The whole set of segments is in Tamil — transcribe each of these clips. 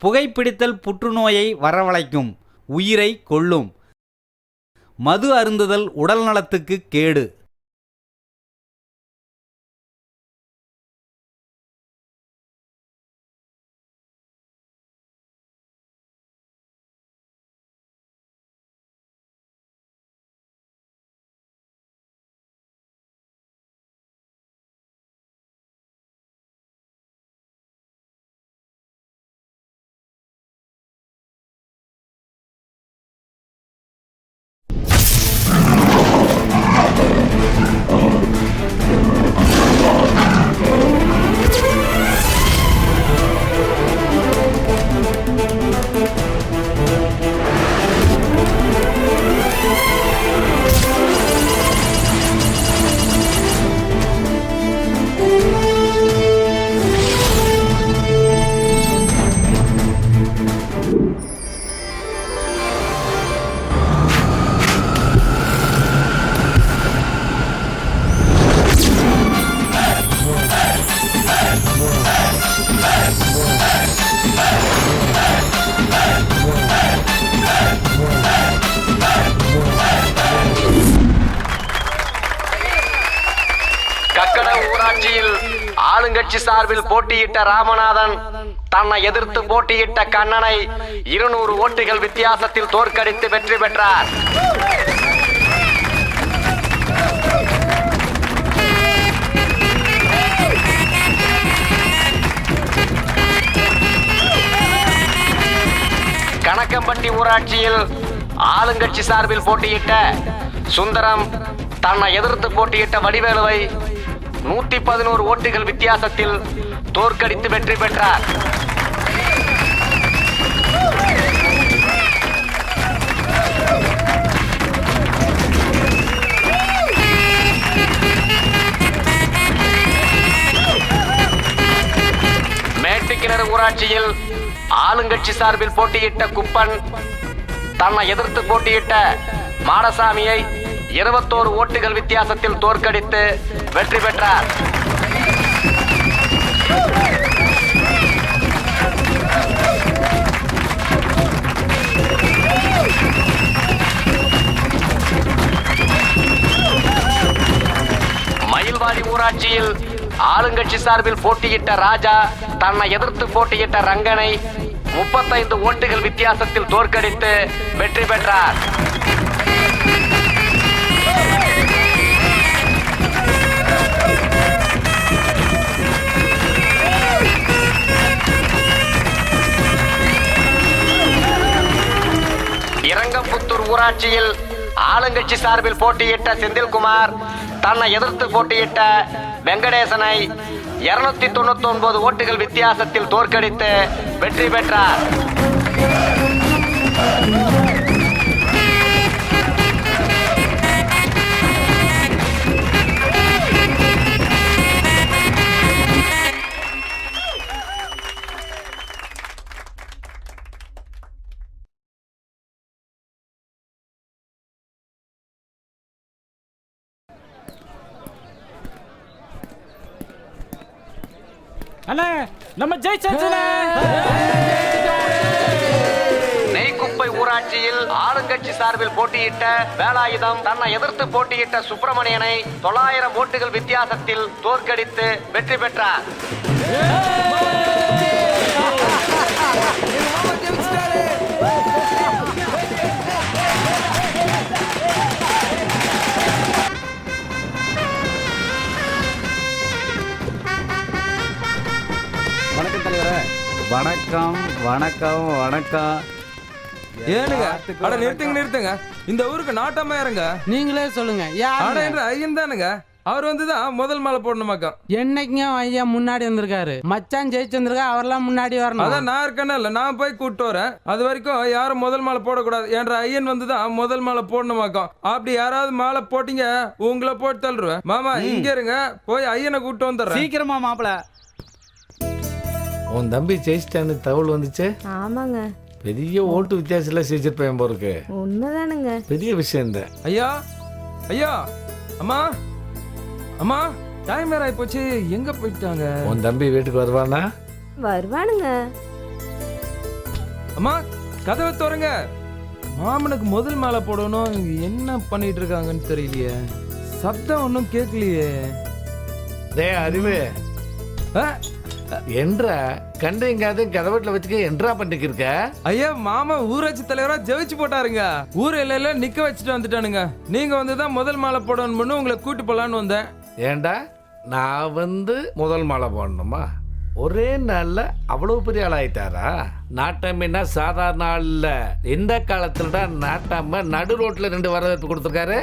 புகைப்பிடித்தல் புற்றுநோயை வரவழைக்கும், உயிரை கொல்லும். மது அருந்துதல் உடல் நலத்துக்கு கேடு. ஊராட்சியில் ஆளுங்கட்சி சார்பில் போட்டியிட்ட ராமநாதன் தன்னை எதிர்த்து போட்டியிட்ட கண்ணனை 200 ஓட்டுகள் வித்தியாசத்தில் தோற்கடித்து வெற்றி பெற்றார். கணக்கம்பட்டி ஊராட்சியில் ஆளுங்கட்சி சார்பில் போட்டியிட்ட சுந்தரம் தன்னை எதிர்த்து போட்டியிட்ட வடிவேலுவை 111 ஓட்டுகள் வித்தியாசத்தில் தோற்கடித்து வெற்றி பெற்றார். மேட்டுக்கிணறு ஊராட்சியில் ஆளுங்கட்சி சார்பில் போட்டியிட்ட குப்பன் தன்னை எதிர்த்து போட்டியிட்ட மாடசாமியை 21 ஓட்டுகள் வித்தியாசத்தில் தோற்கடித்து வெற்றி பெற்றார். மயில்வாடி ஊராட்சியில் ஆளுங்கட்சி சார்பில் போட்டியிட்ட ராஜா தன்னை எதிர்த்து போட்டியிட்ட ரங்கனை 35 ஓட்டுகள் வித்தியாசத்தில் தோற்கடித்து வெற்றி பெற்றார். இரங்கம்புத்தூர் ஊராட்சியில் ஆளுங்கட்சி சார்பில் போட்டியிட்ட செந்தில்குமார் தன்னை எதிர்த்து போட்டியிட்ட வெங்கடேசனை 299 ஓட்டுகள் வித்தியாசத்தில் தோற்கடித்து வெற்றி பெற்றார். அண்ணே நம்ம ஜெயிச்சாச்சுல. நெய்க்குப்பை ஊராட்சியில் ஆளுங்கட்சி சார்பில் போட்டியிட்ட வேலாயுதம் தன்னை எதிர்த்து போட்டியிட்ட சுப்பிரமணியனை 900 ஓட்டுகள் வித்தியாசத்தில் தோற்கடித்து வெற்றி பெற்றார். வணக்கம் தலைவரே. வணக்கம் வணக்கம் வணக்கம். ஏனுங்க அட நிறுத்துங்க. இந்த ஊருக்கு நாட்டமா இருங்க. நீங்களே சொல்லுங்க. ஐயன் தானுங்க. அவர் வந்துதான் முதல் மாலை போடணுமாக்கா. என்னைக்குங்க ஐயா முன்னாடி வந்திருக்காரு. மச்சான் ஜெயிச்சு வந்திருக்கா, அவரெல்லாம் முன்னாடி வரணும். அதான் நான் இருக்கேன்னா இல்ல, நான் போய் கூப்பிட்டு வரேன். அது வரைக்கும் யாரும் முதல் மாலை போடக்கூடாது என்ற ஐயன் வந்துதான் முதல் மாலை போடணுமாக்கா. அப்படி யாராவது மாலை போட்டீங்க உங்களை போட்டு தள்ளுருவேன். மாமா இங்க இருங்க, போய் ஐயனை கூப்பிட்டு வந்துடுறேன். சீக்கிரமா மாப்பிள. உன் தம்பி ஜெயிச்சிட்டான்னு தகவல் வந்துச்சு. ஆமாங்க. பெரிய ஓட்டு வித்தியாசத்துல ஜெயிச்சிருப்பேன் போருக்கு. உண்மைதானுங்க. பெரிய விஷயம் தான். ஐயா ஐயா அம்மா அம்மா டைம் வேற ஆயி போச்சு. எங்க போயிட்டாங்க? உன் தம்பி வீட்டுக்கு வருவானா? வருவானுங்க. அம்மா கதவை திறங்க. மாமனுக்கு முதல் மாலை போடணும். இங்க என்ன பண்ணிட்டு இருக்காங்கன்னு தெரியலையே. சத்தம் ஒன்றும் கேட்கலையே. டேய் அறிவு ஆ, என்றா கண்டைங்காத கதவட்டில் வச்சுக்க என்றா பண்ணிட்டு இருக்க? ஐயா மாமா ஊராட்சி தலைவரா ஜெயிச்சு போட்டாருங்க. ஊர் எல்லையில நிக்க வச்சுட்டு வந்துட்டானுங்க. நீங்க வந்துதான் முதல் மாலை போடணும்னு உங்களை கூட்டி போலான்னு வந்தேன். ஏண்டா நான் வந்து முதல் மாலை போடணுமா? ஒரே நாள்ல அவ்வளவு பெரிய ஆளாயிட்டாரா? நாட்டாமன்னா சாதாரண ஆள் இல்ல. இந்த காலத்துல நாட்டாம நடு ரோட்ல 2 வரவேற்பு கொடுத்துருக்காரு.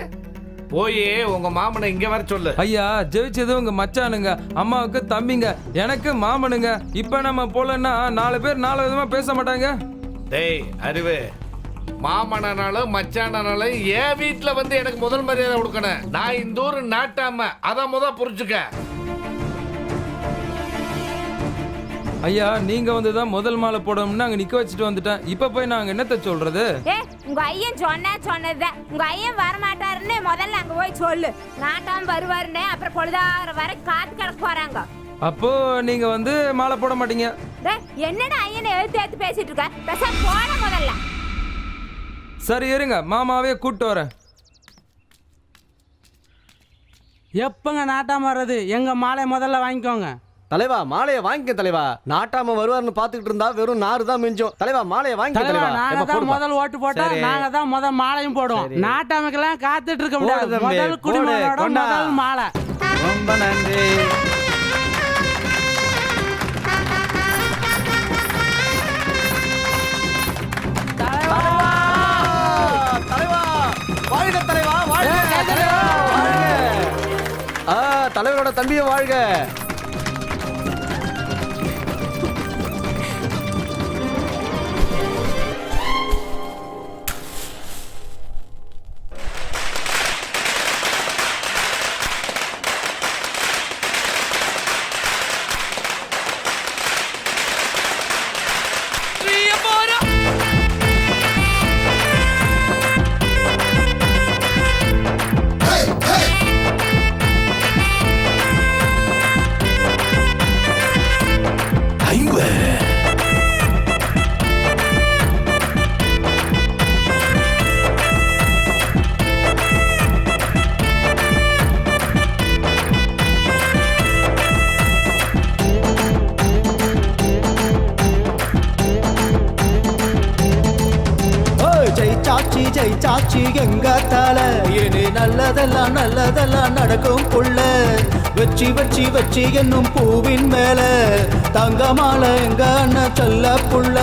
போய் உங்க மாமனை இங்க வர சொல்லு. ஐயா ஜெயிச்சது உங்க மச்சானுங்க, அம்மாவுக்கு தம்பிங்க, எனக்கு மாமனுங்க. இப்ப நம்ம போலன்னா 4 பேர் 4 விதமா பேச மாட்டாங்க. டேய் அறிவு, மாமனானாலும் மச்சானானாலும் என் வீட்டுல வந்து எனக்கு முதல் மரியாதை கொடுக்கணும். நான் இந்த ஊரு நாட்டாம, அதான் புரிஞ்சுக்க. ஐயா நீங்க வந்துதான் முதல் மாலை போடணும்னு அங்க நிக்க வச்சுட்டு வந்துட்டேன். இப்ப போய் நாங்க என்னத்த சொல்றது? உங்க ஐயன் சொன்னதுதான். உங்க ஐயன் வரமாட்டாருன்னு முதல்ல அங்க போய் சொல்லு. நாட்டாம வருவாருன்னு அப்புறம் பொழுதாகிற வரை காத்து கிடக்க போறாங்க. அப்போ நீங்க வந்து மாலை போட மாட்டீங்க. என்னடா ஐயனை எழுத்து பேசிட்டு இருக்க? பேசாம போட முதல்ல. சரி இருங்க, மாமாவே கூப்பிட்டு வரேன். எப்பங்க நாட்டாம வர்றது? எங்க மாலை முதல்ல வாங்கிக்கோங்க. தலைவா மாலையை வாங்கிக்க தலைவா. நாட்டாம வருவார்னு பாத்துக்கிட்டு இருந்தா வெறும் நாறு தான் மிஞ்சும். தலைவா மாலையை வாங்கிக்க தலைவா, தலைவா. நாங்க எப்ப தான் போடுப்பா. முதல் ஓட்டு போட்டோம். சரி. நாங்க தான் முதல் மாலையும் போடுவோம். சரி. நாட்டாமைக்கெல்லாம் காத்துட்டு இருக்க முடியாது. போடு தம்பி, முதல் குடிமகனோட போடு, கொண்டா. முதல் மாலை. ரொம்ப நன்றி. தலைவா வாழ்க தலைவா, வாழ்க தலைவா, வாழ்க. தலைவரோட தம்பியை வாழ்க. ஜெயிச்சாச்சி எங்க தல. இனி நல்லதெல்லாம் நல்லதெல்லாம் நடக்கும் புள்ள. வச்சி வச்சி வச்சி என்னும் பூவின் மேல தங்கமால எங்க அண்ணன் சொல்ல புள்ள.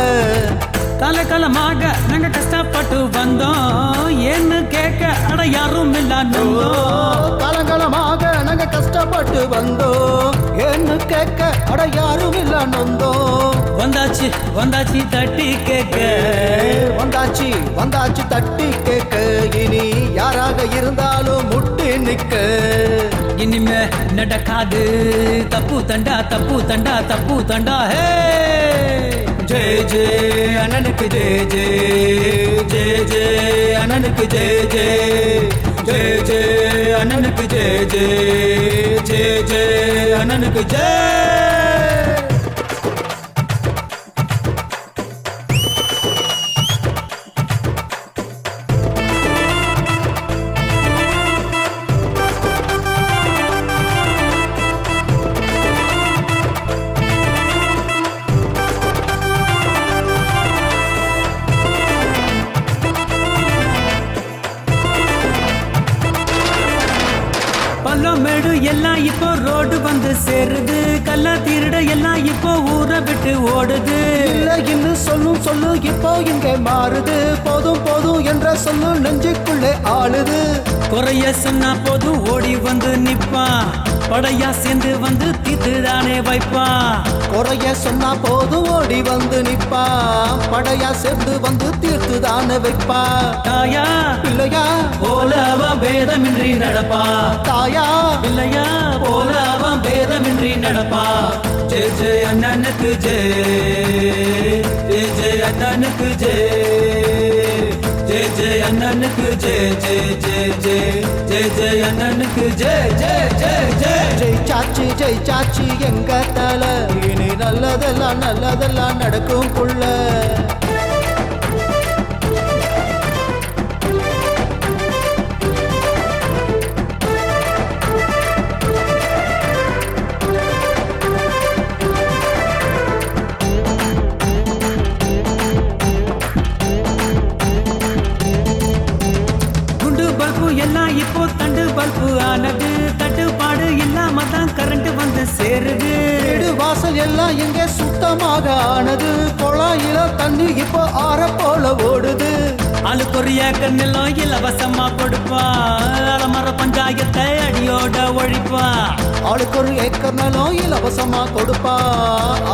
காலகாலமாக நாங்க கஷ்டப்பட்டு வந்தோம், ஏன்னு கேட்க அட யாரும் இல்ல. காலகாலமாக நாங்க கஷ்டப்பட்டு வந்தோம், ஏன்னு கேட்க அட யாரும் இல்ல நொந்தோம். வந்தாச்சு வந்தாச்சு தட்டி கேட்க, வந்தாச்சு வந்தாச்சு தட்டி கேட்க. இனி யாராக இருந்தாலும் முட்டி நிக்க. இனிமே நடக்காது தப்பு தண்டா தப்பு தண்டா தப்பு தண்டா. ஹே ஜெய ஜெய அண்ணனுக்கு ஜெய ஜெய ஜெய ஜெய அண்ணனுக்கு ஜெய ஜெய ஜெய ஜெய அண்ணனுக்கு ஜெய ஜெய ஜெய ஜெய அண்ணனுக்கு ஜெய. பள்ளமேடு எல்லாம் இப்போ ரோடு வந்து சேருது, கல்லா திருட எல்லாம் இப்போ ஊரை விட்டு ஓடுது. இல்ல இன்னும் சொல்லும் சொல்லு இப்போ இங்கே மாறுது. போதும் போதும் என்ற சொல்லு நெஞ்சுக்குள்ளே ஆளுது. குறைய சொன்னா போதும் ஓடி வந்து நிப்பா, படையா சேர்ந்து வந்து தீத்துதானே வைப்பா. குறைய சொன்னா போதும் ஓடி வந்து நிப்பா, படையா சேர்ந்து வந்து தீர்த்து தானே வைப்பா. தாயா இல்லையா போல அவன் பேதமின்றி நடப்பா, தாயா இல்லையா போல அவன் பேதமின்றி நடப்பா. ஜெய ஜெய அண்ணனுக்கு ஜெய ஜெய ஜெய அண்ணனுக்கு ஜெய ஜெய ஜெய அண்ணனுக்கு ஜெய ஜெய ஜெய ஜெய ஜெய ஜெய அண்ணனுக்கு ஜெய ஜெய ஜெய ஜெய. ஜெயிச்சாச்சி ஜெயிச்சாச்சி எங்க தல. இனி நல்லதெல்லாம் நல்லதெல்லாம் நடக்கும் புள்ள. எல்லாம் எங்கே சுத்தமாக ஆனது குழாயில தண்ணி இப்போ ஆற போல ஓடுது ஆளுக்கு ஒரு ஏக்கர் நிலம் இலவசமா கொடுப்பா அலமர பஞ்சாயத்தை அடியோட ஒழிப்பா ஆளுக்கு ஒரு ஏக்கர் நிலம் இலவசமா கொடுப்பா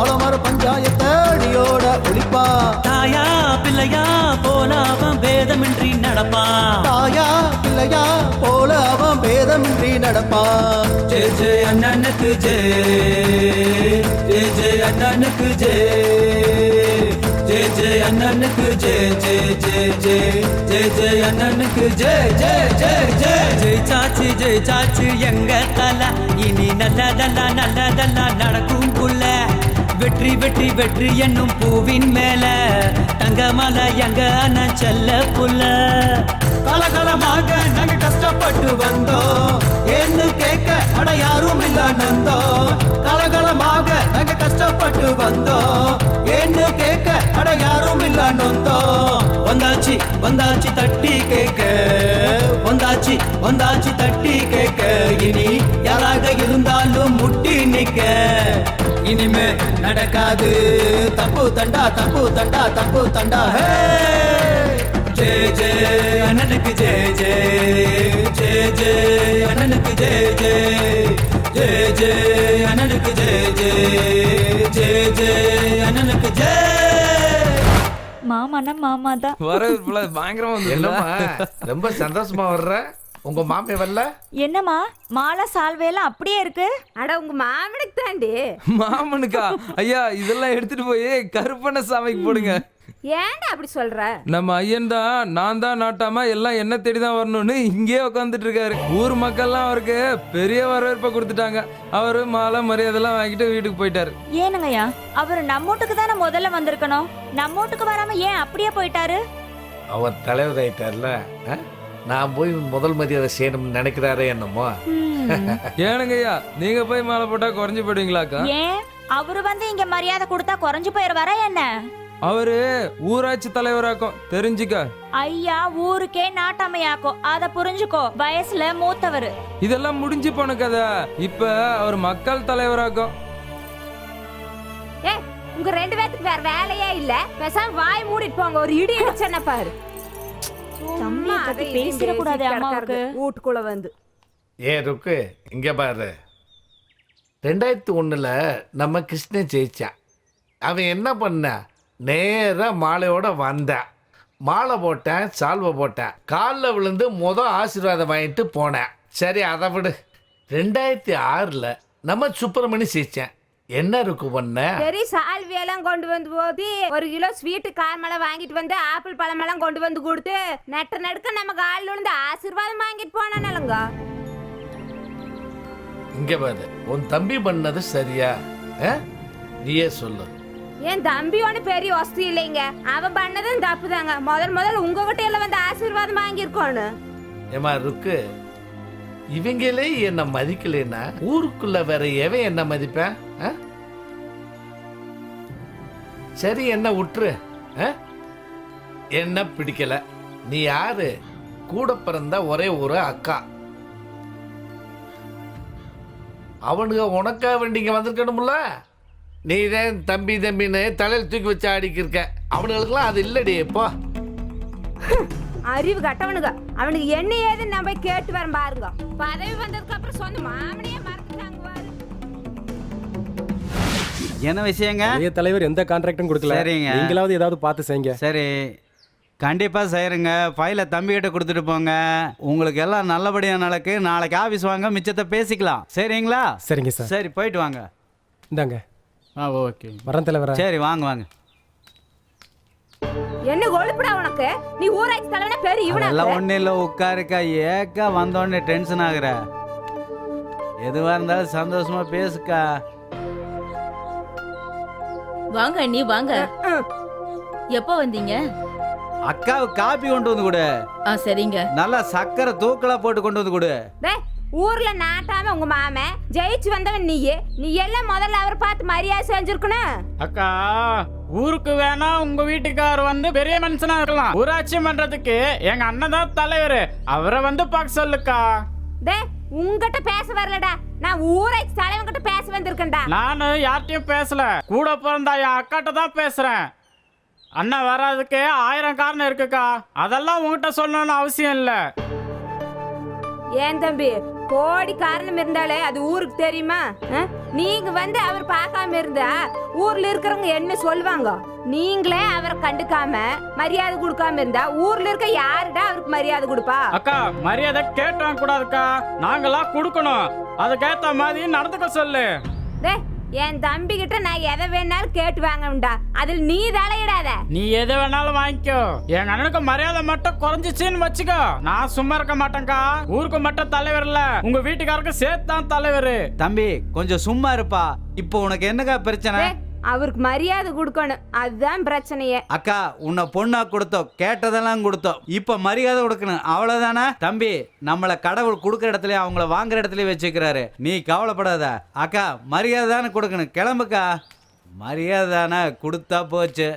ஆலமர பஞ்சாயத்தை அடியோட ஒழிப்பா தாயா பிள்ளையா போல அவன் பேதமின்றி நடப்பா தாயா பிள்ளையா போல அவன் பேதமின்றி நடப்பா ஜெய ஜெய அண்ணனுக்கு ஜெய ஜெய ஜெய அண்ணனுக்கு ஜெய ஜெய ஜெய அண்ணனுக்கு ஜெய ஜெய ஜெய ஜெய ஜெய ஜெய அண்ணனுக்கு ஜெய ஜெய ஜெய ஜெய ஜெய சாச்சி எங்க தல இனி நல்லதெல்லாம் நடக்கும் புள்ள வெற்றி வெற்றி வெற்றி என்னும் பூவின் மேல தங்கமலை எங்க அண்ணன் செல்ல புள்ள கலகலமாக நாங்க கஷ்டப்பட்டு வந்தோம் ஏன்னு கேட்க அட யாரும் இல்ல நந்தோம் கலகலமாக நாங்க கஷ்டப்பட்டு வந்தோம் ஏன்னு கேட்க அட யாரும் இல்ல நந்தோம் வந்தாச்சு வந்தாச்சு தட்டி கேட்க வந்தாச்சு தட்டி கேட்க இனி யாராக இருந்தாலும் முட்டி நிக்க இனிமே நடக்காது தப்பு தண்டா தப்பு தண்டா தப்பு தண்டா ஹே ஜெய ஜெய அண்ணனுக்கு ஜெய ஜெய ஜெய ஜெய அண்ணனுக்கு ஜெய ஜெய ஜெய ஜெய அண்ணனுக்கு ஜெய ஜெய ஜெய ஜெய அண்ணனுக்கு ஜெய மாமானா மாமா தான். வரது பயங்கரமா வந்து என்னம்மா ரொம்ப சந்தோஷமா வர்ற உங்க மாமே வரல? என்னம்மா மாலை சால்வையெல்லாம் அப்படியே இருக்கு? அட உங்க மாமனுக்கு தாண்டி. மாமனுக்கா? ஐயா இதெல்லாம் எடுத்துட்டு போய் கருப்பண்ண சாமிக்கு போடுங்க. ஏன்டா அப்படி சொல்ற? நம்ம ஐயன் தான் நான் தான் நாட்டாம எல்லாம் என்ன தேடிதான் வரணும்னு இங்கேயே உட்காந்துட்டு இருக்காரு. ஊர் மக்கள்லாம் அவருக்கு பெரிய வரவேற்பை கொடுத்துட்டாங்க. அவரு மாலை மரியாதைலாம் வாங்கிட்டு வீட்டுக்கு போயிட்டாரு. ஏனுங்கய்யா அவர் நம்ம வீட்டுக்கு தானே முதல்ல வந்திருக்கணும், நம்ம வீட்டுக்கு வராம ஏன் அப்படியே போயிட்டாரு? அவர் தலைவர் ஆயிட்டார்ல, நான் போய் முதல் மரியாதை செய்யணும்னு நினைக்கிறாரே என்னமோ. ஏனுங்கய்யா நீங்க போய் மாலை போட்டா குறைஞ்சு போயிடுவீங்களாக்கா? ஏன் அவரு வந்து இங்க மரியாதை கொடுத்தா குறைஞ்சு போயிருவாரா என்ன? அவரு ஊராட்சி தலைவராக்கும் தெரிஞ்சுக்க. ஐயா ஊருக்கே நாட்டாமையாக்கும், அத புரிஞ்சுக்கோ. வயசுல மூத்தவர். இதெல்லாம் முடிஞ்சு போன கதை. இப்ப அவர் மக்கள் தலைவராக்கும். ஏ உங்க ரெண்டு பேத்துக்கு வேற வேலையே இல்ல, பேசாம வாய் மூடிட்டு போங்க. ஒரு இடி அடிச்சேன்னா பாரு. அம்மா அதை பேசிட கூடாது அம்மாவுக்கு வீட்டுக்குள்ள வந்து. ஏ ருக்கு இங்க பாரு, 2001 நம்ம கிருஷ்ணன் ஜெயிச்சான். அவன் என்ன பண்ண, நேரா மாலையோட வந்தான். மாலை போட்டேன், சால்வை போட்டேன், காலில் விழுந்து ஆசீர்வாதம் வாங்கிட்டு போனேன். சரி அதை விடு. 2006 நம்ம சுப்பிரமணி ஜெயிச்சேன். என்ன இருக்கு பண்ண? சரி சால்வியெல்லாம் கொண்டு வந்து போது 1 கிலோ ஸ்வீட்டு காரமெல்லாம் வாங்கிட்டு வந்து ஆப்பிள் பழமெல்லாம் கொண்டு வந்து கொடுத்து நடுக்க நம்ம காலில் விழுந்து ஆசீர்வாதம் வாங்கிட்டு போனானலங்க. இங்க பாரு, உன் தம்பி பண்ணது சரியா? நீயே சொல்லு. என் தம்பி ஒண்ணு பெரிய வசதி இல்லைங்க, அவன் பண்ணதும் தப்பு தாங்க. முதல் உங்ககிட்ட எல்லாம் வந்து ஆசீர்வாதம் வாங்கியிருக்கோன்னு. ஏமா ருக்கு, இவங்களே என்ன மதிக்கலைன்னா ஊருக்குள்ள வேற எவன் என்ன மதிப்பேன்? சரி என்ன விட்டுரு. என்ன பிடிக்கல. நீ யாரு? கூட பிறந்த ஒரே ஒரு அக்கா. அவனுங்க உனக்கா வேண்டிங்க வந்திருக்கணும்ல. நீ தான் தம்பி தம்பின்னு தலையில் தூக்கி வச்சு ஆடிக்கிருக்க. அவனுங்களுக்குலாம் அது இல்லடி. இப்போ அறிவு கட்டவனுங்க, அவனுக்கு என்ன ஏதுன்னு நம்ம போய் கேட்டு வரேன் பாருங்க. பதவி வந்ததுக்கு அப்புறம் சொந்த மாமனையே மறந்துட்டாங்க பாரு. என்ன விஷயங்க? தலைவர் எந்த கான்ட்ராக்டும் கொடுக்கல. சரிங்க. நீங்களாவது ஏதாவது பார்த்து செய்யுங்க. சரி கண்டிப்பாக செய்கிறேங்க. ஃபைலை தம்பிக்கிட்ட கொடுத்துட்டு போங்க. உங்களுக்கு எல்லாம் நல்லபடியாக நடக்கு. நாளைக்கு ஆஃபீஸ் வாங்க, மிச்சத்தை பேசிக்கலாம். சரிங்களா? சரிங்க சார். சரி போயிட்டு வாங்க. இந்தாங்க. ஓகே வரேன் தலைவரா. சரி வாங்க வாங்க. என்ன கொழுப்புடா உனக்கு? நீ ஊராட்சி தலைவனா பேரு இவனா? எல்லாம் ஒன்றும் இல்லை, உட்காருக்கா. ஏக்கா வந்தோடனே டென்ஷன் ஆகுற. எதுவாக இருந்தாலும் சந்தோஷமா பேசுக்கா. வாங்க நீ வாங்க. எப்போ வந்தீங்க? அக்காவுக்கு காப்பி கொண்டு வந்து கொடு. சரிங்க. நல்லா சக்கரை தூக்கலா போட்டு கொண்டு வந்து கொடு. ஊர்ல நாட்டாம உங்க மாமன் ஜெயிச்சு வந்தவன் நீ எல்லாம் முதல்ல அவரை பார்த்து மரியாதை செஞ்சிருக்கணும். அக்கா ஊருக்கு வேணா உங்க வீட்டுக்காரர் வந்து பெரிய மனுஷனா இருக்கலாம், ஊராட்சி மன்றத்துக்கு எங்க அண்ணன் தான் தலைவர், அவரை வந்து பார்க்க சொல்லுக்கா. உங்ககிட்ட பேச வரலடா, நான் ஊராட்சி தலைவன்கிட்ட பேச வந்திருக்கேன்டா. நான் யார்கிட்டயும் பேசல, கூட பிறந்த என் அக்காட்ட தான் பேசுறேன். அண்ணா வராதுக்கு 1000 காரணம் இருக்குக்கா, அதெல்லாம் உங்ககிட்ட சொல்லணும்னு அவசியம் இல்லை. ஏன் தம்பி, கோடி காரணம் இருந்தாலே அது ஊருக்கு தெரியுமா? நீங்க வந்து அவர் பார்க்காம இருந்தா ஊர்ல இருக்கிறவங்க என்ன சொல்லுவாங்க? நீங்களே அவரை கண்டுக்காம மரியாதை கொடுக்காம இருந்தா ஊர்ல இருக்க யாருடா அவருக்கு மரியாதை கொடுப்பா? அக்கா, மரியாதை கேட்டு வாங்க கூடாதுக்கா, நாங்களாம் கொடுக்கணும். அதுக்கேத்த மாதிரி நடந்துக்க சொல்லு. என் தம்பி கிட்ட நான் எதை வேணாலும் கேட்டு வாங்கடா, அதில் நீ தலையிடாத. நீ எதை வேணாலும் வாங்கிக்கோ, எங்க அண்ணனுக்கு மரியாதை மட்டும் குறைஞ்சிச்சுன்னு வச்சுக்கோ, நான் சும்மா இருக்க மாட்டேன்க்கா. ஊருக்கு மட்டும் தலைவர் இல்ல, உங்க வீட்டுக்காரருக்கு சேர்த்து தான் தலைவர். தம்பி கொஞ்சம் சும்மா இருப்பா. இப்போ உனக்கு என்னக்கா பிரச்சனை? அவருக்கு மரியாதை கொடுக்கணும், அதுதான் பிரச்சனையே. அக்கா, உன்னை பொண்ணா கொடுத்தோம், கேட்டதெல்லாம் கொடுத்தோம், இப்ப மரியாதை கொடுக்கணும், அவ்வளவுதானே? தம்பி, நம்மள கடவுள் கொடுக்குற இடத்துல அவங்கள வாங்குற இடத்துல வச்சுக்கிறாரு, நீ கவலைப்படாத. அக்கா, மரியாதை தானே கொடுக்கணும், கிளம்புக்கா. மரியாதை தானே கொடுத்தா போச்சு.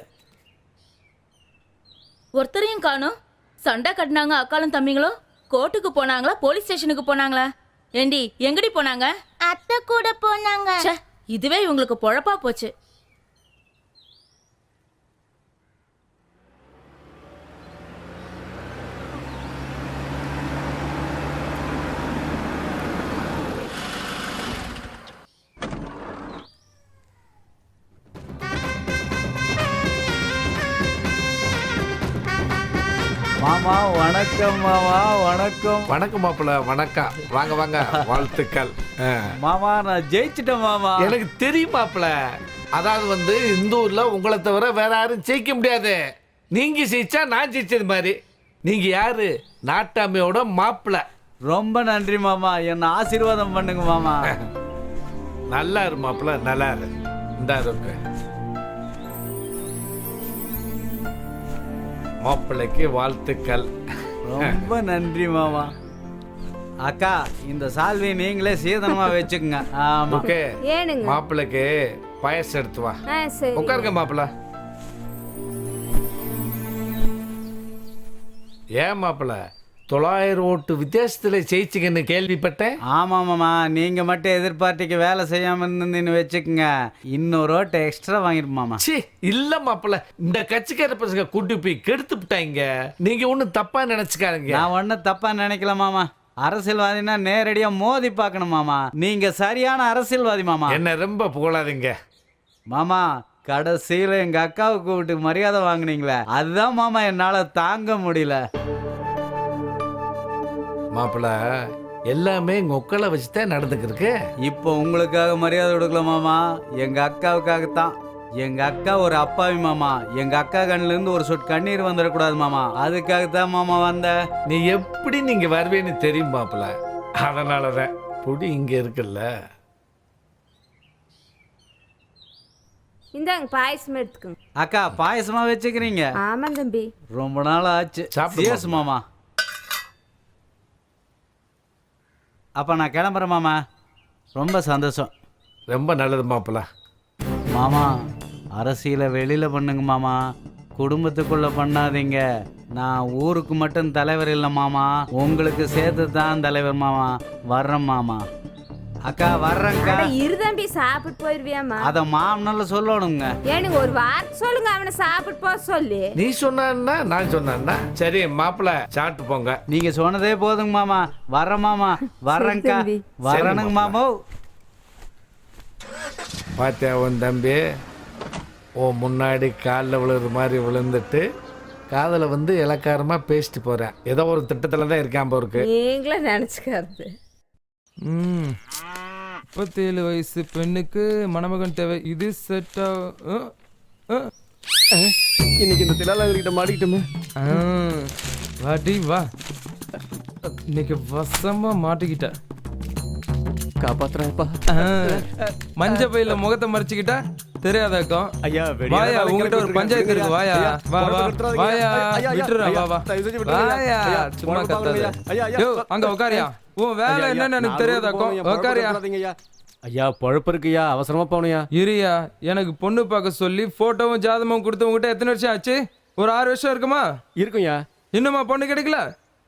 ஒருத்தரையும் காணோம். சண்டை கட்டினாங்க அக்காலும் தம்பிங்களும். கோர்ட்டுக்கு போனாங்களா, போலீஸ் ஸ்டேஷனுக்கு போனாங்களா? ஏண்டி, எங்கடி போனாங்க? அத்தை கூட போனாங்க. இதுவே இவங்களுக்கு பொழப்பா போச்சு. மாமா வணக்கம். மாமா வணக்கம். வணக்கம் மாப்பிள்ள, வணக்கம். வாங்க வாங்க, வாழ்த்துக்கள். மாமா நான் ஜெயிச்சிட்டேன் மாமா. எனக்கு தெரியும் மாப்பிள்ள. அதாவது வந்து இந்த ஊர்ல உங்களை தவிர வேற யாரும் ஜெயிக்க முடியாது. நீங்க ஜெயிச்சா நான் ஜெயிச்சது மாதிரி. நீங்க யாரு? நாட்டாமையோட மாப்பிள்ள. ரொம்ப நன்றி மாமா, என்ன ஆசீர்வாதம் பண்ணுங்க மாமா. நல்லா இரு மாப்பிள்ள, நல்லா இரு. இந்த இருக்கு மாப்பிள்ளைக்கு வாழ்த்துக்கள். ரொம்ப நன்றி மாமா. அக்கா, இந்த சால்வை நீங்களே சீதனமா வச்சுக்கோங்க. ஓகே. ஏனுங்க மாப்பிள்ளைக்கு பாயசம் எடுத்து வா. சரி. உட்காருங்க மாப்பிள்ள. ஏன் மாப்பிள்ள 900 ஓட்டு வித்தியாசத்துல ஜெயிச்சிங்கன்னு கேள்விப்பட்டேன். ஆமா மாமா, நீங்க மட்டும் எதிர்பார்ட்டிக்கு வேலை செய்யாம இருந்தீங்கன்னு வச்சுக்கோங்க, இன்னொரு ஓட்டை எக்ஸ்ட்ரா வாங்கிருப்பாமா. சி இல்ல மாப்பிள்ள, இந்த கட்சிக்கார பசங்க கூட்டி போய் கெடுத்து விட்டாங்க. நீங்க ஒன்னும் தப்பா நினைச்சுக்காருங்க. நான் ஒன்னும் தப்பா நினைக்கல மாமா. அரசியல்வாதினா நேரடியா மோதி பார்க்கணும் மாமா. நீங்க சரியான அரசியல்வாதி மாமா. என்ன ரொம்ப புகழாதீங்க மாமா. கடைசியில எங்க அக்காவுக்கு கூப்பிட்டு மரியாதை வாங்குனீங்களே, அதுதான் மாமா என்னால தாங்க முடியல. மாப்பிள்ள, எல்லாமே உங்க ஒக்களை வச்சுதான் நடந்துக்கிருக்கு. இப்போ உங்களுக்காக மரியாதை கொடுக்கல மாமா, எங்க அக்காவுக்காகத்தான். எங்க அக்கா ஒரு அப்பாவி மாமா. எங்க அக்கா கண்ணுல இருந்து ஒரு சொட்டு கண்ணீர் வந்துடக்கூடாது மாமா, அதுக்காகத்தான் மாமா வந்த. நீ எப்படி நீங்க வருவேன்னு தெரியும் மாப்பிள்ள, அதனாலதான் பொடி இங்க இருக்குல்ல. இந்தாங்க பாயசம் எடுத்துக்கோங்க. அக்கா, பாயசமா வச்சுக்கிறீங்க? ஆமா தம்பி, ரொம்ப நாள் ஆச்சு. சாப்பிடு மாமா. அப்ப நான் கிளம்புறேன் மாமா. ரொம்ப சந்தோஷம். ரொம்ப நல்லது மாப்பிள்ள. மாமா, அரசியலை வெளியில பண்ணுங்க மாமா, குடும்பத்துக்குள்ள பண்ணாதீங்க. நான் ஊருக்கு மட்டும் தலைவர் இல்லை மாமா, உங்களுக்கு சேர்த்து தான் தலைவர் மாமா. வர்றேன் மாமா. அக்கா வர்றேன்க்கா. இரு தம்பி, சாப்பிட்டு போயிருவியாமா? அத மாமனால சொல்லணுங்க. ஏனுங்க ஒரு வார்த்தை சொல்லுங்க, அவனை சாப்பிட்டு போக சொல்லி. நீ சொன்னா நான் சொன்னா சரி மாப்பிள்ள, சாப்பிட்டு போங்க. நீங்க சொன்னதே போதுங்க மாமா. வர்றேன் மாமா. வர்றேன்க்கா. வர்றேனுங்க மாமா. பாத்தியா உன் தம்பி, ஓ முன்னாடி காலில் விழுற மாதிரி விழுந்துட்டு காதல வந்து இலக்காரமா பேசிட்டு போறேன். ஏதோ ஒரு திட்டத்துல தான் இருக்கான் போருக்கு. நீங்களே நினைச்சுக்காரு. 37 வயசு பெண்ணுக்கு மணமகன் தேவை. இது செட்டா? இன்னைக்கு இந்த திலாலகிட்ட மாட்டிக்கிட்டோமே. வாடி வா, இன்னைக்கு வசமா மாட்டிக்கிட்ட. காப்பாத்துறாப்பா. மஞ்ச பையில முகத்தை மறைச்சுக்கிட்டா தெரியாதாக்கும். ஐயா, வாயா, உங்ககிட்ட ஒரு பஞ்சாயத்து இருக்கு. வாயா வா வா வாயா, விட்டுறா. வா வா வாயா, சும்மா கத்தாத. யோ, அங்க உட்காரியா, உன் வேலை என்னன்னு எனக்கு தெரியாதாக்கும். உட்காரியா. ஐயா, பொழப்பு இருக்குயா, அவசரமா போகணுயா. இருயா, எனக்கு பொண்ணு பார்க்க சொல்லி போட்டோவும் ஜாதமும் கொடுத்து உங்ககிட்ட எத்தனை வருஷம் ஆச்சு? ஒரு 6 வருஷம் இருக்குமா? இருக்கும்யா. இன்னுமா பொண்ணு கிடைக்கல?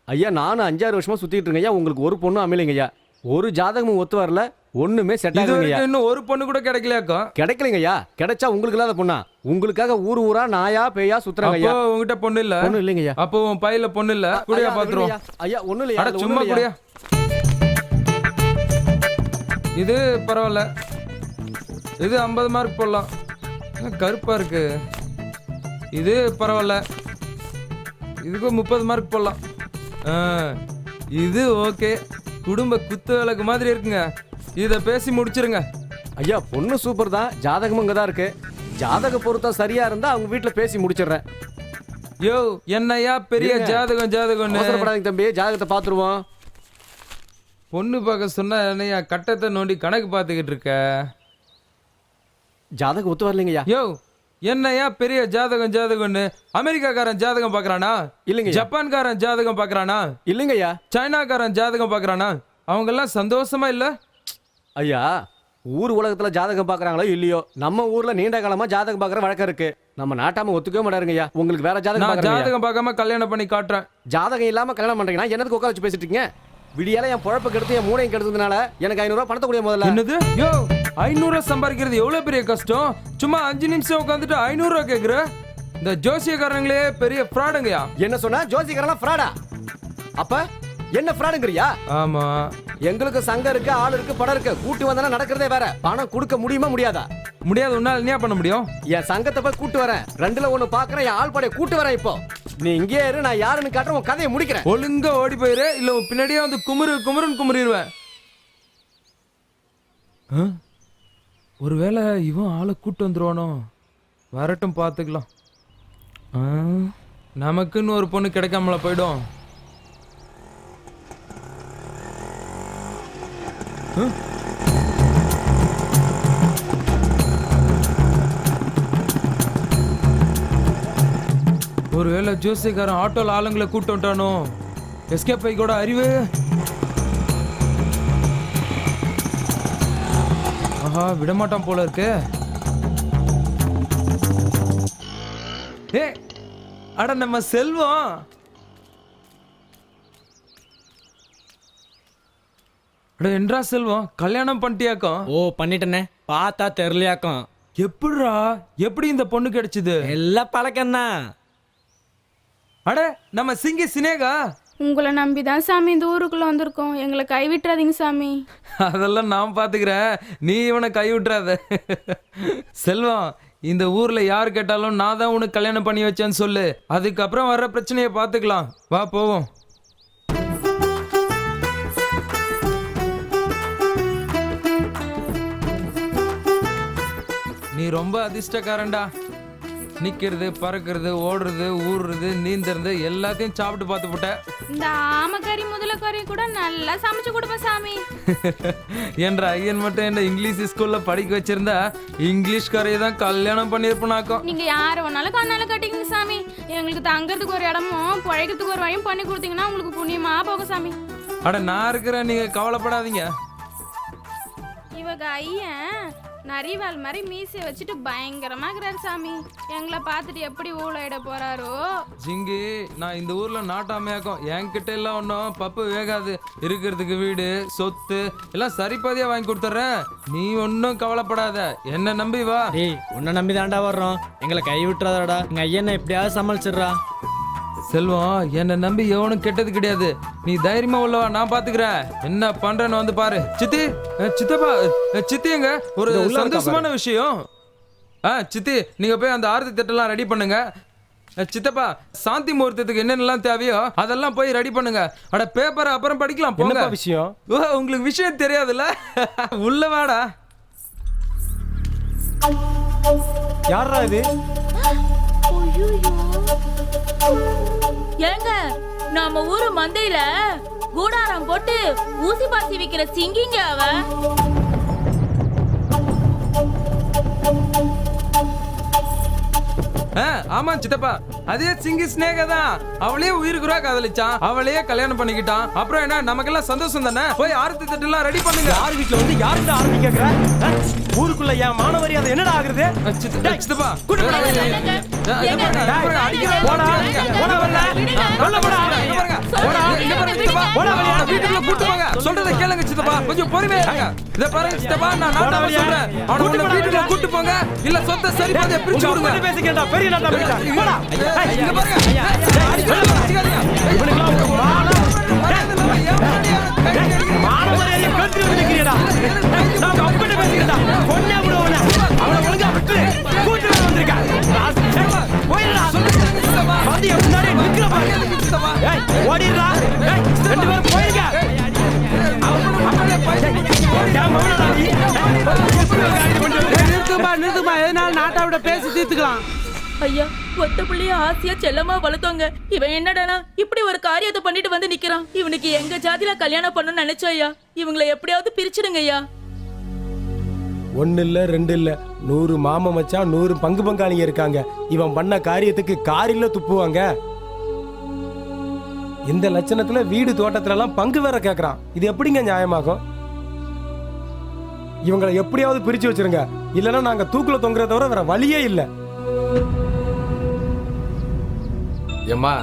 ஐயா, நானும் 5-6 வருஷமா சுத்திட்டு இருக்கேன் ஐயா, உங்களுக்கு ஒரு பொண்ணு அமையலைங்க ஐயா. ஒரு ஜாதகமும் ஒத்து வரல, ஒண்ணுமே செட் இது ஆகலைங்கய்யா. வரைக்கும் இன்னும் ஒரு பொண்ணு கூட கிடைக்கலையாக்கும். கிடைக்கலைங்கய்யா. கிடைச்சா உங்களுக்கு இல்லாத பொண்ணா? உங்களுக்காக ஊர் ஊரா நாயா பேயா சுத்துறாங்க அப்போ ஐயா. உங்ககிட்ட பொண்ணு இல்ல? ஒண்ணும் இல்லைங்கய்யா. அப்போ உன் பையில பொண்ணு இல்ல? குடியா பாத்துருவோம். ஐயா ஒண்ணும் இல்லையா. அட சும்மா குடியா. இது பரவாயில்ல, இது 50 மார்க் போடலாம். கருப்பா இருக்கு. இது பரவாயில்ல, இதுக்கு 30 மார்க் போடலாம். இது ஓகே, குடும்ப குத்து விளக்கு மாதிரி இருக்குங்க. இத பேசி முடிச்சிருங்க. ஐயா பொண்ணு சூப்பர் தான், ஜாதகமும் இங்க தான் இருக்கு. ஜாதக பொருத்தம் சரியா இருந்தா அவங்க வீட்டுல பேசி முடிச்சிடுறேன். யோ என்னையா பெரிய ஜாதகம்னு அவசரப்படாதீங்க தம்பி, ஜாதகத்தை பாத்துருவோம். பொண்ணு பார்க்க சொன்னா என்னையா கட்டத்தை நோண்டி கணக்கு பார்த்துக்கிட்டு இருக்க? ஜாதகம் ஒத்து வரலைங்கய்யா. யோ என்னையா பெரிய ஜாதகம்னு அமெரிக்காக்காரன் ஜாதகம் பார்க்கறானா? இல்லைங்க. ஜப்பான்காரன் ஜாதகம் பார்க்கறானா? இல்லைங்கய்யா. சைனாக்காரன் ஜாதகம் பார்க்கறானா? அவங்க எல்லாம் சந்தோஷமா இல்ல? ஐயா ஊர் உலகத்துல ஜாதகம் பாக்குறாங்களோ இல்லையோ, நம்ம ஊர்ல நீண்ட காலமா ஜாதகம் பாக்குற வழக்கம் இருக்கு. நம்ம நாட்டாம ஒத்துக்கவே மாட்டாருங்கய்யா. உங்களுக்கு வேற ஜாதகம் நான் பாக்குறீங்க. ஜாதகம் பார்க்காம கல்யாணம் பண்ணி காட்டுறேன். ஜாதகம் இல்லாம கல்யாணம் பண்றீங்கன்னா என்னதுக்கு உட்கார வச்சு பேசிட்டு இருக்கீங்க? விடியால என் பொழப்ப கெடுத்து என் மூளையும் கெடுத்ததுனால எனக்கு 500 ரூபாய் பணத்தை கூடிய முதல்ல. என்னது? யோ 500 சம்பாதிக்கிறது எவ்வளவு பெரிய கஷ்டம். சும்மா 5 நிமிஷம் உட்காந்துட்டு 500 ரூபாய் கேக்குற? இந்த ஜோசியக்காரங்களே பெரிய ஃப்ராடுங்கயா. என்ன சொன்னா? ஜோசியக்காரனா ஃப்ராடா? அப்ப என்ன ஃப்ராடுங்கறியா? ஆமா, எங்களுக்கு சங்கம் இருக்கு, ஆள் இருக்கு, படம் இருக்கு. கூட்டி வந்தானே நடக்கிறதே வேற. பணம் கொடுக்க முடியுமா முடியாதா? முடியாது. உன்னால என்ன பண்ண முடியும்? என் சங்கத்தை போய் கூட்டு வரேன். 2ல 1 பாக்குறேன். என் ஆள் படைய கூட்டு வரேன். இப்போ நீ இங்கே இரு, நான் யாருன்னு காட்டுறேன். உன் கதையை முடிக்கிறேன். ஒழுங்கா ஓடி போயிரு, இல்ல உன் பின்னாடியே வந்து குமுறுன்னு குமுறிடுவேன். ஒருவேளை இவன் ஆளை கூட்டு வந்துருவானோ? வரட்டும், பார்த்துக்கலாம். நமக்குன்னு ஒரு பொண்ணு கிடைக்காமல போயிடும். ஒருவேளை ஜோசியக்காரன் ஆட்டோல ஆளுங்களை கூட்டு வந்துட்டானோ? எஸ்கேப் ஆகி கூட அறிவு. ஆஹா, விடமாட்டான் போல இருக்கு. ஏ அட நம்ம செல்வம். அட என்றா செல்வம், கல்யாணம் பண்ணிட்டியாக்கும்? ஓ பண்ணிட்டேனே, பார்த்தா தெரியலையாக்கும். எப்படிரா, எப்படி இந்த பொண்ணு கிடைச்சது? எல்லாம் பழக்கம்தான். அட நம்ம சிங்கி சினேகா. உங்களை நம்பிதான் சாமி இந்த ஊருக்குள்ள வந்திருக்கோம். எங்களை கைவிட்டுறாதீங்க சாமி. அதெல்லாம் நான் பாத்துக்கிறேன், நீ இவனை கை விட்டுறாத. செல்வம், இந்த ஊர்ல யாரு கேட்டாலும் நான் தான் உனக்கு கல்யாணம் பண்ணி வச்சேன்னு சொல்லு. அதுக்கப்புறம் வர்ற பிரச்சனையை பாத்துக்கலாம். வா போவோம். நீ ரொம்ப அதிர்ஷ்டக்காரன்டா. நிக்கிறது, பறக்கிறது, ஓடுறது, ஊடுறது, நீந்துறது எல்லாத்தையும் சாப்பிட்டு பார்த்து போட்ட. இந்த ஆமக்கறி முதலக்கறி கூட நல்லா சமைச்சு கொடுப்ப சாமி. என்ற ஐயன் மட்டும் என்ன இங்கிலீஷ் ஸ்கூல்ல படிக்க வச்சிருந்தா இங்கிலீஷ் கரையை தான் கல்யாணம் பண்ணிருப்பனாக்கும். நீங்க யார வேணாலும் கண்ணால கட்டிக்கங்க சாமி. எங்களுக்கு தங்கறதுக்கு ஒரு இடமும் பழைக்கிறதுக்கு ஒரு வழியும் பண்ணி கொடுத்தீங்கன்னா உங்களுக்கு புண்ணியமா போகும் சாமி. அட நான் இருக்கிறேன், நீங்க கவலைப்படாதீங்க. இவங்க ஐயன் நரிவால் மாதிரி மீசை வச்சுட்டு பயங்கரமா இருக்கிறாரு சாமி. எங்களை பார்த்துட்டு எப்படி ஊழையிட போறாரோ. ஜிங்கி, நான் இந்த ஊர்ல நாட்டாமையாக்கும். என்கிட்ட எல்லாம் ஒன்றும் பப்பு வேகாது. இருக்கிறதுக்கு வீடு, சொத்து எல்லாம் சரிபாதியா வாங்கி கொடுத்துட்றேன். நீ ஒன்றும் கவலைப்படாத, என்ன நம்பி வா. டேய், உன்னை நம்பி தாண்டா வர்றோம். எங்களை கை விட்டுறாதடா. எங்க ஐயனை எப்படியாவது சமாளிச்சிடுறா. செல்வம், என்னை நம்பி எவனும் கெட்டது கிடையாது. நீ தைரியமா உள்ளவா, நான் பாத்துக்கிறேன். என்ன பண்றேன்னு வந்து பாரு. சித்தி, சித்தப்பா, சித்தி எங்க ஒரு சந்தோஷமான விஷயம். சித்தி, நீங்க போய் அந்த ஆரத்தி தட்டெல்லாம் ரெடி பண்ணுங்க. சித்தப்பா, சாந்தி முகூர்த்தத்துக்கு என்னென்னலாம் தேவையோ அதெல்லாம் போய் ரெடி பண்ணுங்க. அட பேப்பரை அப்புறம் படிக்கலாம். போங்க. விஷயம்? உங்களுக்கு விஷயம் தெரியாதுல்ல? உள்ள வாடா. யாரா இது? ஏங்க, நம்ம ஊரு மந்தையில கூடாரம் போட்டு ஊசி பாசி விக்கிற சிங்கிங்க அவ. ஆமா சித்தப்பா, அதே சிங்கி ஸ்னேகா தான். அவளையே உயிருக்குறா காதலிச்சான், அவளையே கல்யாணம் பண்ணிக்கிட்டான். அப்புறம் என்ன, நமக்கெல்லாம் சந்தோஷம் தானே. போய் ஆரத்தி தட்டெல்லாம் ரெடி பண்ணுங்க. யார் வீட்டுல வந்து யாருக்கு ஆரத்தி கேக்குற? ஊருக்குள்ள என் மானவரி அது என்னடா ஆகுறது? சித்தப்பா, வீட்டுக்குள்ள கூட்டு போங்க. சொல்றதை கேளுங்க சித்தப்பா, கொஞ்சம் பொறுமையா இருங்க. இத பாருங்க சித்தப்பா, நான் நாட்டாம சொல்றேன். அவனை உள்ள வீட்டுல கூட்டி போங்க, இல்ல சொத்தை சரி பாதியா பிரிச்சு கொடுங்க. பேசிக்கடா பெரிய நாட்டாம கிட்ட. போடா. இங்க பாருங்க. இவனுக்கு மானமரியாதை கட்டி வந்துக்கிறீடா. நான் அப்படி பேசிக்கடா. கொன்னே விடுவன. அவளை ஒழுங்கா விட்டு கூட்டி வந்திருக்கா. போயிடா. வந்து முன்னாடி நிக்கிற பாரு. ஏய் ஓடிடா. ஏய் ரெண்டு பேரும் போயிருங்க. நிறுத்துமா எதனால நாட்டாவிட பேசி தீர்த்துக்கலாம். ஐயா ஒத்த புள்ளைய ஆசையா செல்லமா வளர்த்தோங்க. இவன் என்னடானா இப்படி ஒரு காரியத்தை பண்ணிட்டு வந்து நிக்கிறான். இவனுக்கு எங்க ஜாதியில கல்யாணம் பண்ணணும்னு நினைச்சோம் ஐயா. இவங்களை எப்படியாவது பிரிச்சிடுங்க ஐயா. 1 இல்ல 2 இல்ல 100 மாம மச்சான் 100 பங்கு பங்காளிங்க இருக்காங்க. இவன் பண்ண காரியத்துக்கு காரில துப்புவாங்க. இந்த லட்சணத்துல வீடு தோட்டத்துல எல்லாம் பங்கு வேற கேக்குறான். இது எப்படிங்க நியாயமாகும்? இவங்களை எப்படியாவது பிரிச்சு வச்சிருங்க, இல்லைன்னா நாங்க தூக்குல தொங்குறத தவிர வேற வழியே இல்ல. ஏம்மா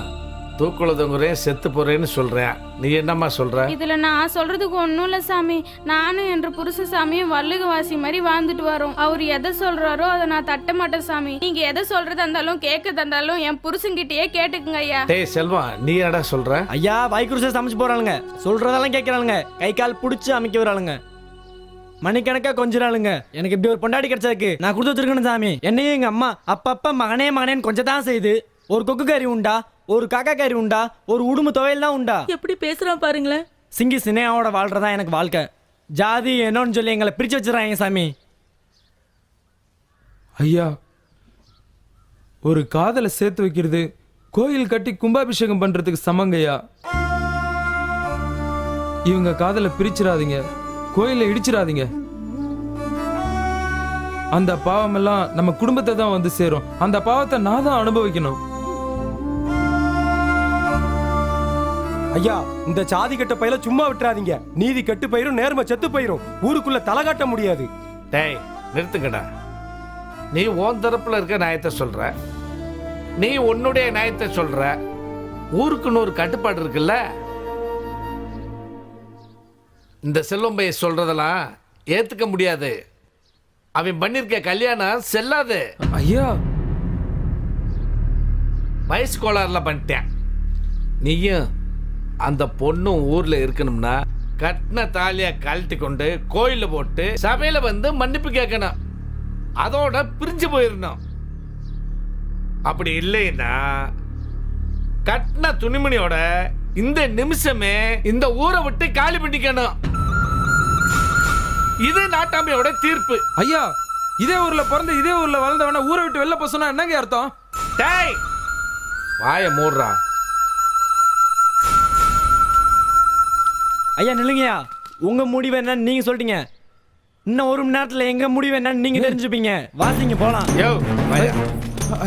தூக்குல தொங்குறேன் செத்து போறேன்னு சொல்றேன், நீ என்னம்மா சொல்ற? இதுல நான் சொல்றதுக்கு ஒண்ணும் இல்ல சாமி. நானும் என்ற புருஷ சாமியும் வள்ளுகவாசி மாதிரி வாழ்ந்துட்டு வரோம். அவர் எதை சொல்றாரோ அதை நான் தட்ட மாட்டேன் சாமி. நீங்க எதை சொல்றதா இருந்தாலும் கேட்க தந்தாலும் என் புருஷன்கிட்டயே கேட்டுக்குங்க ஐயா. டேய் செல்வா, நீ என்னடா சொல்ற? ஐயா வாய்க்குருசை சமைச்சு போறாளுங்க, சொல்றதெல்லாம் கேட்கறாளுங்க, கை கால் புடிச்சு அமைக்க வராளுங்க, மணிக்கணக்கா கொஞ்சிறாளுங்க. எனக்கு இப்படி ஒரு பொண்டாடி கிடைச்சதுக்கு நான் கொடுத்து வச்சிருக்கணும் சாமி. என்னையும் எங்க அம்மா அப்பப்ப மகனே மகனேன்னு கொஞ்சம் தான் செய்யுது. ஒரு கொக்கு கறி உண்டா, ஒரு காக்கா கறி உண்டா, ஒரு உடும்பு துவையல் தான் உண்டா. எப்படி பேசுறான் பாருங்களேன். சிங்கி சினையாவோட வாழ்றதா எனக்கு வாழ்க்கை. ஜாதி என்னன்னு சொல்லி எங்களை பிரிச்சு வச்சிடறாங்க சாமி. ஐயா, ஒரு காதலை சேர்த்து வைக்கிறது கோயில் கட்டி கும்பாபிஷேகம் பண்றதுக்கு சமங்கய்யா. இவங்க காதலை பிரிச்சிடாதீங்க, கோயிலை இடிச்சிடாதீங்க. அந்த பாவம் எல்லாம் நம்ம குடும்பத்தை தான் வந்து சேரும். அந்த பாவத்தை நான் தான் அனுபவிக்கணும். ஐயா, இந்த சாதி கட்ட பையில சும்மா விட்டுறாதீங்க. நீதி கெட்டு போயிரும், நேர்மை செத்து போயிரும். ஊருக்குள்ள தலை காட்ட முடியாது. டேய் நிறுத்துக்கடா. நீ உன் தரப்புல இருக்க நியாயத்தை சொல்ற, நீ உன்னுடைய நியாயத்தை சொல்ற. ஊருக்குன்னு ஒரு கட்டுப்பாடு இருக்குல்ல. இந்த செல்வம் பைய சொல்றதெல்லாம் ஏத்துக்க முடியாது. அவன் பண்ணிருக்க கல்யாணம் செல்லாது. ஐயா, வயசு கோளாறுல பண்ணிட்டேன். நீயும் அந்த பொண்ணும் ஊர்ல இருக்கணும்னா கட்டின தாலிய கழட்டி கொண்டு கோயில போட்டு சபையில வந்து மன்னிப்பு கேட்கணும். அதோட பிரிஞ்சு போயிடணும். அப்படி இல்லைன்னா கட்டின துணிமணியோட இந்த நிமிஷமே இந்த ஊரை விட்டு காலி பண்ணிக்கணும். இது நாட்டாமையோட தீர்ப்பு. ஐயா, இதே ஊர்ல பிறந்து இதே ஊர்ல வளர்ந்தவன ஊரை விட்டு வெளில போக சொன்னா என்னங்க அர்த்தம்? டேய் வாய மூடுறா. ஐயா நில்லுங்கய்யா, உங்க முடிவு என்னன்னு நீங்க சொல்லிட்டீங்க. இன்னும் 1 மணி நேரத்துல எங்க முடிவு என்னன்னு நீங்க தெரிஞ்சுப்பீங்க. வாசிங்க போலாம். யோ வாயா.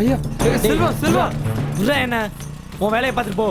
ஐயா, செல்வா செல்வா இல்ல என்ன உன் வேலையை பார்த்துட்டு போ.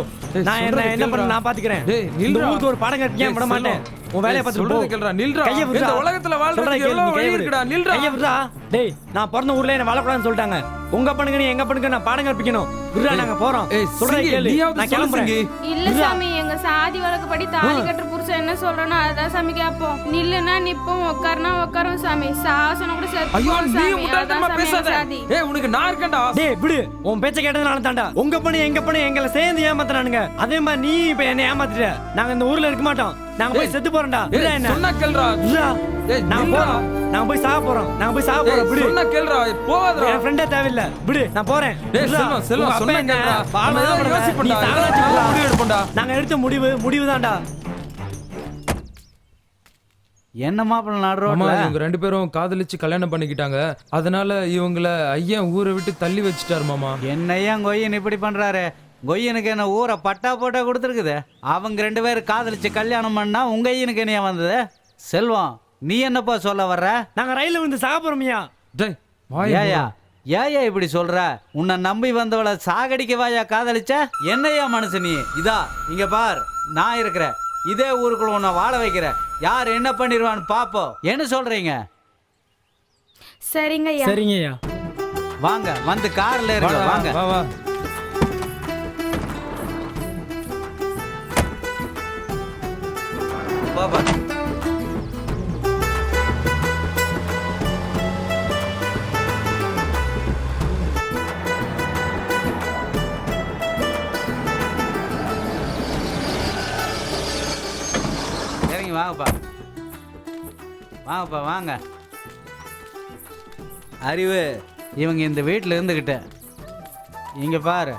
நான் என்ன பண்ண நான் பாத்துக்கிறேன். இந்த ஊருக்கு ஒரு பாடம் கட்டிக்க விட மாட்டேன். உன் வேலையை பார்த்துட்டு போ. கேளுடா, நில்றா. கைய விடுடா. இந்த உலகத்துல வாழ்றதுக்கு எவ்வளவு வழி இருக்குடா, நில்றா. கைய விடுடா. டேய், நான் பிறந்த ஊர்ல என்ன வாழக்கூடாதுன்னு சொல்லிட்டாங்க. உங்க பண்ணுங்க நீ எங்க பண்ணுங்க, நான் பாடம் கற்பிக்கணும். விடுடா, நாங்க போறோம். சொல்றேன் கேளு. நான் கிளம்புறேன். இல்ல சாமி, எங்க சாதி வழக்கப்படி தாலி கட்டுற புருஷன் என்ன சொல்றானோ அதான் சாமி கேட்போம். நில்லுனா நிப்போம், உட்காருனா உட்காரும் சாமி. சாசனம் கூட சேர்த்து ஐயோ, நீ சாமி. முட்டாள்தனமா அதான் பேசாத. சாமி சாதி. ஏய், உனக்கு நான் இருக்கேன்டா. டேய் விடு, உன் பேச்ச கேட்டதுனால தான்டா. உங்க பண்ணி எங்க பண்ணி எங்களை சேர்ந்து ஏமாத்துறானுங்க. அதே மாதிரி நீ இப்ப என்ன ஏமாத்திட்ட. நாங்க இந்த ஊர்ல இருக்க மாட்டோம். நாங்க போய் செத்து போறோம்டா. விடுடா என்ன. சொன்னா கேளுடா. விடுடா. ஏய், நாங்க போறோம். நாங்க போய் சாக போறோம். நாங்க போய் சாக போறோம். விடு. சொன்னா கேளுடா. போவாதடா. என் ஃப்ரெண்டே தேவையில்ல. விடு, நான் போறேன். டேய் செல்வம், செல்வம் சொன்னா கேளுடா. பாவம் நம்ம யோசிப்போம்டா. நீ சாகலாம். முடிவு எடுப்போம்டா. நாங்க எடுத்த முடிவு தான்டா. என்ன மாப்பிள்ள அம்மா, நாடுறோம். இவங்க 2 பேரும் காதலிச்சு கல்யாணம் பண்ணிக்கிட்டாங்க. அதனால இவங்கள ஐயன் ஊரை விட்டு தள்ளி வச்சுட்டாரு மாமா. என்னையா கொய்யன் இப்படி பண்றாரு? கொய்யனுக்கு என்ன ஊரை பட்டா போட்டா கொடுத்துருக்குது. அவங்க 2 பேரும் காதலிச்சு கல்யாணம் பண்ணா உங்க ஐயனுக்கு என்னையா வந்தது? செல்வம், நீ என்னப்பா சொல்ல வர்ற? நாங்க ரயில்ல வந்து சாக போறோம்யா. டேய் வாய் ஏயா ஏயா இப்படி சொல்ற? உன்னை நம்பி வந்தவளை சாகடிக்க வாயா காதலிச்ச? என்னையா மனசு நீ? இதா இங்க பார், நான் இருக்கிறேன். இதே ஊருக்குள்ள உன்னை வாழ வைக்கிறேன். யார் என்ன பண்ணிடுவான்னு பாப்போம். என்ன சொல்றீங்க? சரிங்க ஐயா. சரிங்கய்யா. வாங்க, வந்து கார்ல இருக்க. வாங்க. வா வா. பாப்பா. இறங்கி வாங்கப்பா, வாங்கப்பா வாங்க. அறிவு, இவங்க இந்த வீட்டில் இருந்துக்கிட்ட இங்க பாரு,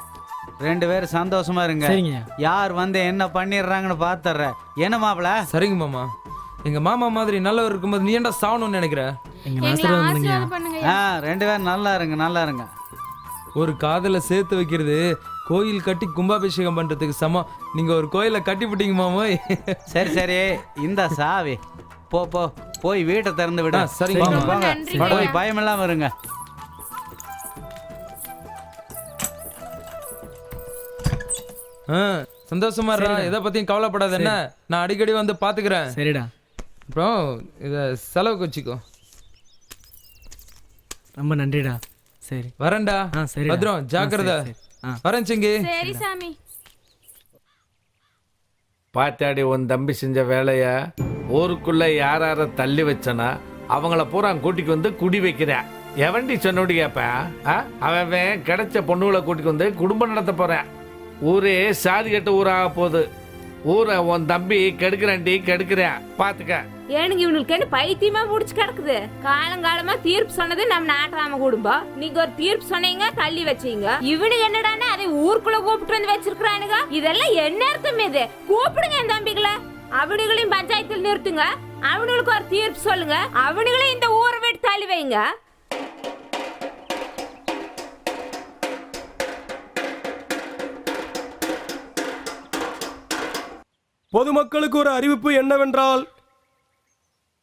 2 பேரும் சந்தோஷமா இருங்க. சரிங்க. யார் வந்து என்ன பண்ணிடுறாங்கன்னு பாத்துற. என்ன மாப்பிள? சரிங்க மாமா. எங்க மாமா மாதிரி நல்லவர் இருக்கும்போது நீ ஏன்டா சாவணும்னு நினைக்கிற? எங்களை ஆசீர்வாதம் பண்ணுங்க. 2 பேரும் நல்லா இருங்க, நல்லா இருங்க. ஒரு காதலை சேர்த்து வைக்கிறது கோயில் கட்டி கும்பாபிஷேகம் பண்றதுக்கு சமம். நீங்க ஒரு கோயிலை கட்டி விட்டீங்க மாமோய். சரி சரி, இந்த சாவி போ போ, போய் வீட்டை திறந்து விட. சரிங்க போங்க, மாமா. போங்க. போய் பயம் இல்லாம இருங்க. சந்தோஷமா இருடா, எதை பத்தியும் கவலைப்படாத. என்ன, நான் அடிக்கடி வந்து பாத்துக்கிறேன். சரிடா. அப்புறம் இத செலவுக்கு வச்சுக்கோ. ரொம்ப நன்றிடா. சரி வரேன்டா. சரி பத்ரம், ஜாக்கிரதை. வரேன் சிங்கி. சரி சாமி. பாத்தாடி உன் தம்பி செஞ்ச வேலைய ஊருக்குள்ள யார தள்ளி வச்சனா அவங்கள பூரா கூட்டிக்கு வந்து குடி வைக்கிறேன். எவன்டி சொன்னோடி கேப்பேன்? அவன் கிடைச்ச பொண்ணுகளை கூட்டிக்கு வந்து குடும்பம் நடத்த போறேன். ஊரே சாதி கட்ட ஊராக போகுது. ஊரை உன் தம்பி கெடுக்கிறான்டி, கெடுக்கிறேன் பாத்துக்க. ஏனுங்க இவனுக்கு என்ன பைத்தியமா முடிச்சு கிடக்குது? காலங்காலமா தீர்ப்பு சொன்னது நம்ம நாட்டாம குடும்பம். நீங்க ஒரு தீர்ப்பு சொன்னீங்க, தள்ளி வச்சீங்க. இவனு என்னடான்னு அதை ஊருக்குள்ள கூப்பிட்டு வந்து வச்சிருக்கானுங்க. இதெல்லாம் என்ன அர்த்தம்? இது கூப்பிடுங்க என் தம்பிகளை, அவனுங்களையும் பஞ்சாயத்தில் நிறுத்துங்க. அவனுங்களுக்கு ஒரு தீர்ப்பு சொல்லுங்க. அவனுங்களையும் இந்த ஊரை விட்டு தள்ளி வைங்க. பொதுமக்களுக்கு ஒரு அறிவிப்பு என்னவென்றால்,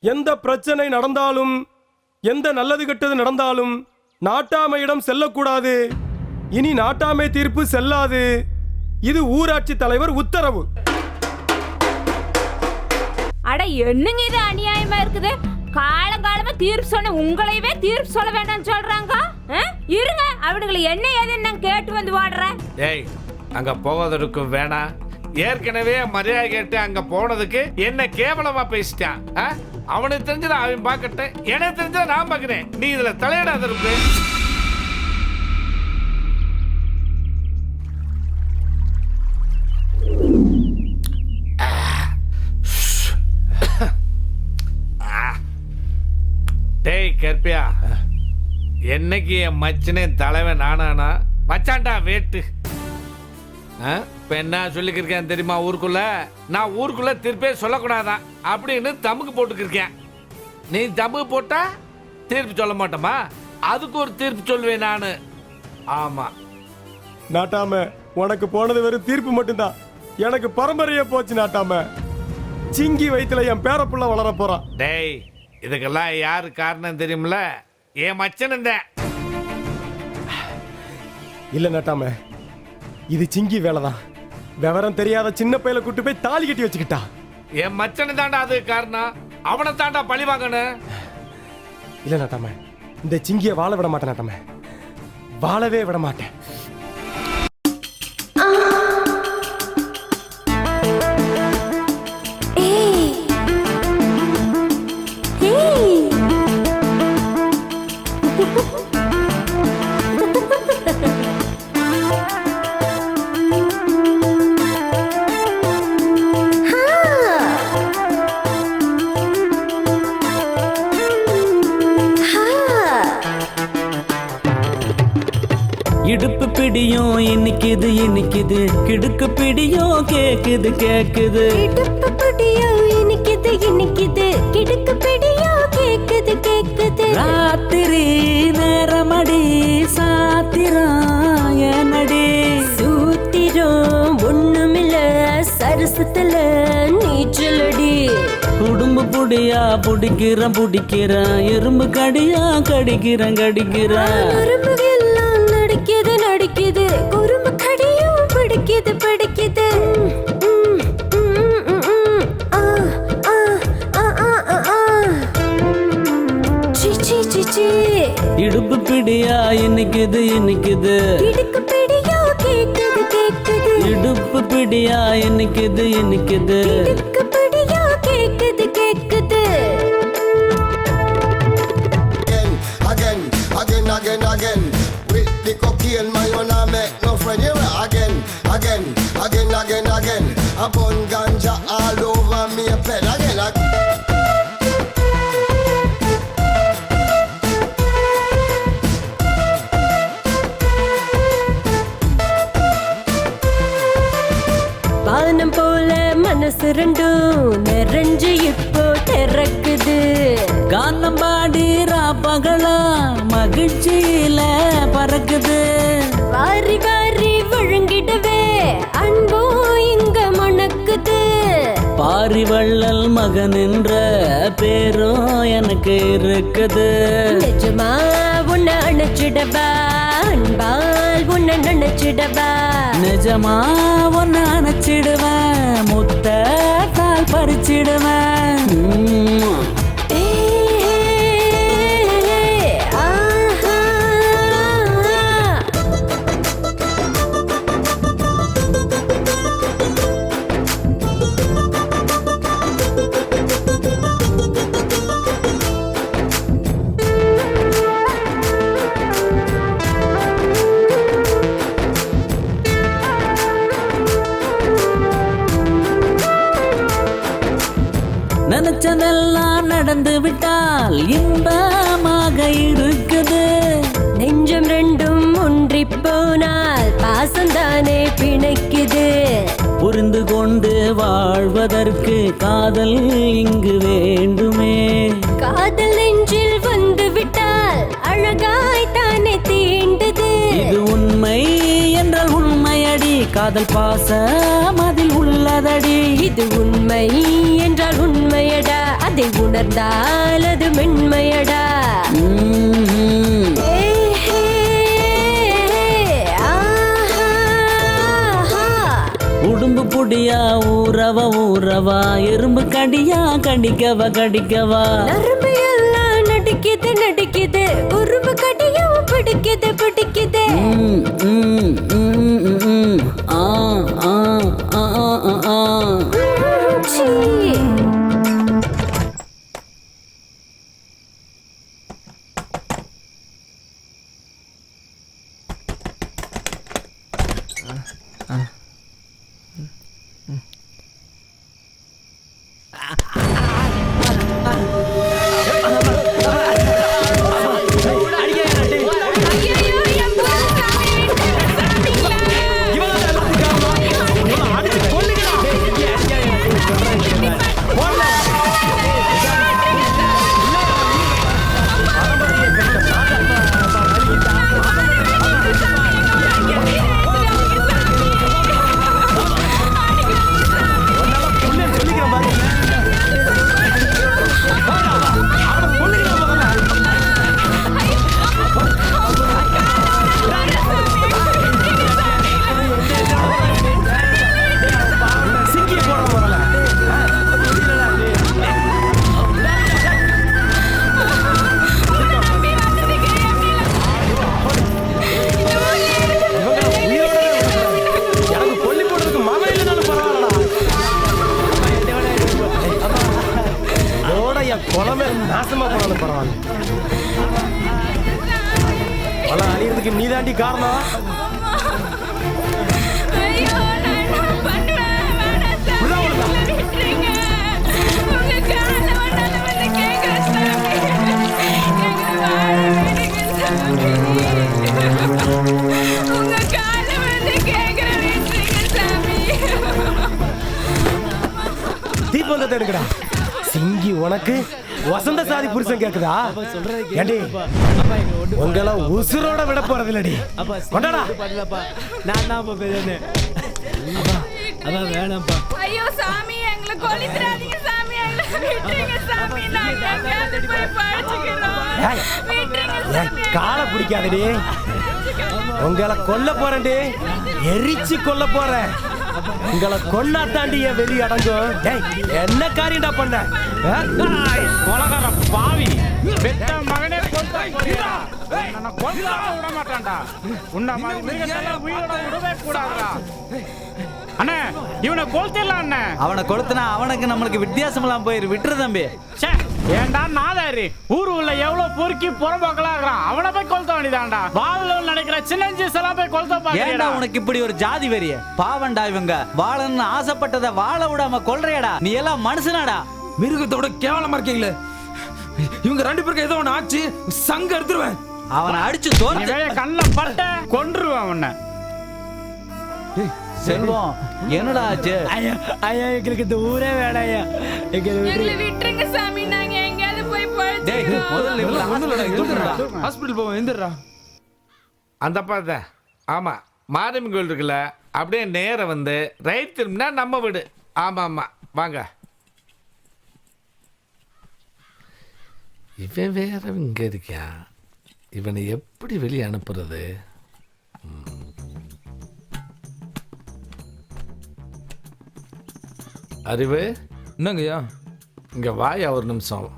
எந்த பிரச்சனை நடந்தாலும், எந்த நல்லது கெட்டது நடந்தாலும் நாட்டாமையிடம் செல்லக்கூடாது. இனி நாட்டாமை தீர்ப்பு செல்லாது. இது ஊராட்சி தலைவர் உத்தரவு. அட என்னங்க இது அநியாயமா இருக்குது? காலங்காலமா தீர்ப்பு சொன்ன உங்களையவே தீர்ப்பு சொல்ல வேண்டாம்னு சொல்றாங்க. இருங்க, அவனுங்களை என்ன ஏதுன்னு நான் கேட்டு வந்து வாடுறேன். ஏய், அங்க போவதற்கு வேணாம். ஏற்கனவே மரியாதை கேட்டு அங்க போனதுக்கு என்ன கேவலமா பேசிட்டான். அவனுக்கு தெரிஞ்சத அவன் பார்க்கட்டும், எனக்கு தெரிஞ்சத நான் பார்க்கிறேன். நீ இதுல தலையிடாத இருக்கு. டேய் கற்பியா, என்னைக்கு என் மச்சனே தலைவன் நானானா மச்சான்டா வேட்டு. இப்ப என்ன சொல்லிக்கிருக்கேன் தெரியுமா? ஊருக்குள்ள நான் ஊருக்குள்ள தீர்ப்பே சொல்லக்கூடாதான் அப்படின்னு தமுக்கு போட்டுக்கிருக்கேன். நீ தமுக்கு போட்டா தீர்ப்பு சொல்ல மாட்டோமா? அதுக்கு ஒரு தீர்ப்பு சொல்லுவேன் நானு. ஆமா நாட்டாம, உனக்கு போனது வெறும் தீர்ப்பு மட்டும்தான். எனக்கு பரம்பரையே போச்சு நாட்டாம. சிங்கி வயித்துல என் பேரப்புள்ள வளர போறான். டேய், இதுக்கெல்லாம் யாரு காரணம் தெரியுமில? என் மச்சன். இல்ல நாட்டாம, இது சிங்கி வேலைதான். விவரம் தெரியாத சின்ன பையல கூட்டு போய் தாலி கட்டி வச்சுக்கிட்டா. என் மச்சனு தாண்டா அது காரணம். அவனை தாண்டா பழி வாங்கணும். இல்ல நாட்டாம, இந்த சிங்கிய வாழ விட மாட்டேன் நாட்டாம, வாழவே விட மாட்டேன். இடுப்பு பிடியும் இன்னைக்குது இன்னைக்குது, கிடுக்கு பிடியும் கேக்குது கேக்குது. இடுப்பு பிடியும் இன்னைக்குது இன்னைக்குது, கிடுக்கு பிடியும் கேக்குது கேக்குது. ராத்திரி நேரமடி சாத்திரம் என்னடி, சூத்திரம் ஒண்ணுமில்ல சரசத்துல நீச்சலடி. குடும்ப புடியா புடிக்கிறேன் புடிக்கிறேன், எறும்பு கடியா கடிக்கிறேன் கடிக்கிறேன். எறும்புகெல்லாம் நடிக்குது நடிக்குது, குறும்பு கடியும் பிடிக்குது பிடிக்குது. இடுப்பு பிடியா இன்னைக்குது இன்னைக்குது, இடுப்பு பிடியா கேக்குது கேக்குது. இடுப்பு பிடியா இன்னைக்குது இன்னைக்குது, இடுப்பு பிடியா கேக்குது வானம் போல மனசு ரெண்டும் நிறைஞ்சு இப்போ திறக்குது. கானம் பாடி ராப்பகலா மகிழ்ச்சியில பறக்குது. வாரி வாரி விழுங்கிடவே அன்போ இங்க மணக்குது. பாரி வள்ளல் மகன் என்ற பேரும் எனக்கு இருக்குது. நிஜமா உன்னை அணைச்சிடவா, அன்பால் உன்னை நினைச்சிடவா. நிஜமா ஒன்னு அணைச்சிடுவேன், முத்தால் பறிச்சிடுவேன். நினைச்சதெல்லாம் நடந்து விட்டால் இன்பமாக இருக்குது. நெஞ்சம் ரெண்டும் ஒன்றி போனால் பாசந்தானே பிணைக்குது. புரிந்து கொண்டு வாழ்வதற்கு காதல் இங்கு வேண்டுமே. காதல் நெஞ்சில் வந்து விட்டால் அழகாய் தானே தீண்டுது. இது உண்மை என்றால் உண்மையடி, காதல் பாசம் அதில் உள்ளதடி. இது உண்மை என்றால் உண்மையடா, அதை உணர்ந்தால் அது மென்மையடா. உடும்பு புடியா ஊறவா ஊறவா, எறும்பு கடியா கடிக்கவா கடிக்கவா. நரம்பு எல்லாம் நடிக்குது நடிக்குது, உரும்பு கடியும் பிடிக்குது பிடிக்குது. ஆ ஆ ஆ ஆ ஆ. குளமே நாசமா போனாலும் பரவாயில்ல. பல அழியறதுக்கு நீதாண்டி காரணம். தீபந்தத்தை எடுக்கடா. சிங்கி உனக்கு வசந்த சாதி புருஷன் கேக்குதா? ஏண்டி உங்களை உசுரோட விட போறது இல்லடி. கொண்டாடா. நான் தான் பேசுறேன். அதான் வேணாம்ப்பா. ஐயோ சாமி, எங்களை கொல்லித்ராதீங்க சாமி, எங்களை விட்டுருங்க சாமி, நாங்க எங்கேயாவது போய் பழச்சிக்கிறோம். விட்டுருங்க சாமி. காலை பிடிக்காதடி. உங்களை கொல்ல போறேன்டி, எரிச்சு கொல்ல போறேன். உங்களை கொன்னா தாண்டி என் வெளி அடங்கும். என்ன காரியம்டா பண்ண? கொலகார பாவி, பெத்த மகனே கொல்ல போறியா? நான் கொல்ல விட மாட்டான்டா. உன்ன மாதிரி மிருகத்தை உயிரோட விடவே கூடாதுடா. அண்ணே, இவனை கொல்தலாம் அண்ணே. அவனை கொளுத்துனா அவனுக்கு நம்மளுக்கு வித்தியாசமெல்லாம் போயிரு. விட்டுரு தம்பி. ஏண்டா நாதாரி, ஊரு உள்ள எவ்வளவு பொறுக்கி புறம்போக்கலா இருக்கிறான். அவனை போய் கொளுத்த வேண்டியதான்டா. வாழல நினைக்கிற சின்னஞ்சிஸ் எல்லாம் போய் கொளுத்த பாருடா. உனக்கு இப்படி ஒரு ஜாதி வெறிய பாவண்டா. இவங்க வாழன்னு ஆசைப்பட்டதை வாழ விடாம கொல்றியடா. நீ எல்லாம் மனுஷனாடா. மிருகத்தோட கேவலமா இருக்கீங்களே. இவங்க ரெண்டு பேருக்கு ஏதோ ஒன்று ஆச்சு, சங்க எடுத்துருவேன். அவனை அடிச்சு தோற்று கண்ணில் பட்ட கொன்றுவேன் அவனை. செல்வம் என்னடா ஆச்சு? ஐயா ஐயா எங்களுக்கு இந்த ஊரே வேணாம் ஐயா. எங்களை விட்டுருங்க சாமி, நாங்க எங்கேயாவது போய் டேய், பழச்சிக்கிறோம். முதல்ல இவனை hospital ஹாஸ்பிட்டல் போவோம், எந்திரா. அந்த பாத்த ஆமா மாரியம்மன் கோயில் இருக்குல்ல, அப்படியே நேரா வந்து ரைட் திரும்பினா நம்ம வீடு. ஆமா ஆமா வாங்க. இவன் வேற இங்க இருக்கான், இவனை எப்படி வெளியே அனுப்புறது? அறிவு என்னங்கய்யா? இங்க வாயா ஒரு நிமிஷம்.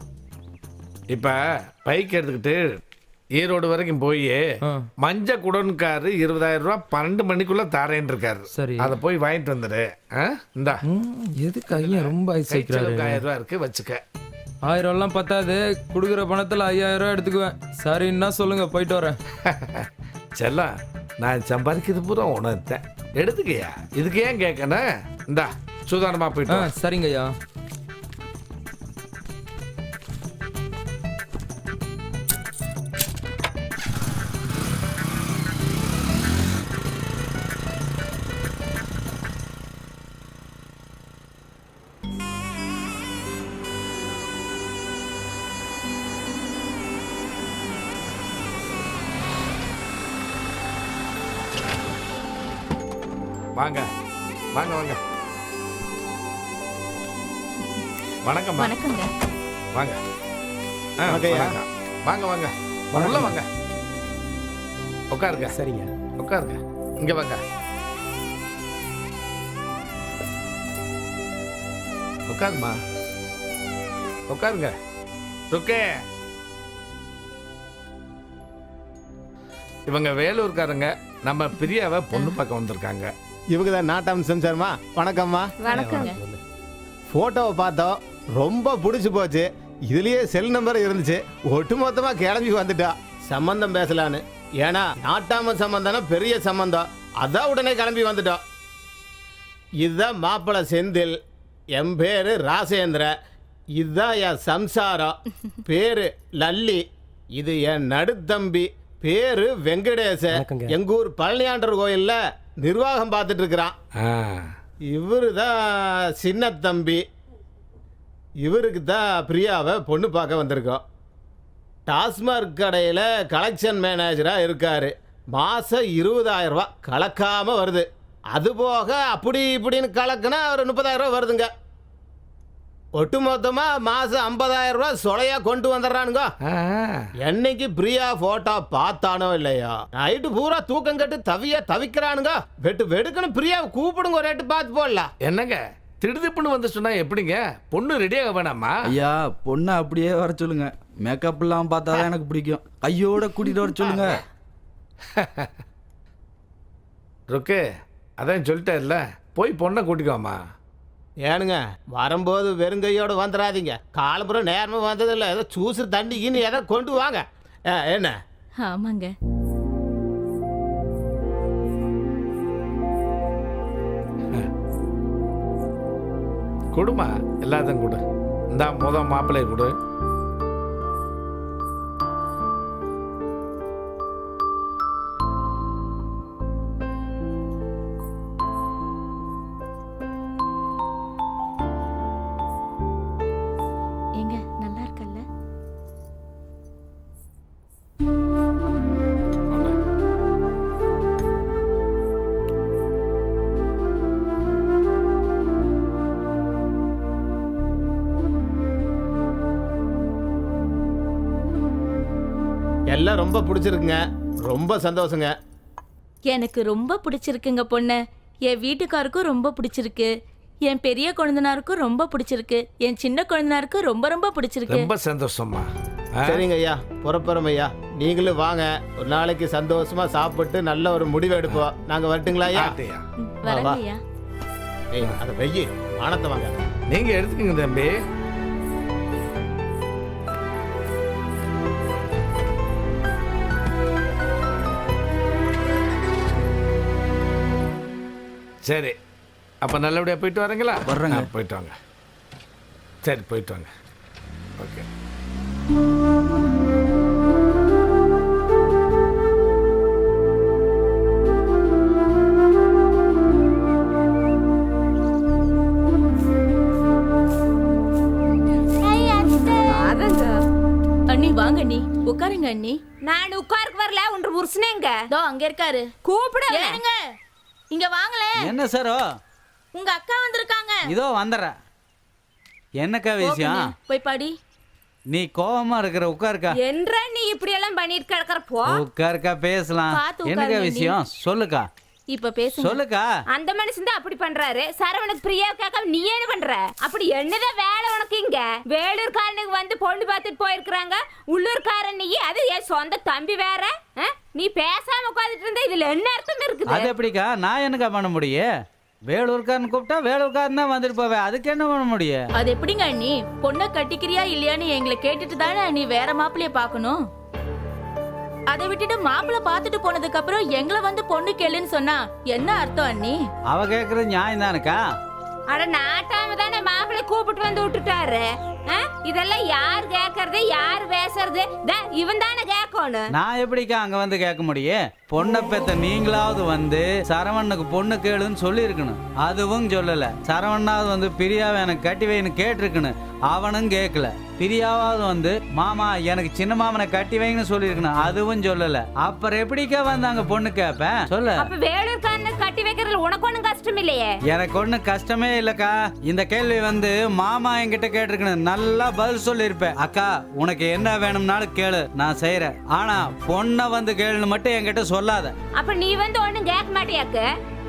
இப்ப பைக் எடுத்துக்கிட்டு ஈரோடு வரைக்கும் போய் மஞ்ச குடன்காரு 20,000 ரூபாய் 12 மணிக்குள்ள தாரேன்னு இருக்காரு. சரி, அதை போய் வாங்கிட்டு வந்துடு. இந்தா எதுக்கு ஐயா ரொம்ப ஐசாயிக்கிறாரு? 1000 ரூபாய் இருக்கு, வச்சுக்க. 1000 எல்லாம் பத்தாது, கொடுக்குற பணத்துல 5000 ரூபாய் எடுத்துக்குவேன். சரின்னா சொல்லுங்க, போயிட்டு வரேன். செல்லம், நான் சம்பாதிக்கிறது பூரா உணர்த்தேன், எடுத்துக்கையா. இதுக்கு ஏன் கேட்கணும்? இந்தா சுதாரணமா போயிட்டு வா. சரிங்க ஐயா. வாங்க வாங்க வாங்க. வணக்கம். வணக்கங்க. வாங்க. வணக்கம். வாங்க வாங்க உள்ள வாங்க, உட்காருங்க. சரிங்க, உட்காருங்க. இங்க வாங்க, உட்காருமா, உட்காருங்க. ருக்கே, இவங்க வேலூர்காரங்க, நம்ம பிரியாவை பொண்ணு பார்க்க வந்திருக்காங்க. இவங்க தான் நாட்டாம் சம்சாரமா. வணக்கம்மா. வணக்கம். போட்டோவை பார்த்தோம், ரொம்ப பிடிச்சி போச்சு. இதுலயே செல் நம்பர் இருந்துச்சு, ஒட்டுமொத்தமா கிளம்பி வந்துட்டா சம்பந்தம் பேசலான்னு. ஏன்னா நாட்டாம சம்பந்தம் பெரிய சம்பந்தம், அதான் உடனே கிளம்பி வந்துட்டோம். இதுதான் மாப்பிள்ளை செந்தில், என் பேரு ராசேந்திர. இதுதான் என் சம்சாரம், பேரு லல்லி. இது என் நடுத்தம்பி, பேரு வெங்கடேச. எங்க ஊர் பழனியாண்டர் கோயில்ல நிர்வாகம் பார்த்துட்டு இருக்கிறான். இவரு தான் சின்ன தம்பி. இவருக்கு தான் பிரியாவை பொண்ணு பார்க்க வந்திருக்கோம். டாஸ்மார்க் கடையில் கலெக்ஷன் மேனேஜராக இருக்காரு. மாதம் 20,000 ரூபா கலக்காமல் வருது. அதுபோக அப்படி இப்படின்னு கலக்குனா ஒரு 30,000 ரூபா வருதுங்க. ஒட்டுமொத்தமாக மாதம் 50,000 ரூபா சொலையாக கொண்டு வந்துடுறானுங்க. என்னைக்கு பிரியா ஃபோட்டோ பார்த்தானோ இல்லையா, நைட்டு பூரா தூக்கம் கட்டு தவிக்கிறானுங்க. வெடுக்குன்னு பிரியாவை கூப்பிடுங்க, ஒரு ரேட்டு பார்த்து போடலாம். என்னங்க திடுதிப்புன்னு வந்து சொன்னா எப்படிங்க? பொண்ணு ரெடியாக வேணாமா? ஐயா, பொண்ணை அப்படியே வர சொல்லுங்க. மேக்கப் எல்லாம் பார்த்தாதான் எனக்கு பிடிக்கும். கையோட கூட்டிட்டு வர சொல்லுங்க. ருக்கு, அதான் சொல்லிட்டேன்ல, போய் பொண்ணை கூட்டிக்கோமா. ஏனுங்க, வரும்போது வெறுங்கையோடு வந்துடாதீங்க. காலப்புறம் நேரமும் வந்ததில்லை, ஏதோ சூசு தண்ணிக்குன்னு எதை கொண்டு வாங்க. என்ன? ஆமாங்க. கொடுமா, எல்லாத்தையும் கொடு. இந்த முதல் மாப்பிள்ளையை கொடு. ஏங்க, நல்லா இருக்கல்ல? எல்லாம் ரொம்ப பிடிச்சிருக்குங்க, ரொம்ப சந்தோஷங்க. எனக்கு ரொம்ப பிடிச்சிருக்குங்க பொண்ணு. என் வீட்டுக்காருக்கும் ரொம்ப பிடிச்சிருக்கு. என் பெரிய குழந்தனாருக்கும் ரொம்ப பிடிச்சிருக்கு. என் சின்ன குழந்தனாருக்கும் ரொம்ப ரொம்ப பிடிச்சிருக்கு. ரொம்ப சந்தோஷமா. சரிங்க ஐயா, புறப்புறம் ஐயா. நீங்களும் வாங்க, ஒரு நாளைக்கு சந்தோஷமா சாப்பிட்டு நல்ல ஒரு முடிவு எடுப்போம். நாங்க வரட்டுங்களா ஐயா? வரேங்க ஐயா. ஏய், அதை வெய்யி, வானத்தை வாங்க. நீங்க எடுத்துக்கங்க தம்பி. சரி, அப்போ நல்லபடியாக போயிட்டு வரீங்களா? வர்றேங்க. போயிட்டு வாங்க. சரி, போயிட்டு வாங்க. ஓகே. சொல்லுங்க அண்ணி. நான் உட்காருக்கு வரல, உன்ற புருஷனேங்க தோ அங்க இருக்காரு. கூப்பிடு. ஏனுங்க இங்க வாங்களே. என்ன சாரோ? உங்க அக்கா வந்திருக்காங்க. இதோ வந்துடுறேன். என்னக்கா விஷயம்? போய் பாடி. நீ கோவமா இருக்கிற, உட்காருக்கா. என்ற நீ இப்படி எல்லாம் பண்ணிட்டு கிடக்குற, போ. உட்காருக்கா, பேசலாம். என்னக்கா விஷயம் சொல்லுக்கா. இப்ப பேசு சொல்லுக்கா. அந்த மனுஷன் தான் அப்படி பண்றாரு. சரவணக்கு பிரியா கேட்காம நீ என்ன பண்ற? அப்படி என்னதான் வேலை உனக்கு இங்க? வேலூர்காரனுக்கு வந்து பொண்ணு பார்த்துட்டு போயிருக்கிறாங்க. உள்ளூர்காரன் நீ, அது என் சொந்த தம்பி வேற. நீ பேசாம உட்காந்துட்டு இருந்தா இதுல என்ன அர்த்தம் இருக்குது? அது எப்படிக்கா? நான் என்னக்கா பண்ண முடியும்? வேலூர்காரன் கூப்பிட்டா வேலூர்காரன் தான் வந்துட்டு போவேன். அதுக்கு என்ன பண்ண முடியும்? அது எப்படிங்க அண்ணி? பொண்ணை கட்டிக்கிறியா இல்லையான்னு எங்களை கேட்டுட்டு தானே நீ வேற மாப்பிள்ளைய பாக்கணும். அதை விட்டுட்டு மாப்பிள்ளை பாத்துட்டு போனதுக்கு அப்புறம் எங்களை வந்து பொண்ணு கேளுன்னு சொன்னா என்ன அர்த்தம் அண்ணி? அவ கேக்குறது நியாயம் தானக்கா. அட நாட்டாம தானே மாப்பிள்ளை கூப்பிட்டு வந்து விட்டுட்டாரு. இதெல்லாம் யார் கேக்குறது, யார் பேசுறது? இவன் தானே கேட்கணும். நான் எப்படிக்கா அங்க வந்து கேட்க முடியும்? பொண்ணை பெத்த நீங்களாவது வந்து சரவணனுக்கு பொண்ணு கேளுன்னு சொல்லி இருக்கணும். அதுவும் சொல்லல. சரவணாவது வந்து பிரியாவை எனக்கு கட்டி வைன்னு கேட்டிருக்கணும். அவனும் கேட்கல. பிரியாவது வந்து மாமா எனக்கு சின்ன மாமனை கட்டி வைங்கன்னு சொல்லி இருக்கணும். அதுவும் சொல்லல. அப்புறம் எப்படிக்கா வந்து அங்க பொண்ணு கேட்பேன்? சொல்ல. அப்ப வேலூர்காரனை கட்டி வைக்கிறதுல உனக்கு ஒண்ணும் கஷ்டம் இல்லையே? எனக்கு ஒண்ணும் கஷ்டமே இல்லக்கா. இந்த கேள்வி வந்து மாமா என்கிட்ட கேட்டிருக்கணும். நல்லா பதில் சொல்லி இருப்பேன். அக்கா உனக்கு என்ன வேணும்னாலும் கேளு, நான் செய்யறேன். ஆனா பொண்ணை வந்து கேளுன்னு மட்டும் என்கிட்ட சொல்லாத. அப்ப நீ வந்து ஒண்ணும் கேட்க மாட்டியாக்கு?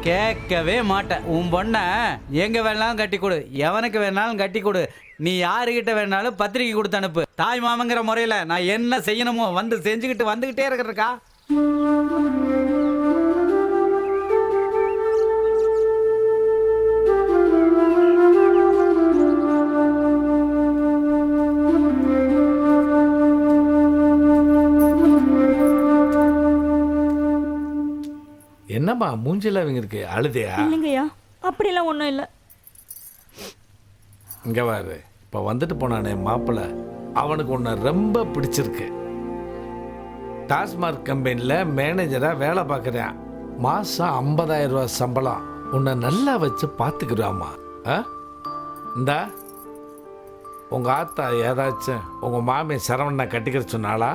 கேட்கவே மாட்டேன். உன் பொண்ண எங்க வேணாலும் கட்டி கொடு, எவனுக்கு வேணாலும் கட்டி கொடு. நீ யாருகிட்ட வேணாலும் பத்திரிக்கை கொடுத்து அனுப்பு. தாய் மாமங்கிற முறையில நான் என்ன செய்யணுமோ வந்து செஞ்சுக்கிட்டு வந்துகிட்டே இருக்கிறக்கா. என்னம்மா மூஞ்சில அவங்க இருக்கு? அழுதையா? இல்லைங்கய்யா, அப்படிலாம் ஒன்றும் இல்லை. இங்க பாரு, இப்போ வந்துட்டு போனானே மாப்பிள்ளை, அவனுக்கு உன்னை ரொம்ப பிடிச்சிருக்கு. டாஸ்மார்க் கம்பெனியில் மேனேஜராக வேலை பார்க்குறேன். மாதம் 50,000 ரூபா சம்பளம். உன்னை நல்லா வச்சு பார்த்துக்கிறாமா. இந்தா உங்கள் ஆத்தா ஏதாச்சும் உங்கள் மாமி சரவணனை கட்டிக்கிற சொன்னாளா?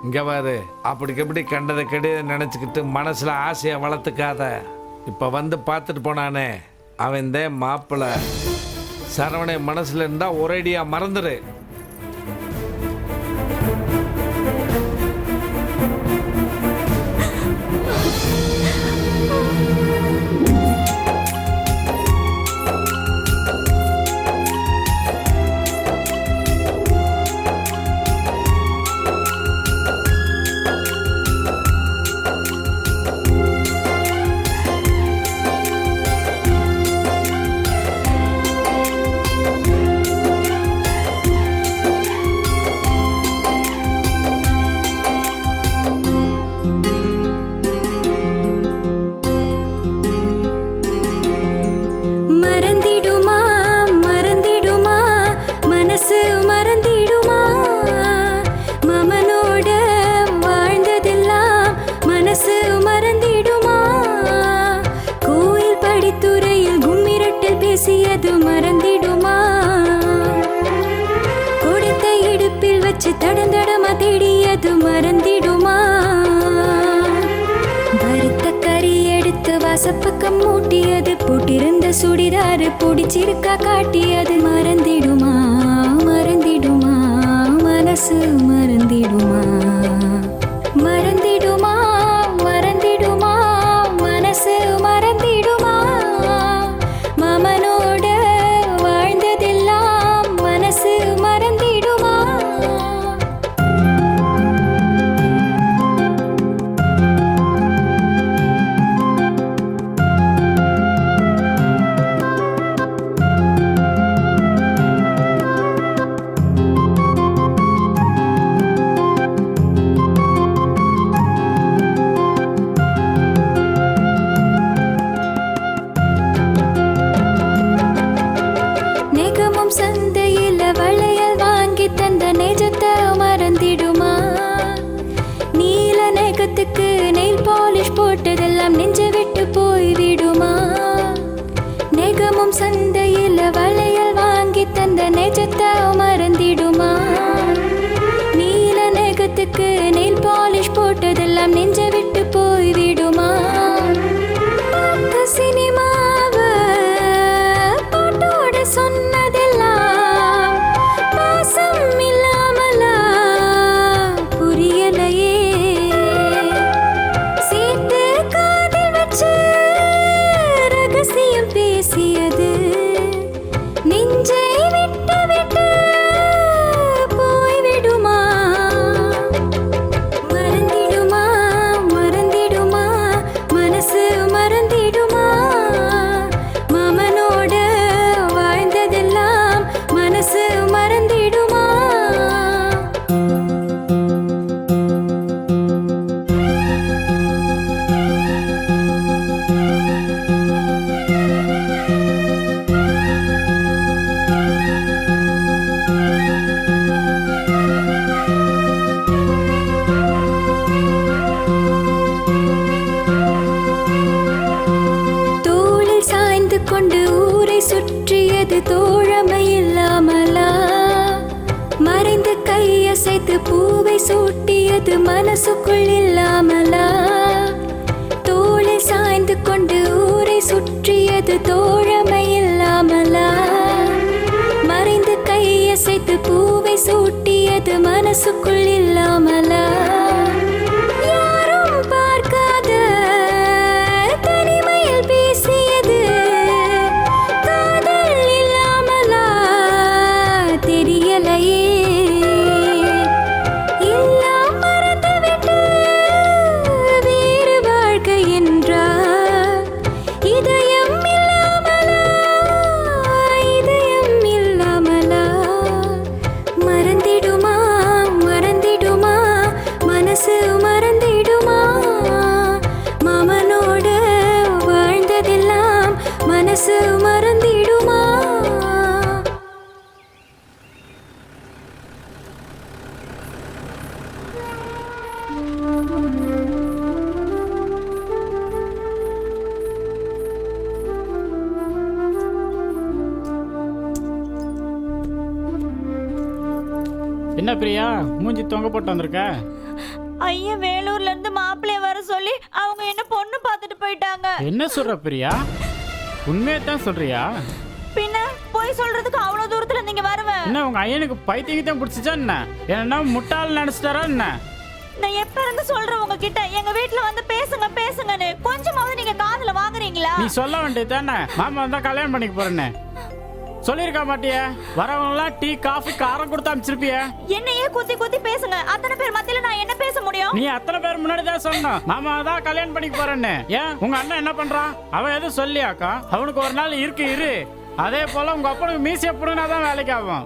இங்கே பாரு, அப்படிக்கு எப்படி கண்டதை கெடியதை நினச்சிக்கிட்டு மனசில் ஆசையை வளர்த்துக்காத. இப்போ வந்து பார்த்துட்டு போனானே அவன் இந்த மாப்பிள்ளை. சரவணை மனசில் இருந்தால் ஒரேடியாக மறந்துடு. தடந்தடமா தேடியது மறந்திடுமா? வறுத்த கறி எடுத்து வாசப்பக்கம் மூட்டியது, போட்டிருந்த சுடிதாரு பிடிச்சிருக்கா காட்டியது மறந்திடுமா? மறந்திடுமா? மனசு மறந்திடுமா? மறந்திடுமா? மறந்திடுமா? மனசு மறந்திடுமா? மாமனோட வாழ்ந்ததெல்லாம் மனசு மறந்திடுமா? சந்தையில வளையல் வாங்கி தந்த நெஜத்தை மறந்திடுமா? நீல நெகத்துக்கு நெயில் பாலிஷ் போட்டதெல்லாம் நெஞ்ச விட்டு போய்விடுமா? நெகமும் சந்தையில வளையல் வாங்கி தந்த நெஜத்தை மறந்திடுமா? நீல நெகத்துக்கு கொண்டு ஊரை சுற்றியது தோழமை இல்லாமலா மறைந்து கையசைத்து பூவை சூட்டியது மனசுக்குள் இல்லாமலா தோளில் சாய்ந்து கொண்டு ஊரை சுற்றியது தோழமை இல்லாமலா மறைந்து கையசைத்து பூவை சூட்டியது மனசுக்குள் இல்லாமலா யாரும் பார்க்காத தனிமையில் பேசியது காதல் இல்லாமலா தெரியலையே எல்லாம் மறந்துவிட்டு வேறு வாழ்க்கை என்றார் இதயம் இல்லாமலா இதயம் இல்லாமலா மறந்திடுமா மறந்திடுமா மனசு மறந்திடுமா மாமனோடு வாழ்ந்ததெல்லாம் மனசு மறந்திடுமா என்ன பிரியா மூஞ்சி தொங்க போட்டு வந்திருக்க? ஐயன் வேலூர்ல இருந்து மாப்பிள்ளைய வர சொல்லி அவங்க என்ன பொண்ணு பார்த்துட்டு போயிட்டாங்க. என்ன சொல்ற பிரியா? உண்மையை தான் சொல்றியா? பின்ன போய் சொல்றதுக்கு அவ்வளவு தூரத்துல நீங்க வருவேன். என்ன உங்க ஐயனுக்கு பைத்தியத்தான் பிடிச்சிச்சா என்ன? என்ன முட்டாள் நினைச்சிட்டாரா என்ன? நான் எப்ப இருந்து சொல்றேன் உங்ககிட்ட எங்க வீட்ல வந்து பேசுங்க பேசுங்கன்னு, கொஞ்சமாவது நீங்க காதுல வாங்குறீங்களா? நீ சொல்ல வேண்டியது தானே, மாமா வந்தா கல்யாணம் பண்ணிக்க போறேன்னு சொல்லிருக்க மாட்டிய? வரவங்களாம் டீ காஃபி காரம் கொடுத்து அனுப்பிச்சிருப்பிய. என்னையே குத்தி குத்தி பேசுங்க, அத்தனை பேர் மத்தியில நான் என்ன பேச முடியும்? நீ அத்தனை பேர் முன்னாடி தான் சொன்னோம் மாமா தான் கல்யாணம் பண்ணிக்க போறேன்னு. ஏன் உங்க அண்ணன் என்ன பண்றான்? அவன் எதுவும் சொல்லியாக்கா? அவனுக்கு ஒரு நாள் இரு. அதே போல உங்க அப்பனுக்கு மீசிய புடுங்கினாதான் வேலைக்கு ஆகும்.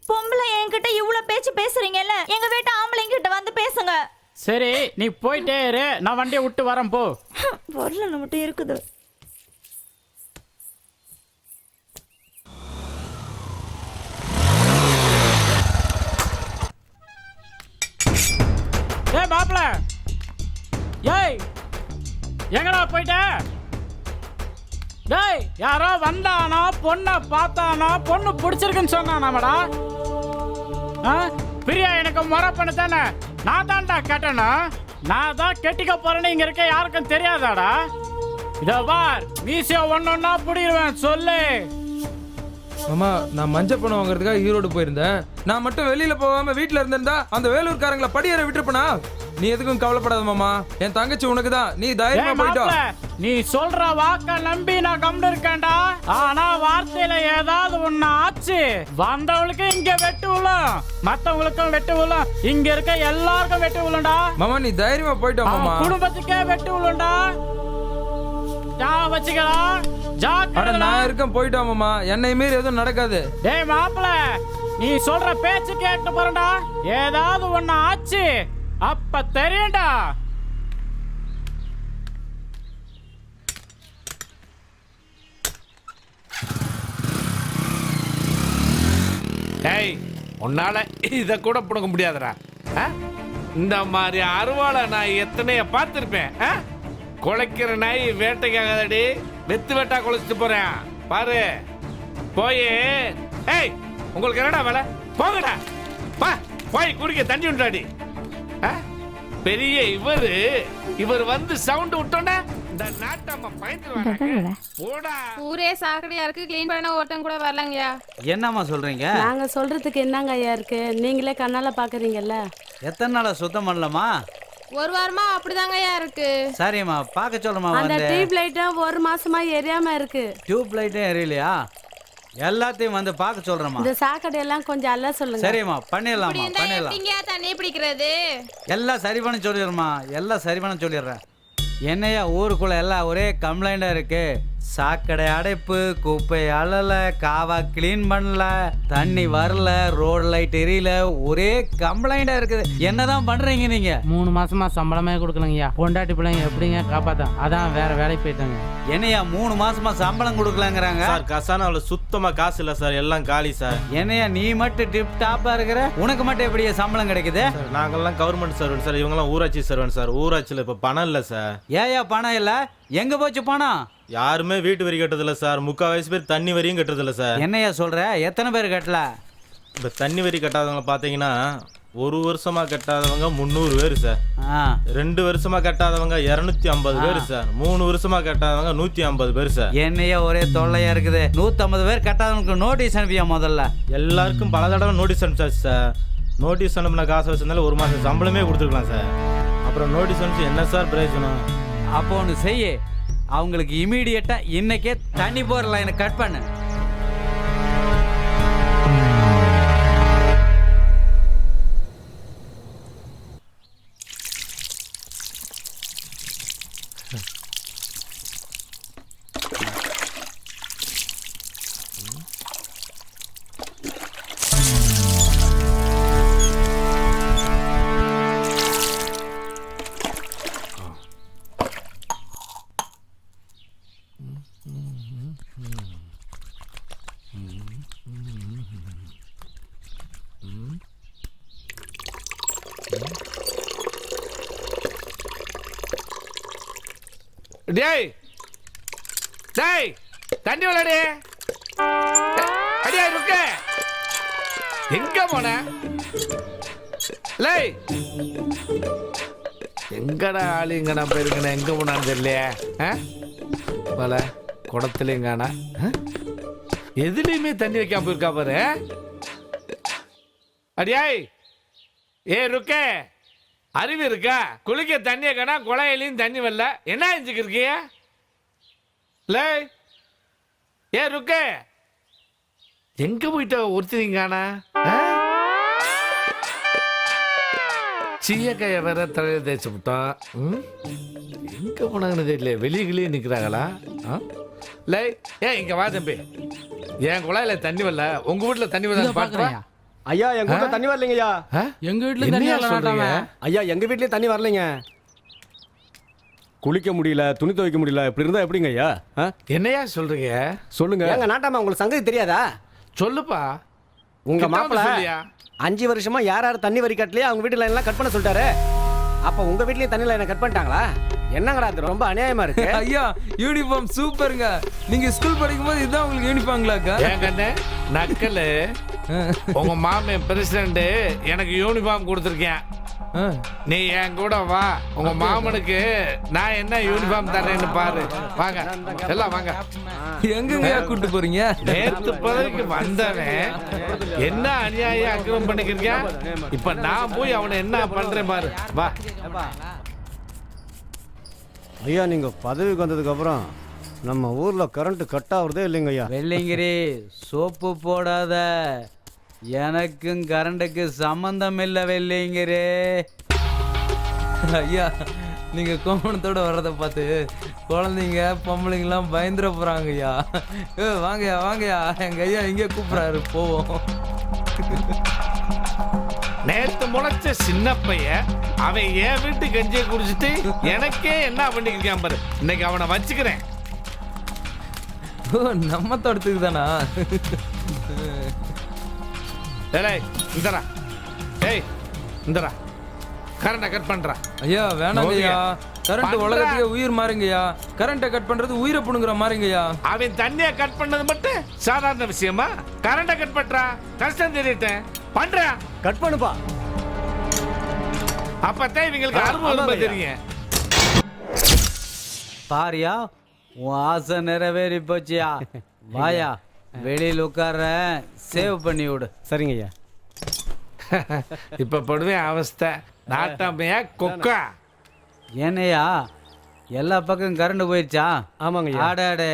பொம்பளை என்கிட்ட இவ்வளவு பேச்சு பேசுறீங்கல்ல, எங்க வீட்டு ஆம்பளைங்க கிட்ட வந்து பேசுங்க. சரி நீ போயிட்டே இரு, நான் வண்டியை விட்டு வரேன் போ. பொருள் மட்டும் இருக்குது. ஏய் மாப்ள, ஏய் எங்கடா போயிட்ட? டேய் யாரோ வந்தானா, பொண்ணை பார்த்தானா, பொண்ணு பிடிச்சிருக்குன்னு சொன்னானாமடா? பிரியா எனக்கு முறை பண்ண தானே, நான் தான்டா கேட்டேனா? நான் தான் கெட்டிக்க போறேன்னு இங்க இருக்க யாருக்கும் தெரியாதாடா? இதோ பார், மீசியா ஒன்னொன்னா புடிடுவேன் சொல்லு. மாமா, நான் மஞ்சள் பணம் வாங்குறதுக்காக ஈரோடு போயிருந்தேன். நான் மட்டும் வெளியில போகாம வீட்டுல இருந்திருந்தா அந்த வேலூர்காரங்களை படியேற விட்டுருப்பனா? நீ எதுக்கும் கவலைப்படாத மாமா, என் தங்கச்சி உனக்கு தான், நீ தைரியமா போயிட்டோ. நீ சொல்ற வாக்க நம்பி நான் கம்னு இருக்கேன்டா. ஆனா வார்த்தையில ஏதாவது ஒண்ணு ஆச்சு, வந்தவங்களுக்கு இங்க வெட்டு விழும், மத்தவங்களுக்கும் வெட்டு விழும், இங்க இருக்க எல்லாருக்கும் வெட்டு விழும்டா. மாமா நீ தைரியமா போயிட்டோ மாமா. குடும்பத்துக்கே வெட்டு விழும்டா. நான் இருக்கேன் போயிட்டா மாமா, என்னை மீறி எதுவும் நடக்காது. டேய் மாப்பிள, நீ சொல்ற பேச்சு கேட்டு போறடா, ஏதாவது ஒண்ணு ஆச்சு அப்ப தெரியும்டா. டேய், உன்னால இத கூட புடுங்க முடியாதுடா. இந்த மாதிரி அருவாளை நான் எத்தனைய பார்த்திருப்பேன். குலைக்கிற நாய் வேட்டைக்காகதடி, வெத்து வெட்டா குலைச்சிட்டு போறேன் பாரு. போய் ஏய் உங்களுக்கு என்னடா வேலை? போங்கடா, போய் குடிக்க தண்ணி உண்டாடி. பெரிய இவர் வந்து சவுண்ட் விட்டோன்னே இந்த நாட்டம்மா பயந்துருவாங்க. போடா. ஊரே சாக்கடையா இருக்கு, க்ளீன் பண்ண ஒருத்தன் கூட வரலங்கய்யா. என்னம்மா சொல்றீங்க? நாங்க சொல்றதுக்கு என்னங்க ஐயா இருக்கு, நீங்களே கண்ணால பாக்குறீங்கல்ல. எத்தனை நாளா சுத்தம் பண்ணலாமா? ஒரு வாரமா அப்படிதாங்கய்யா இருக்கு. சரிம்மா, பார்க்க சொல்றமா. அந்த டியூப் லைட்டும் ஒரு மாசமா எரியாம இருக்கு. டியூப் லைட்டும் எரியலையா? எல்லாத்தையும் வந்து பார்க்க சொல்றமா. இந்த சாக்கடையெல்லாம் கொஞ்சம் அல்ல சொல்லுங்க. சரிம்மா, பண்ணிடலாமா, பண்ணிடலாம். எப்படிங்க தண்ணி பிடிக்கிறது? எல்லாம் சரி பண்ண சொல்லிடுறமா, எல்லாம் சரி பண்ண சொல்லிடுறேன். என்னையா ஊருக்குள்ள எல்லாம் ஒரே கம்ப்ளைண்டா இருக்கு. சாக்கடை அடைப்பு, குப்பை அழல, காவா கிளீன் பண்ணல, தண்ணி வரல, ரோடு லைட் எரியல, ஒரே கம்ப்ளைண்டா இருக்குது. என்னதான் பண்றீங்க நீங்க? 3 மாசமா சம்பளமே கொடுக்கலங்கய்யா. பொண்டாட்டி பிள்ளைங்க எப்படிங்க காப்பாத்த? அதான் வேற வேலைக்கு போயிட்டாங்க. என்னையா 3 மாசமா சம்பளம் கொடுக்கலங்கிறாங்க? சார் கசானாவில் சுத்தமா காசு இல்லை சார், எல்லாம் காலி சார். என்னையா நீ மட்டும் டிப் டாப்பா இருக்கிற, உனக்கு மட்டும் எப்படியா சம்பளம் கிடைக்குது? நாங்கெல்லாம் கவர்மெண்ட் சர்வெண்ட் சார், இவங்கெல்லாம் ஊராட்சி சர்வெண்ட் சார். ஊராட்சியில் இப்போ பணம் இல்லை சார். ஏயா பணம் இல்ல? எங்க போச்சு பணம்? யாருமே வீட்டு வரி கட்டுறதில்ல சார். 3/4 வயசு பேர் தண்ணி வரியும் கட்டுறதில்ல சார். என்னையா சொல்ற? எத்தனை பேர் கட்டல? இப்போ தண்ணி வரி கட்டாதவங்க பார்த்தீங்கன்னா 1 வருஷமா கட்டாதவங்க 300 பேர் சார். 2 வருஷமா கட்டாதவங்க 250 பேர் சார். 3 வருஷமா கட்டாதவங்க 150 பேர் சார். என்னையா ஒரே தொல்லையா இருக்குது. 150 பேர் கட்டாதவங்களுக்கு நோட்டீஸ் அனுப்பியா முதல்ல? எல்லாருக்கும் பல தடவை நோட்டீஸ் அனுப்பிச்சாச்சு சார். நோட்டீஸ் அனுப்பின காசு வச்சிருந்தாலும் 1 மாதம் சம்பளமே கொடுத்துருக்கலாம் சார். அப்புறம் நோட்டீஸ் அனுப்பிச்சு என்ன சார் பிரயோஜனம்? அப்போ ஒன்று செய்ய, அவங்களுக்கு இமீடியட்டா இன்னைக்கே தண்ணி போற லைனை கட் பண்ணு. டேய் டேய் தண்ணி விளையாடி. அடியா இருக்க எங்க போன? லே எங்கடா ஆளு எங்கடா போயிருக்கேன்? எங்க போனான்னு தெரியலையே. பல குடத்துலையும் காணா, எதுலையுமே தண்ணி வைக்காம போயிருக்கா பாரு. அடியாய் ஏ இருக்க அறிவு இருக்கா? குளிக்க தண்ணியை காணா, குழாயிலையும் தண்ணி வரல. என்ன செஞ்சுக்கு இருக்கிய? லே ஏ ருக்க எங்க போயிட்ட? ஒருத்தரையும் காணா. சீயக்காய வேற தலையில தேய்ச்சி விட்டோம். எங்க போனாங்கன்னு தெரியல. வெளியே நிக்கிறாங்களா? லே ஏன் இங்க வா தம்பி. என் குழாயில தண்ணி வரல, உங்க வீட்டுல தண்ணி வரல பாக்குறேன். ஐயா எங்க வீட்டுல தண்ணி வரலைங்கய்யா. எங்க வீட்டுல தண்ணி வரல. ஐயா எங்க வீட்லயே தண்ணி வரலைங்க. குளிக்க முடியல, துணி துவைக்க முடியல. இப்படி இருந்தா எப்படிங்க ஐயா? என்னையா சொல்றீங்க? சொல்லுங்க. எங்க நாட்டாம உங்களுக்கு சங்கதி தெரியாதா? சொல்லுப்பா. உங்க மாப்பிள்ள 5 வருஷமா யார் தண்ணி வரி கட்டலையே அவங்க வீட்டு லைன் எல்லாம் கட் பண்ண சொல்லிட்டாரு. அப்ப உங்க வீட்லயே தண்ணி லைனை கட் பண்ணிட்டாங்களா? என்னங்கடா அது ரொம்ப அநியாயமா இருக்கு. ஐயா யூனிஃபார்ம் சூப்பருங்க. நீங்க ஸ்கூல் படிக்கும் போது இதுதான் உங்களுக்கு யூனிஃபார்ம்ங்களாக்கா? ஏங்கண்ணே நக்கலு. உங்க மாமே பிரசிடண்ட் எனக்கு யூனிஃபார்ம் கொடுத்துருக்கேன். நீ என் கூட வா, உங்க மாமனுக்கு நான் என்ன யூனிஃபார்ம் தரேன்னு பாரு. வாங்க எல்லாம் வாங்க. எங்கயா கூட்டு போறீங்க? நேத்து பதவிக்கு வந்தவன் என்ன அநியாயம் அக்கிரமம் பண்ணிக்கிறீங்க. இப்ப நான் போய் அவனை என்ன பண்றேன் பாரு. வா ஐயா நீங்க பதவிக்கு வந்ததுக்கு அப்புறம் நம்ம ஊர்ல கரண்ட் கட் ஆகுறதே இல்லைங்க ஐயா. வெள்ளிங்கிரி சோப்பு போடாத. எனக்கும் கரண்ட்டுக்கு சம்பந்தம் இல்லை வெள்ளிங்கிரி. ஐயா நீங்க கோமணத்தோட வர்றதை பார்த்து குழந்தைங்க பொம்பளைங்கெல்லாம் பயந்துட போறாங்க ஐயா. வாங்கயா வாங்கயா, எங்க ஐயா இங்கே கூப்பிடுறாரு, போவோம். நேத்து முளைச்ச சின்ன பையன் அவன் என் வீட்டு கஞ்சியை குடிச்சிட்டு எனக்கே என்ன பண்ணிருக்கான் பாரு. இன்னைக்கு அவனை வச்சுக்கிறேன். நம்ம தோட்டத்துக்கு தானா? இந்தரா ஏய் இந்தரா கரண்ட கட் பண்றா. ஐயா வேணாங்க ஐயா. கரண்ட் உலகத்துக்கே உயிர் மாறுங்கய்யா. கரண்ட்டை கட் பண்றது உயிரை புடுங்குற மாறுங்கய்யா. அவன் தண்ணியை கட் பண்ணது மட்டும் சாதாரண விஷயமா? கரண்ட கட் பண்றா, கஷ்டம் தெரியிட்டேன் பண்றா. கட் பண்ணுப்பா. அப்பத்தான் இவங்களுக்கு அனுபவம் தெரியும். பாரியா உன் ஆசை நிறைவேறி போச்சியா. வாயா வெளியில் உட்கார சேவ் பண்ணி விடு. சரிங்க ஐயா. இப்ப படுவேன் அவஸ்தை. நாட்டாமையா கொக்கா. ஏனையா எல்லா பக்கம் கரண்ட் போயிடுச்சா? ஆமாங்க. ஆடாடே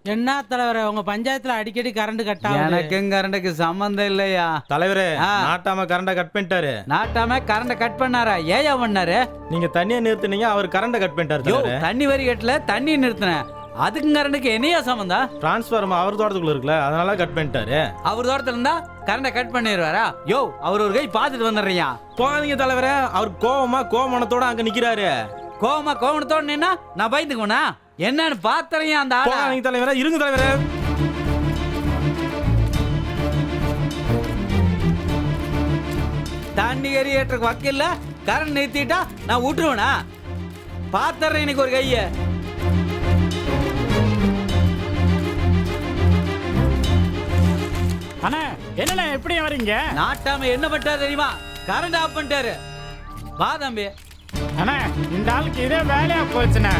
என்ன தலைவரே, உங்க பஞ்சாயத்துல அடிக்கடி கரண்ட் கட் ஆகுது. எனக்கும் கரண்ட்டுக்கு சம்பந்தம் இல்லையா தலைவரே. நாட்டாம கரண்ட கட் பண்ணிட்டாரு. நாட்டாம கரண்ட கட் பண்ணாரா? ஏயா பண்ணாரு? நீங்க தண்ணியை நிறுத்தினீங்க, அவர் கரண்ட கட் பண்ணிட்டாரு. தண்ணி வரி கட்டல, தண்ணி நிறுத்தினேன். அதுக்கு கரண்ட்டுக்கு என்னையா சம்பந்தம்? டிரான்ஸ்ஃபார்மர் அவர் தோட்டத்துக்குள்ள இருக்குல்ல, அதனால கட் பண்ணிட்டாரு. அவர் தோட்டத்துல இருந்தா கரண்ட கட் பண்ணிடுவாரா? யோ அவர் ஒரு கை பார்த்துட்டு வந்துடுறியா? போகாதீங்க தலைவரே. அவர் கோவணத்தோட அங்க நிக்கிறாரு. கோவணத்தோட நின்னா நான் பயந்துக்குவனா? என்னன்னு பாத்துறீங்க அந்த ஆளு. போகாதீங்க தலைவரே. இருங்க தலைவரே. தண்ணி எரியேற்றுக்கு வக்கில்ல, கரண்ட் நிறுத்திட்டா நான் விட்டுருவேனா? பாத்துறேன் இன்னைக்கு ஒரு கைய. அண்ணா என்னண்ணே எப்படி வரீங்க? நாட்டாம என்ன பண்ணிட்டாரு தெரியுமா? கரண்ட் ஆஃப் பண்ணிட்டாரு. வா தம்பி. அண்ணா இந்த ஆளுக்கு இதே வேலையா போச்சுண்ணே.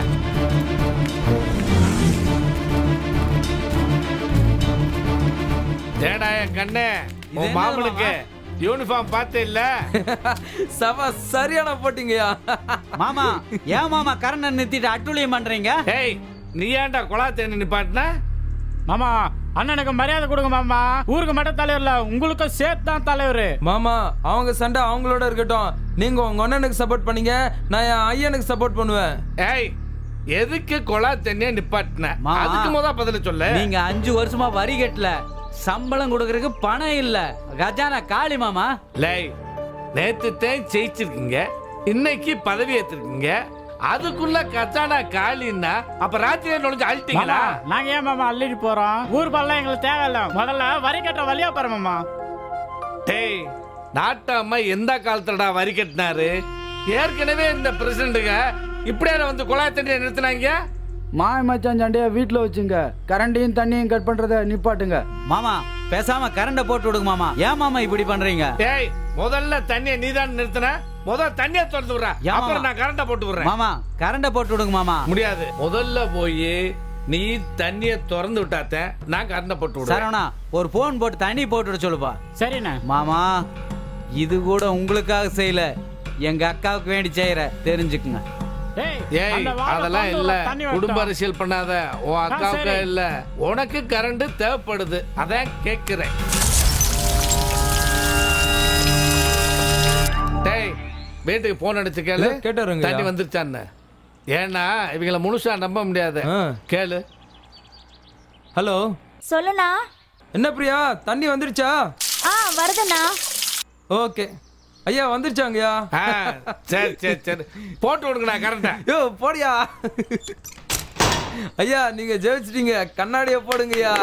ஏடா என் கண்ணே, இது உன் மாமனுக்கு யூனிஃபார்ம் பார்த்தே இல்ல? சவா சரியான போட்டீங்கயா. மாமா ஏன் மாமா கரண்ட் நிறுத்திட்டு அட்டுழியம் பண்றீங்க? ஏய், நீ ஏன்டா குழா தேனி நிப்பாட்டினா? மாமா அண்ணனுக்கு மரியாதை கொடுங்க மாமா. ஊருக்கு மட்டும் தலைவர்ல, உங்களுக்கும் சேர்த்து தான் தலைவர். மாமா அவங்க சண்டை அவங்களோட இருக்கட்டும். நீங்க உங்க அண்ணனுக்கு சப்போர்ட் பண்ணீங்க, நான் என் ஐயனுக்கு சப்போர்ட் பண்ணுவேன். ஏய், எதுக்கு குழா தண்ணியை நிப்பாட்டின? மாமா, அதுக்கு முதல் பதில சொல்ல. நீங்க 5 வருஷமா வரி கட்டல, சம்பளம் கொடுக்கறதுக்கு பணம் இல்ல, கஜானா காலி மாமா. லேய், நேத்து தான் ஜெயிச்சிருக்கீங்க, இன்னைக்கு பதவி ஏத்திருக்கீங்க, அதுக்குள்ள கச்சானா காலின்னா அப்ப ராத்திரியே நுழைஞ்சு அழுத்தீங்களா? நாங்க ஏன் மாமா அள்ளிட்டு போறோம்? ஊர் பல்ல எங்களுக்கு தேவையில்ல, முதல்ல வரி கட்ட வழியா பாரு மாமா. டேய், நாட்டாம எந்த காலத்துலடா வரி கட்டினாரு? ஏற்கனவே இந்த பிரசிடண்ட்டுங்க இப்படியே வந்து குழாய் தண்ணியை நிறுத்தினாங்க. மாய மச்சான் சண்டையா வீட்டுல வச்சுங்க, கரண்டையும் தண்ணியும் கட் பண்றத நிப்பாட்டுங்க. மாமா பேசாம கரண்ட போட்டு விடுங்க மாமா. ஏன் மாமா இப்படி பண்றீங்க? டேய், முதல்ல தண்ணியை நீதான் நிறுத்தின, முதல்ல தண்ணியை திறந்து விடுற, அப்புறம் நான் கரண்ட போட்டு விடுறேன். மாமா கரண்ட போட்டு விடுங்க மாமா. முடியாது, முதல்ல போய் நீ தண்ணியை திறந்து விட்டாத்த நான் கரண்ட போட்டு விடுறேன். சரவணா ஒரு போன் போட்டு தண்ணி போட்டு விட சொல்லுப்பா. சரிண்ணா. மாமா இது கூட உங்களுக்காக செய்யல, எங்க அக்காவுக்கு வேண்டி செய்யற, தெரிஞ்சுக்குங்க. ஏய், அதெல்லாம் இல்ல, குடும்ப அரசியல் பண்ணாத. உன் அக்காவுக்கு இல்ல, உனக்கு கரண்ட் தேவைப்படுது, அதான் கேக்குறேன். டேய், வீட்டுக்கு போன் அடிச்சு கேளு, கேட்டாருங்க. தண்ணி வந்துருச்சான்னு. ஏன்னா இவங்கள முழுசா நம்ப முடியாது. கேளு. ஹலோ, சொல்லுண்ணா. என்ன பிரியா, தண்ணி வந்துருச்சா? வருதுண்ணா. ஓகே ஐயா, வந்துருச்சாங்கய்யா. சரி சரி சரி, போட்டு விடுங்கண்ணா கரண்ட. யோ போடியா. ஐயா நீங்க ஜெயிச்சிட்டீங்க, கண்ணாடிய போடுங்கய்யா.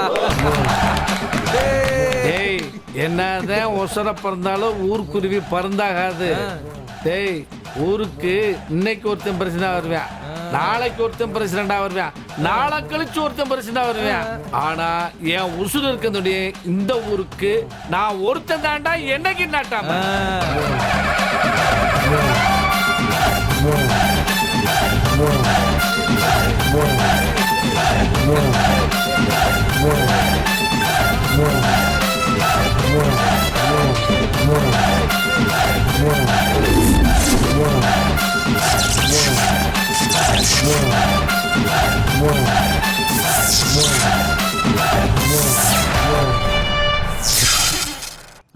டேய், என்னதான் ஒசர பறந்தாலும் ஊர்க்குருவி பறந்தாகாது. டேய், ஊருக்கு இன்னைக்கு ஒருத்தன் பிரசிடண்டா வருவேன், நாளைக்கு ஒருத்தன் பிரசிடண்டா வருவேன், நாளை கழிச்சு ஒருத்தன் பிரசிடண்டா வருவேன். ஆனா என் உசுறு இருக்கிறதுடைய இந்த ஊருக்கு நான் ஒருத்தன் தாண்டா என்னைக்கு நாட்டாம.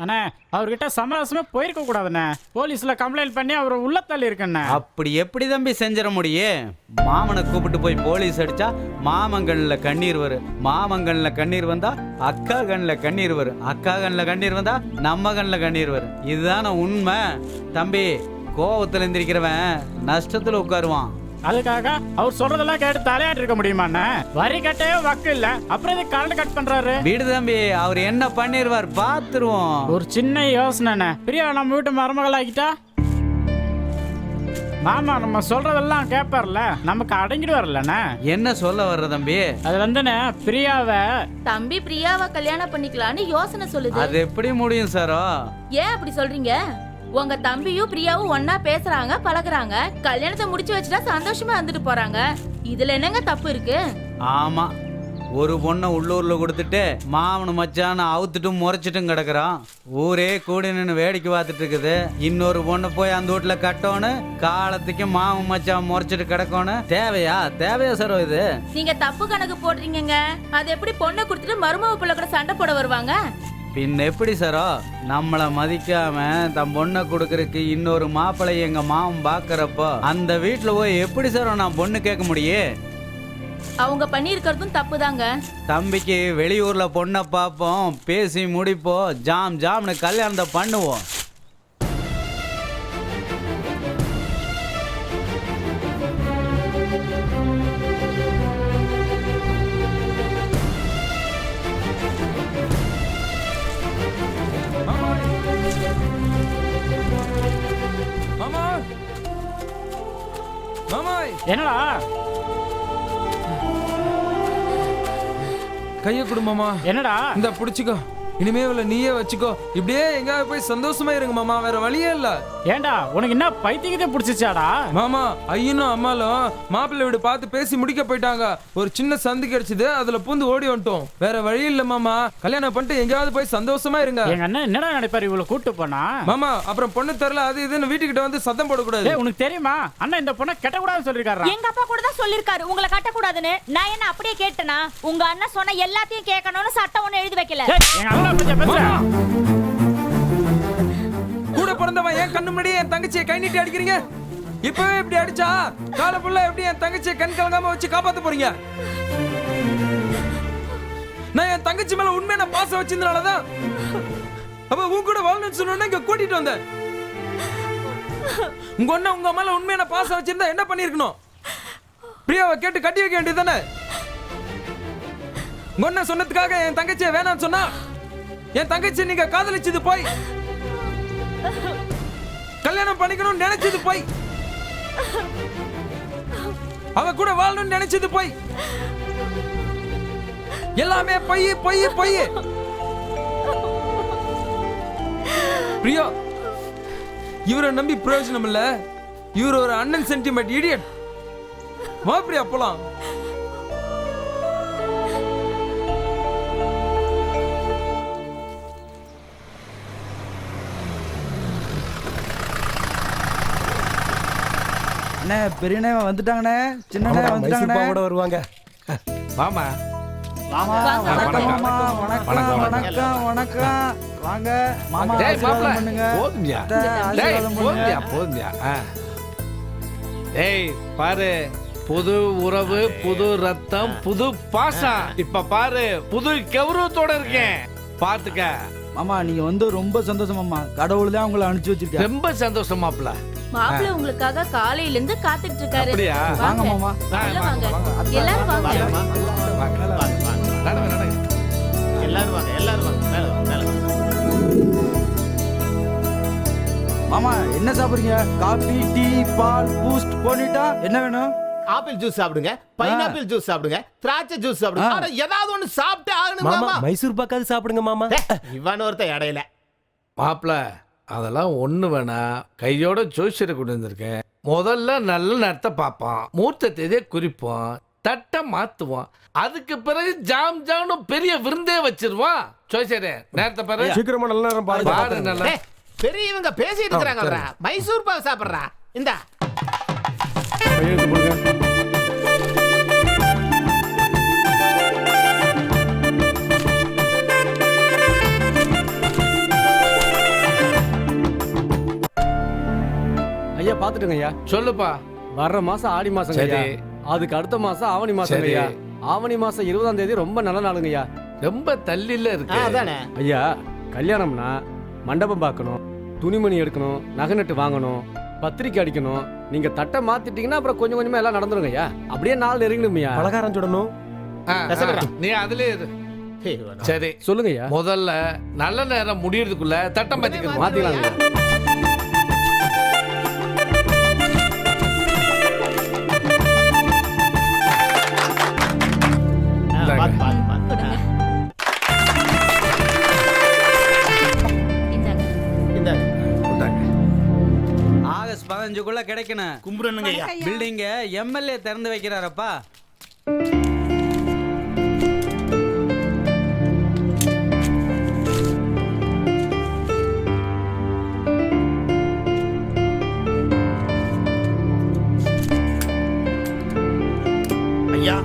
அண்ணே அவர்கிட்ட சமரசமே போயிருக்க கூடாதுண்ணே. போலீஸ்ல கம்ப்ளைண்ட் பண்ணி அவர் உள்ள தள்ளி இருக்கண்ணே. அப்படி எப்படி தம்பி செஞ்சிட முடியும்? மாமனை கூப்பிட்டு போய் போலீஸ் அடிச்சா மாமங்கண்ணில் கண்ணீர் வரும், மாமங்கண்ணில் கண்ணீர் வந்தா அக்கா கண்ணில் கண்ணீர் வரும், அக்கா கண்ணில் கண்ணீர் வந்தா நம்ம கண்ணில் கண்ணீர் வரும். இதுதானே உண்மை தம்பி. கோவத்தில் எந்திரிக்கிறவன் நஷ்டத்தில் உட்காருவான். அதுக்காக அவர் சொல்றதெல்லாம் கேட்டு தலையாட்டு இருக்க முடியுமா? வரி கட்டவே வக்கு இல்ல, அப்புறம் இது கரண்ட் கட் பண்றாரு. வீடு தம்பி, அவர் என்ன பண்ணிருவார் பாத்துருவோம். ஒரு சின்ன யோசனை, பிரியா நம்ம வீட்டு மருமகள் ஆகிட்டா மாமா நம்ம சொல்றதெல்லாம் கேட்பார்ல, நமக்கு அடங்கிட்டு வரலண்ணே. என்ன சொல்ல வர்ற தம்பி? அது வந்துண்ணே பிரியாவை தம்பி பிரியாவை கல்யாணம் பண்ணிக்கலான்னு யோசனை சொல்லுது. அது எப்படி முடியும் சாரோ? ஏன் அப்படி சொல்றீங்க? உங்க தம்பியும் பிரியாவும் ஒன்னா பேசுறாங்க, பழகுறாங்க, கல்யாணத்தை முடிச்சு வச்சுட்டா சந்தோஷமா வந்துட்டு போறாங்க. இதுல என்னங்க தப்பு இருக்கு? ஆமா, ஒரு பொண்ணை உள்ளூர்ல கொடுத்துட்டு மாமனு மச்சான்னு அவுத்துட்டும் முறைச்சிட்டும் கிடக்குறான். ஊரே கூடி நின்று வேடிக்கை பார்த்துட்டு இருக்குது. இன்னொரு பொண்ணை போய் அந்த வீட்டுல கட்டணும், காலத்துக்கு மாமன் மச்சான் முறைச்சிட்டு கிடக்கணும். தேவையா சரோ இது? நீங்க தப்பு கணக்கு போடுறீங்க. அது எப்படி பொண்ணை கொடுத்துட்டு மருமக பிள்ளை கூட சண்டை போட வருவாங்க? பின் எப்படி சாரோ? நம்மளை மதிக்காம தன் பொண்ணை கொடுக்கறதுக்கு இன்னொரு மாப்பிள்ளை எங்க மாமன் பாக்குறப்போ அந்த வீட்டுல போய் எப்படி சாரோ நான் பொண்ணு கேட்க முடியும்? அவங்க பண்ணியிருக்கிறதும் தப்பு தாங்க. தம்பிக்கு வெளியூர்ல பொண்ணை பார்ப்போம், பேசி முடிப்போம், ஜாம் ஜாம்னு கல்யாணத்தை பண்ணுவோம். என்னடா கைய குடும்பமா? என்னடா இந்த புடிச்சுக்கோ. இனிமே இவளை நீயே வச்சுக்கோ. இப்படியே எங்கேயாவது போய் சந்தோஷமா இருங்க மாமா, வேற வழியே இல்ல. ஏண்டா உனக்கு என்ன பைத்தியத்தை பிடிச்சிச்சாடா? மாமா ஐயனும் அம்மாலும் மாப்பிள்ளை வீடு பார்த்து பேசி முடிக்க போயிட்டாங்க. ஒரு சின்ன சந்து கிடைச்சது, அதுல பூந்து ஓடி வந்துட்டோம். வேற வழி இல்ல மாமா, கல்யாணம் பண்ணிட்டு எங்கேயாவது போய் சந்தோஷமா இருங்க. எங்க அண்ணன் என்னடா நினைப்பாரு இவ்வளவு கூட்டு போனா? மாமா அப்புறம் பொண்ணு தரல அது இதுன்னு வீட்டுக்கிட்ட வந்து சத்தம் போடக்கூடாது. உனக்கு தெரியுமா அண்ணன் இந்த பொண்ணை கட்டக்கூடாதுன்னு சொல்லிருக்காரு. எங்க அப்பா கூட தான் சொல்லிருக்காரு உங்களை கட்டக்கூடாதுன்னு. நான் என்ன அப்படியே கேட்டனா? உங்க அண்ணன் சொன்ன எல்லாத்தையும் கேட்கணும்னு சட்டம் ஒண்ணு எழுதி வைக்கல. கூட பிறந்தவன் என் கண்ணு முன்னாடியே என் தங்கச்சியை கை நீட்டி அடிக்கிறீங்க. இப்பவே இப்படி அடிச்சா கால புள்ள எப்படி என் தங்கச்சியை கண் கலங்காம வச்சு காப்பாத்த போறீங்க? நான் என் தங்கச்சி மேல உண்மையான பாசம் வச்சிருந்தனாலதான் அப்ப உன் கூட வாழணும்னு சொன்னா இங்க கூட்டிட்டு வந்தேன். உங்க அண்ணன் உங்க மேல உண்மையான பாசம் வச்சிருந்தா என்ன பண்ணிருக்கணும்? பிரியாவை கேட்டு கட்டி வைக்க வேண்டியதுதானே? உங்க அண்ணன் சொன்னதுக்காக என் தங்கச்சியை வேணாம்னு சொன்னா என் தங்கச்சி நீங்க காதலிச்சது போய் கல்யாணம் பண்ணிக்கணும்னு நினைச்சது போய் அவ கூட வாழணும்னு நினைச்சது போய் எல்லாமே பொய் பொய் பொய். பிரியா இவரை நம்பி பிரயோஜனம் இல்ல. இவர் ஒரு அண்ணன் சென்டிமெண்ட் இடியட். வா பிரியா போலாம். அண்ணே பெரியண்ணே வந்துட்டாங்கண்ணே, சின்னண்ணே வந்துட்டாங்கண்ணே. வருவாங்க. மாமா வணக்கம் மாமா. வணக்கம் வணக்கம் வணக்கம். வாங்க மாமா, டேய் மாப்ள ஆசீர்வாதம் பண்ணுங்க. போதும்யா. அத்தை, டேய் ஆசீர்வாதம் பண்ணுங்க. போதும்யா. டேய் பாரு, புது உறவு, புது ரத்தம், புது பாசம். இப்ப பாரு புது கௌரவத்தோட இருக்கேன். பாத்துக்க மாமா, நீங்க வந்து ரொம்ப சந்தோஷம் மாமா. கடவுள் தான் உங்களை அனுப்பிச்சு வச்சிருக்கேன். ரொம்ப சந்தோஷம் மாப்ள. மாப்பிள்ளை உங்களுக்காக காலையில இருந்து காத்துட்டு இருக்காரு. அப்படியா? வாங்க மாமா. உள்ள வாங்க. எல்லாரும் வாங்க. எல்லாரும் வாங்க, எல்லாரும் வாங்க. மேல வாங்க, மேல வாங்க. மாமா என்ன சாப்பிடுறீங்க? காபி, டீ, பால், பூஸ்ட், போனிட்டா என்ன வேணும்? ஆப்பிள் ஜூஸ் சாப்பிடுங்க, பைனாப்பிள் ஜூஸ் சாப்பிடுங்க, திராட்சை ஜூஸ் சாப்பிடுங்க. ஆனா ஏதாவது ஒண்ணு சாப்பிட்டு ஆகணும் மாமா. மைசூர் பாக்காது சாப்பிடுங்க மாமா. இவன் ஒருத்த இடையில மாப்ள அதெல்லாம் ஒண்ணு வேணா. கையோட ஜோசியரை கொண்டு வந்திருக்கேன். முதல்ல நல்ல நேரத்தை பார்ப்போம், மூர்த்த தேதியை குறிப்போம், தட்டை மாத்துவோம். அதுக்கு பிறகு ஜாம் ஜாம்னு பெரிய விருந்தே வச்சிருவோம். ஜோசியரே நேரத்தை பாரு. சீக்கிரமா நல்ல நேரம் பாரு நல்லா. பெரியவங்க பேசிட்டு இருக்காங்க. மைசூர் பாக் சாப்பிடுறா. இந்தா ஐயா பாத்துட்டுங்க ஐயா. சொல்லுப்பா. வர்ற மாசம் ஆடி மாசம் சரி. அதுக்கு அடுத்த மாசம் ஆவணி மாசம் சரி. ஐயா. ஆவணி மாசம் 20ஆம் தேதி ரொம்ப நல்ல நாளுங்க ஐயா. ரொம்ப தள்ளில இருக்கு. அதானே ஐயா, கல்யாணம்னா மண்டபம் பார்க்கணும், துணிமணி எடுக்கணும், நகை நட்டு வாங்கணும், பத்திரிக்கை அடிக்கணும். நீங்க தட்டை மாத்திட்டீங்கன்னா அப்புறம் கொஞ்சம் கொஞ்சமா எல்லாம் நடந்துருங்க ஐயா. அப்படியே நாள் நெருங்கணும் ஐயா. பலகாரம் சுடணும். நீ அதுலயே இரு. சரி சொல்லுங்க ஐயா. முதல்ல நல்ல நேரம் முடியறதுக்குள்ள தட்டம் மாத்திக்கணும். மாத்திக்கலாம் ஐயா. ஆகஸ்ட் 15க்குள்ள கிடைக்கணும். கும்பிடணுங்க ஐயா. பில்டிங்க எம்எல்ஏ திறந்து வைக்கிறாரப்பா. ஐயா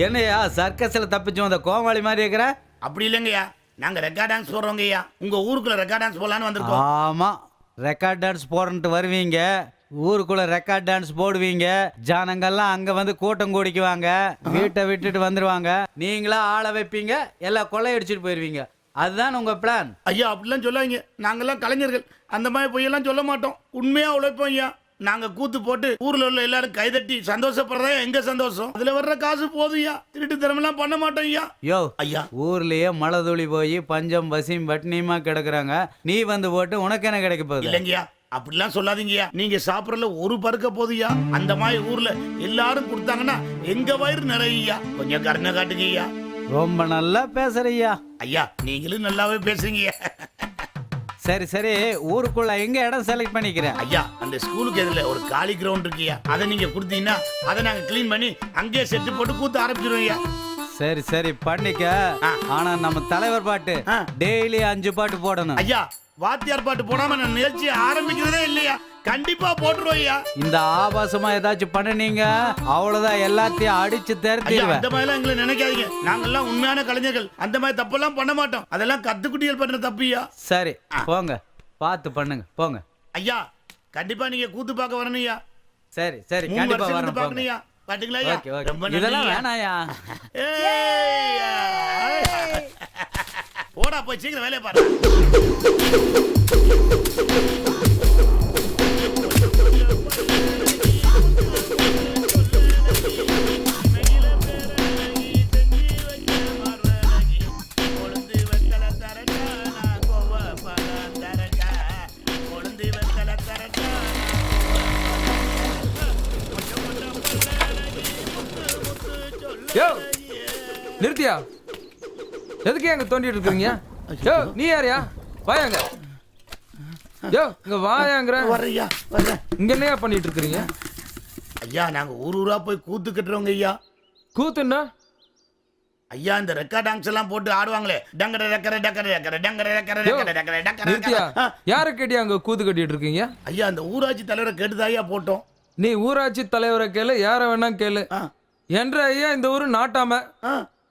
என்னையா சர்க்கஸ்ல தப்பிச்சு வந்த கோமாளி மாதிரி இருக்கிற? அப்படி இல்லைங்கய்யா, நாங்க ரெக்கார்ட் டான்ஸ் போடுறோங்க ஐயா. உங்க ஊருக்குள்ள ரெக்கார்ட் டான்ஸ் போடலான்னு வந்திருக்கோம். ஆமா, ரெக்கார்ட் டான்ஸ் போறன்ட்டு வருவீங்க, ஊருக்குள்ள ரெக்கார்ட் டான்ஸ் போடுவீங்க, ஜனங்கள்லாம் அங்க வந்து கூட்டம் கூடிக்குவாங்க, வீட்டை விட்டுட்டு வந்துருவாங்க, நீங்களா ஆளை வைப்பீங்க, எல்லாம் கொள்ளையடிச்சிட்டு போயிருவீங்க. அதுதான் உங்க பிளான். ஐயா அப்படிலாம் சொல்லாதீங்க, நாங்கெல்லாம் கலைஞர்கள், அந்த மாதிரி பொய்யெல்லாம் சொல்ல மாட்டோம். உண்மையா உழைப்போம் ஐயா. நாங்க கூத்து போட்டு ஊர்ல உள்ள எல்லாரும் கைதட்டி சந்தோஷப்படுறதா எங்க சந்தோஷம். அதுல வர்ற காசு போதும் ஐயா. திருட்டு தரமெல்லாம் பண்ண மாட்டோம் ஐயா. யோ ஐயா, ஊர்லயே மழை துளி போய் பஞ்சம் பசியும் பட்டினியுமா கிடக்குறாங்க, நீ வந்து போட்டு உனக்கு என்ன கிடைக்க போகுது? இல்லைங்கய்யா, அப்படிலாம் சொல்லாதீங்கய்யா. நீங்க சாப்பிடறதுல ஒரு பருக்க போதுயா. அந்த மாதிரி ஊர்ல எல்லாரும் கொடுத்தாங்கன்னா எங்க வயிறு நிறையா. கொஞ்சம் கருணை காட்டுங்க ஐயா. ரொம்ப நல்லா பேசுறியா. ஐயா நீங்களும் நல்லாவே பேசுறீங்க. சரி சரி, ஊருக்குள்ள எங்க இடம் செலக்ட் பண்ணிக்கிறேன். ஐயா அந்த ஸ்கூலுக்கு எதிரில ஒரு காலி கிரவுண்ட் இருக்குயா, அதை நீங்க கொடுத்தீங்கன்னா அதை நாங்க க்ளீன் பண்ணி அங்கேயே செட்டு போட்டு கூத்து ஆரம்பிச்சிருவோம் ஐயா. சரி சரி பண்ணிக்க. ஆனா நம்ம தலைவர் பாட்டு டெய்லி 5 பாட்டு போடணும். ஐயா வாத்தியார் பாட்டு போடாம நான் நிகழ்ச்சி ஆரம்பிக்கிறதே இல்லையா, கண்டிப்பா போட்டுருவோம் ஐயா. இந்த ஆபாசமா ஏதாச்சும் பண்ணுனீங்க அவ்வளவுதான், எல்லாத்தையும் அடிச்சு ஐயா தெரிஞ்சிருவேன். அந்த மாதிரிலாம் எங்களை நினைக்காதீங்க, நாங்கெல்லாம் உண்மையான கலைஞர்கள், அந்த மாதிரி தப்பெல்லாம் பண்ண மாட்டோம். அதெல்லாம் கத்துக்குட்டிகள் பண்ற தப்புயா. சரி போங்க, பார்த்து பண்ணுங்க போங்க. ஐயா கண்டிப்பா நீங்க கூத்து பார்க்க வரணும் ஐயா. சரி சரி 3 கண்டிப்பா வருஷம் வரணும் பார்க்கணும் ஐயா. பாத்தீங்களா ஐயா? ஓகே ஓகே, ரொம்ப நன்றி இதெல்லாம் ஐயா. வேணாயா. போடா போய் சீக்கிரம் வேலையை பாரு. யோ நிறுத்தியா, எதுக்கு அங்க தோண்டிட்டு இருக்கீங்க? யோ நீ யாரையா, வாயாங்க. யோ இங்க வாயாங்கற. வரையா வரேன். இங்க என்னையா பண்ணிட்டு இருக்கீங்க? ஐயா நாங்க ஊரா போய் கூத்து கட்டுறவங்க ஐயா. கூத்துன்னா ஐயா இந்த ரெக்கார்ட் டான்ஸ் எல்லாம் போட்டு ஆடுவாங்களே, டங்கர டக்கர டக்கர டக்கர டங்கர டக்கர டக்கர டக்கர டக்கர. நிறுத்தியா, யார கேட்டியா அங்க கூத்து கட்டிட்டு இருக்கீங்க? ஐயா அந்த ஊராட்சி தலைவரை கேட்டுதான் ஐயா போட்டோம். நீ ஊராட்சி தலைவரை கேளு, யார வேணா கேளு. என்ற ஐயா இந்த ஊரு நாட்டாம,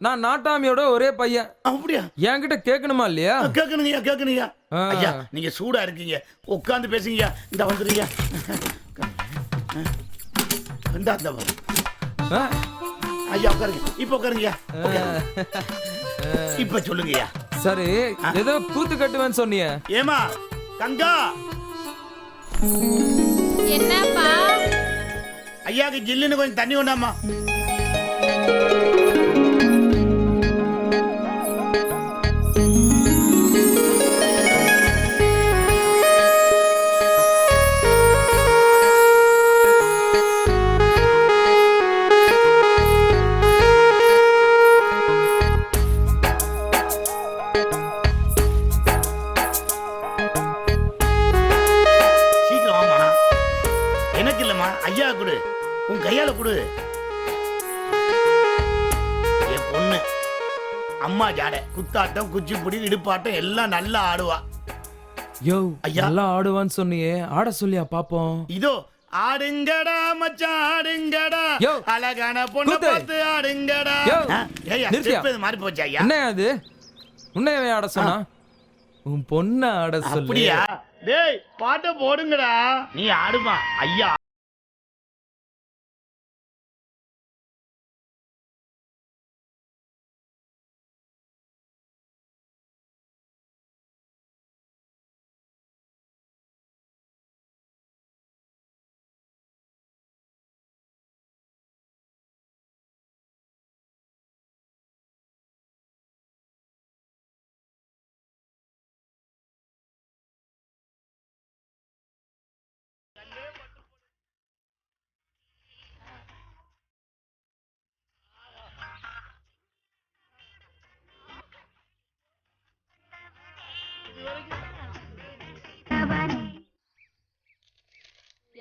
நான் நாட்டாமியோட ஒரே பையன். அப்படியா? என்கிட்ட கேட்கணுமா இல்லையா? கேட்கணுங்கய்யா கேட்கணுங்கய்யா. ஐயா நீங்க சூடா இருக்கீங்க, உட்காந்து பேசுங்கய்யா. இந்த வந்துருங்க ஐயா, உட்காருங்க. இப்ப உட்காருங்கய்யா. இப்ப சொல்லுங்கய்யா. சரி ஏதோ கூத்து கட்டுவேன்னு சொன்னீங்க. ஏமா கங்கா, என்னப்பா? ஐயாக்கு ஜில்லுன்னு கொஞ்சம் தண்ணி கொண்டாமா. சீக்கிரம் வாமா. எனக்கு இல்லம்மா, ஐயா கொடு, உன் கையால கொடு. என் பொண்ணு அம்மா ஜாடை, குத்தாட்டம் குச்சிப்புடி இடுப்பாட்டம் எல்லாம் நல்லா ஆடுவா. யோ ஐயா நல்லா ஆடுவான்னு சொன்னியே, ஆட சொல்லியா பாப்போம். இதோ ஆடுங்கடா மச்சான் ஆடுங்கடா, அழகான பொண்ணு பார்த்து ஆடுங்கடா. ஏய்யா ஸ்டெப் இது மாறி போச்சு ஐயா. என்ன அது? உன்னையவே ஆட சொன்னா? உன் பொண்ண ஆட சொல்லு. அப்படியா? டேய் பாட்ட போடுங்கடா, நீ ஆடுமா ஐயா.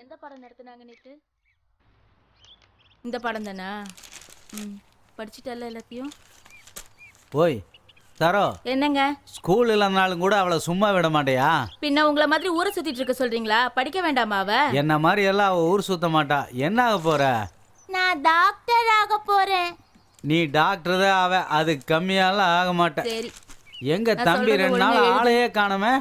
எந்த படம் நடத்துனாங்க நேத்து? இந்த படம் தானா? படிச்சிட்டல்ல எல்லாத்தையும்? ஓய் தரோ, என்னங்க? ஸ்கூல் இல்லைனாலும் கூட அவளை சும்மா விட மாட்டியா? பின்ன உங்களை மாதிரி ஊரை சுத்திட்டு இருக்க சொல்றீங்களா? படிக்க வேண்டாமா அவ? என்ன மாதிரி எல்லாம் அவ ஊர் சுத்த மாட்டா. என்ன ஆக போற? நான் டாக்டர் ஆக போறேன். நீ டாக்டர் தான் ஆவ, அது கம்மியாலாம் ஆக மாட்ட. சரி. எங்க நான் தம்பி சொல்றத 2 நாள் ஒழுங்கா எழுது. ஆளையே காணோமே.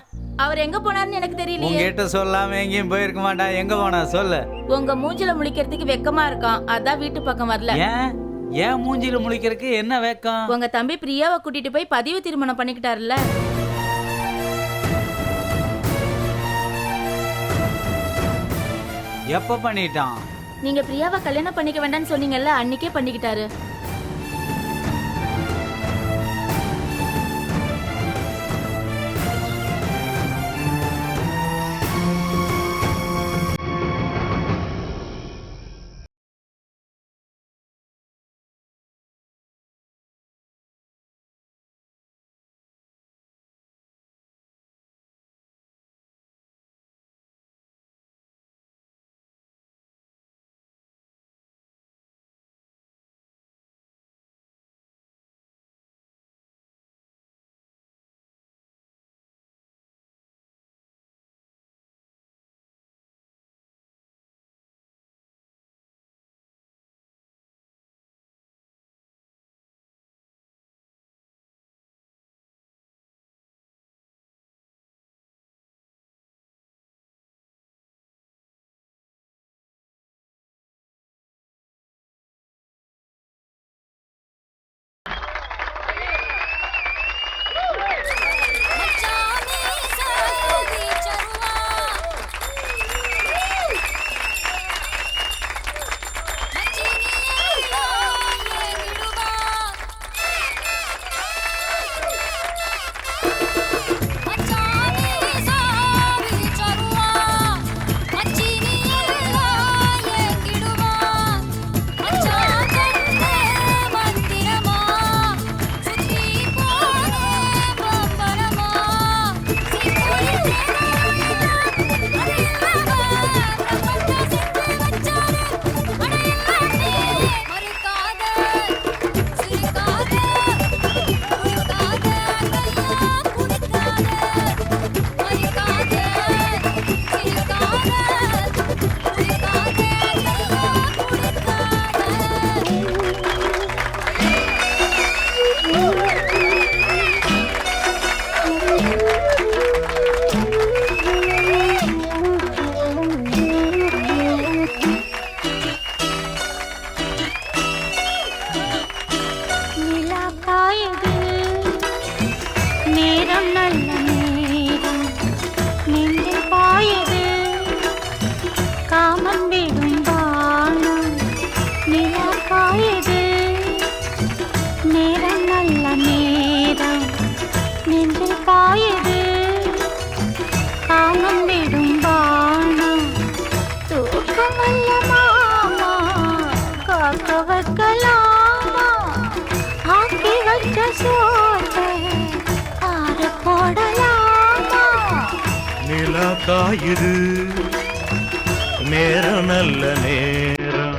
அவர் எங்க போனாருன்னு எனக்கு தெரியலையே. உங்ககிட்ட சொல்லாம எங்கேயும் போயிருக்க மாட்டா. எங்க போனா சொல்லு. உங்க மூஞ்சில முழிக்கிறதுக்கு வெக்கமா இருக்கான், அதான் வீட்டு பக்கம் வரல. ஏன் மூஞ்சில முழிக்கிறதுக்கு என்ன வெக்கம்? உங்க தம்பி பிரியாவை கூட்டிட்டு போய் பதிவு திருமணம் பண்ணிக்கிட்டாருல்ல. எப்ப பண்ணிட்டான்? நீங்க பிரியாவை கல்யாணம் பண்ணிக்க வேண்டாம்னு சொன்னீங்கல்ல, அன்னைக்கே பண்ணிக்கிட்டாரு. காக்க வைக்கலாமா ஆக்கி வச்ச சோத்தை ஆற போடலாமா நிலா காயுது நேரம் நல்ல நேரம்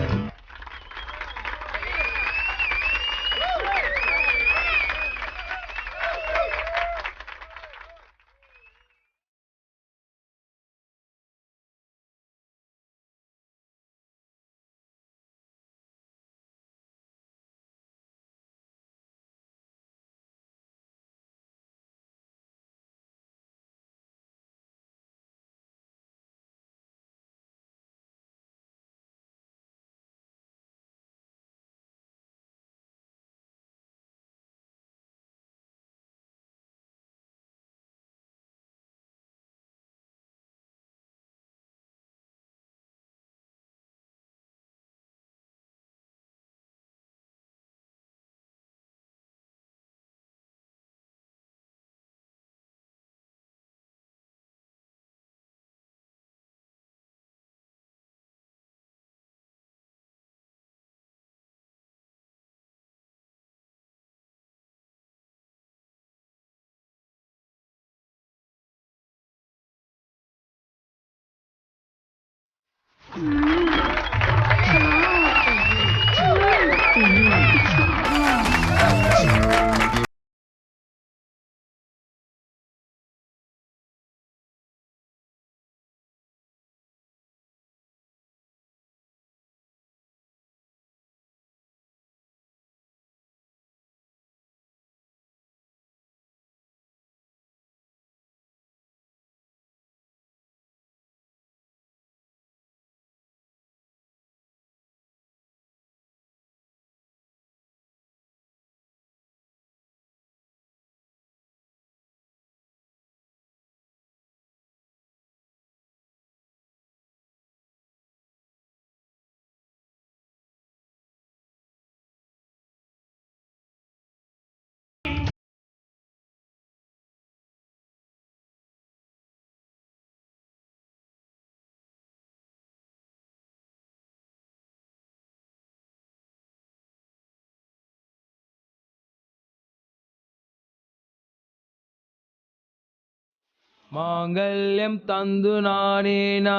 मांगल्यं तंदु नानेना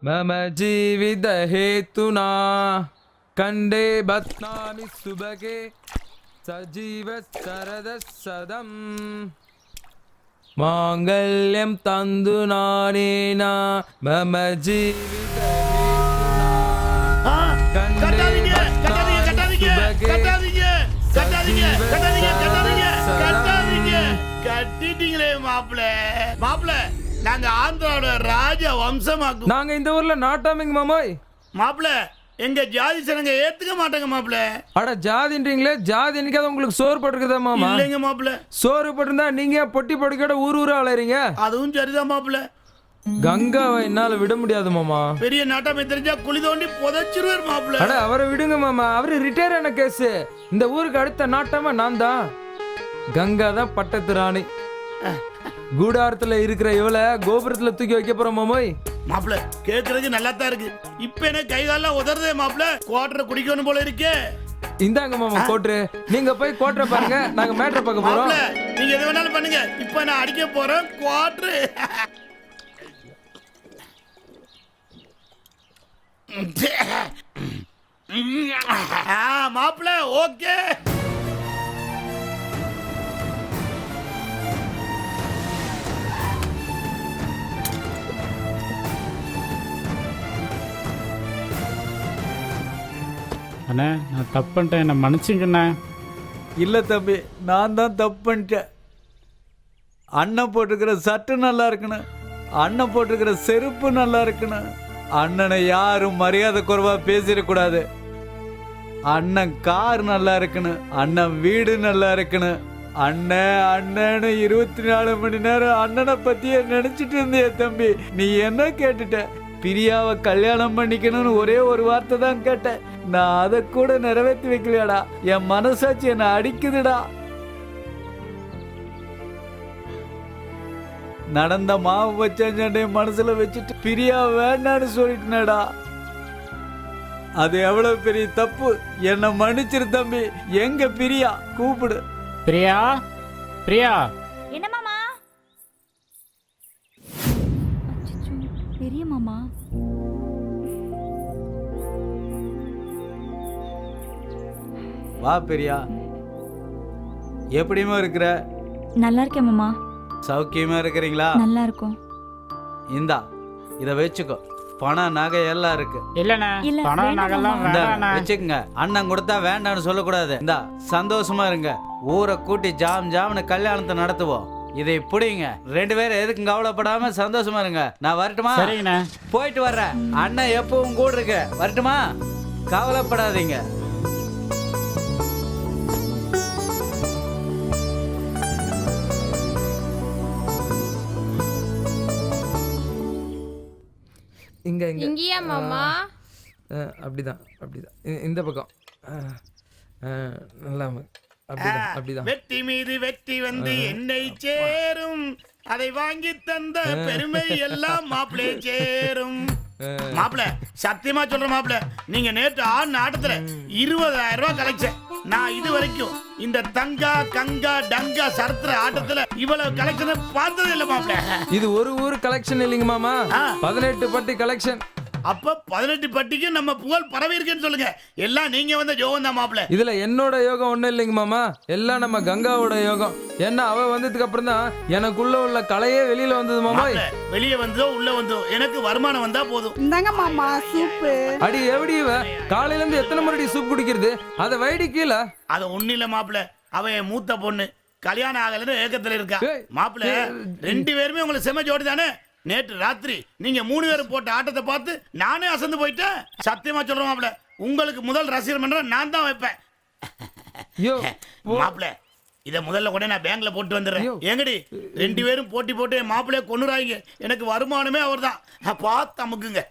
मम जीवित हेतुना कंडे बत्नामि सुभगे सजीव शरद सदम मांगल्यं तंदु नानेना मम जीवित हेतुना कंडे बत्नामि सुभगे கட்டிட்டீங்களே மாப்பிள்ள மாப்பிள்ள நாங்க ஆந்திராவோட ராஜ வம்சமாக்கும். நாங்க இந்த ஊர்ல நாட்டாமிங்க மாமாய். மாப்பிள்ள எங்க ஜாதி சனங்க ஏத்துக்க மாட்டாங்க மாப்பிள்ள. அட ஜாதின்றீங்களே, ஜாதி என்னைக்காவது உங்களுக்கு சோறு போட்டுருக்குதா மாமா? இல்லைங்க மாப்பிள்ள. சோறு போட்டிருந்தா நீங்க பொட்டி பொடிக்கோட ஊர் ஊரா அலையறீங்க. அதுவும் சரிதான் மாப்பிள்ள. கங்காவை என்னால விட முடியாது மாமா. பெரிய நாட்டாமை தெரிஞ்சா குழி தோண்டி புதைச்சிருவார் மாப்பிள்ள. அட அவரை விடுங்க மாமா, அவரு ரிட்டையர் ஆன கேஸ். இந்த ஊருக்கு அடுத்த நாட்டாம நான் தான். கங்கா தான் பட்டத்து ராணி. கூடாரத்துல இருக்கிற இவளை கோபுரத்துல தூக்கி வைக்க போறோம் மாமோய். மாப்பிள்ள கேக்குறதுக்கு நல்லா தான் இருக்கு. இப்ப என்ன கை காலெல்லாம் உதறதே மாப்பிள்ள. குவாட்டரை குடிக்கணும் போல இருக்கே. இந்தாங்க மாமா கோட்ரு. நீங்க போய் கோட்ரை பாருங்க, நாங்க மேட்ரை பார்க்க போறோம். நீங்க எது வேணாலும் பண்ணுங்க. இப்ப நான் அடிக்க போறேன் குவாட்ரு. மாப்பிள்ள ஓகே. அண்ணே நான் தப்பு பண்ணிட்டேன், என்னை மன்னிச்சுங்கண்ணே. இல்லை தம்பி, நான் தான் தப்பு பண்ணிட்டேன். அண்ணன் போட்டிருக்கிற சட்டை நல்லா இருக்கணும், அண்ணன் போட்டிருக்கிற செருப்பு நல்லா இருக்கணும். அண்ணனை யாரும் மரியாதை குறைவா பேசிடக்கூடாது. அண்ணன் கார் நல்லா இருக்கணும், அண்ணன் வீடு நல்லா இருக்கணும். அண்ணன் அண்ணன்னு 24 மணி நேரம் அண்ணனை பத்தியே நினைச்சிட்டு இருந்திய தம்பி. நீ என்ன கேட்டுட்ட? பிரியாவை கல்யாணம் பண்ணிக்கணும்னு ஒரே ஒரு வார்த்தை தான் கேட்டேன். நான் அதை கூட நிறைவேற்றி வைக்கலையாடா. என் மனசாட்சி என்னை அடிக்குதுடா. நடந்த மாவு வச்ச சண்டைய மனசுல வச்சுட்டு பிரியா வேண்டான்னு சொல்லிட்டேனடா. அது எவ்வளவு பெரிய தப்பு. என்ன மன்னிச்சிரு தம்பி. எங்க பிரியா? கூப்பிடு. பிரியா, பிரியா. என்ன மாமா? பெரிய மாமா. வா பிரியா. எப்படிமா இருக்கிற? நல்லா இருக்கேன் மாமா. சௌக்கியமா இருக்கிறீங்களா? நல்லா இருக்கும். இந்தா இத வச்சுக்கோ. பணம் நகை எல்லாம் இருக்கு. இல்லண்ணே, பணம் நகைலாம் வேண்டாண்ணே. வச்சுக்கங்க. அண்ணன் கொடுத்தா வேண்டாம்னு சொல்லக்கூடாது. இந்தா சந்தோஷமா இருங்க. ஊரை கூட்டி ஜாம் ஜாம்னு கல்யாணத்தை நடத்துவோம். இதை பிடிங்க. 2 பேரும் எதுக்கும் கவலைப்படாம சந்தோஷமா இருங்க. நான் வரட்டுமா? சரிங்கண்ணே. போயிட்டு வர்றேன். அண்ணன் எப்பவும் கூட இருக்கு. வரட்டுமா? கவலைப்படாதீங்க. இங்க இங்க இங்கேயா மாமா? அப்படிதான் அப்படிதான். இந்த பக்கம் நல்லா அப்படிதான் அப்படிதான். வெற்றி மீது வெற்றி வந்து என்னை சேரும், அதை வாங்கி தந்த பெருமை எல்லாம் மாப்பிளே சேரும். மாப்பிள சத்தியமா சொல்ற மாப்பிள, நீங்க நேற்று ஆடின ஆட்டத்துல 20,000 ரூபாய் கலெக்ஷன். நான் இது வரைக்கும் இந்த தங்கா கங்கா டங்கா சரத்திர ஆட்டத்துல இவ்வளவு கலெக்ஷன் பார்த்ததே இல்ல மாப்பிள. இது ஒரு ஊர் கலெக்ஷன் இல்லைங்க மாமா, 18 பட்டி கலெக்ஷன். அப்ப 18 பட்டிக்கு நம்ம புகழ் பரவி இருக்குன்னு சொல்லுங்க. எல்லாம் நீங்க வந்த யோகம் தான் மாப்பிள. இதுல என்னோட யோகம் ஒண்ணும் இல்லைங்க மாமா, எல்லாம் நம்ம கங்காவோட யோகம். ஏன்னா அவ வந்ததுக்கு அப்புறம் தான் எனக்குள்ள உள்ள கலையே வெளியில வந்தது மாமா. வெளியே வந்ததோ உள்ள வந்தோ எனக்கு வருமானம் வந்தா போதும். இந்தாங்க மாமா சூப்பு. அடி எப்படி இவ காலையில இருந்து எத்தனை முறை சூப் குடிக்கிறது? அத வைடி கீழே. அது ஒண்ணு இல்ல மாப்பிள, அவ என் மூத்த பொண்ணு, கல்யாணம் ஆகலன்னு ஏக்கத்துல இருக்கா. மாப்பிள 2 பேருமே உங்களுக்கு செம ஜோடி தானே. நேற்று ராத்திரி நீங்க 3 பேரும் போட்ட ஆட்டத்தை பார்த்து நானே அசந்து போயிட்டேன். சத்தியமா சொல்றேன் மாப்பிள, உங்களுக்கு முதல் ரசிகர் மன்றம் நான் தான் வைப்பேன். மாப்பிள இத முதல்ல கூட நான் பேங்க்ல போட்டு வந்துடுறேன். எங்கடி 2 பேரும் போட்டி போட்டு என் மாப்பிளைய கொன்னுறாங்க. எனக்கு வருமானமே அவர் தான். பார்த்து அமுக்குங்க.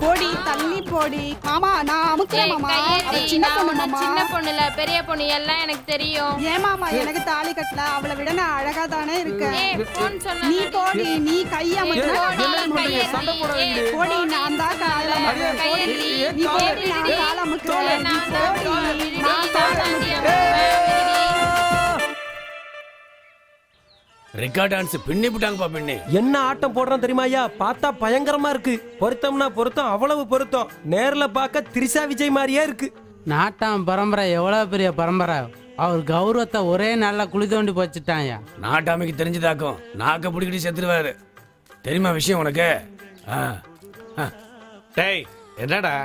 போடி தள்ளி போடி. மாமா நான் அமுக்குறேன் மாமா. அவ சின்ன பொண்ணு மாமா. சின்ன பொண்ணு இல்ல, பெரிய பொண்ணு, எல்லாம் எனக்கு தெரியும். ஏன் மாமா எனக்கு தாலி கட்டல? அவளை விட நான் அழகா தானே இருக்கேன். நீ போடி, நீ கைய போடி. நான் தான் கால நீ போடி, நான் கால அமுக்குறேன். நான் ரெக்கார்ட் டான்ஸ் பின்னி விட்டாங்கப்பா பின்னி. என்ன ஆட்டம் போடுறோம் தெரியுமா ஐயா? பார்த்தா பயங்கரமா இருக்கு. பொருத்தம்னா பொருத்தம், அவ்வளவு பொருத்தம். நேர்ல பார்க்க திரிசா விஜய் மாதிரியே இருக்கு. நாட்டாம் பரம்பரை எவ்வளவு பெரிய பரம்பரை. அவர் கௌரவத்தை ஒரே நாள்ல குழி தோண்டி போச்சுட்டாங்க. நாட்டாமைக்கு தெரிஞ்சதாக்கும் நாக்க பிடிக்கிட்டு செத்துருவாரு. தெரியுமா விஷயம் உனக்கு? டேய் என்னடா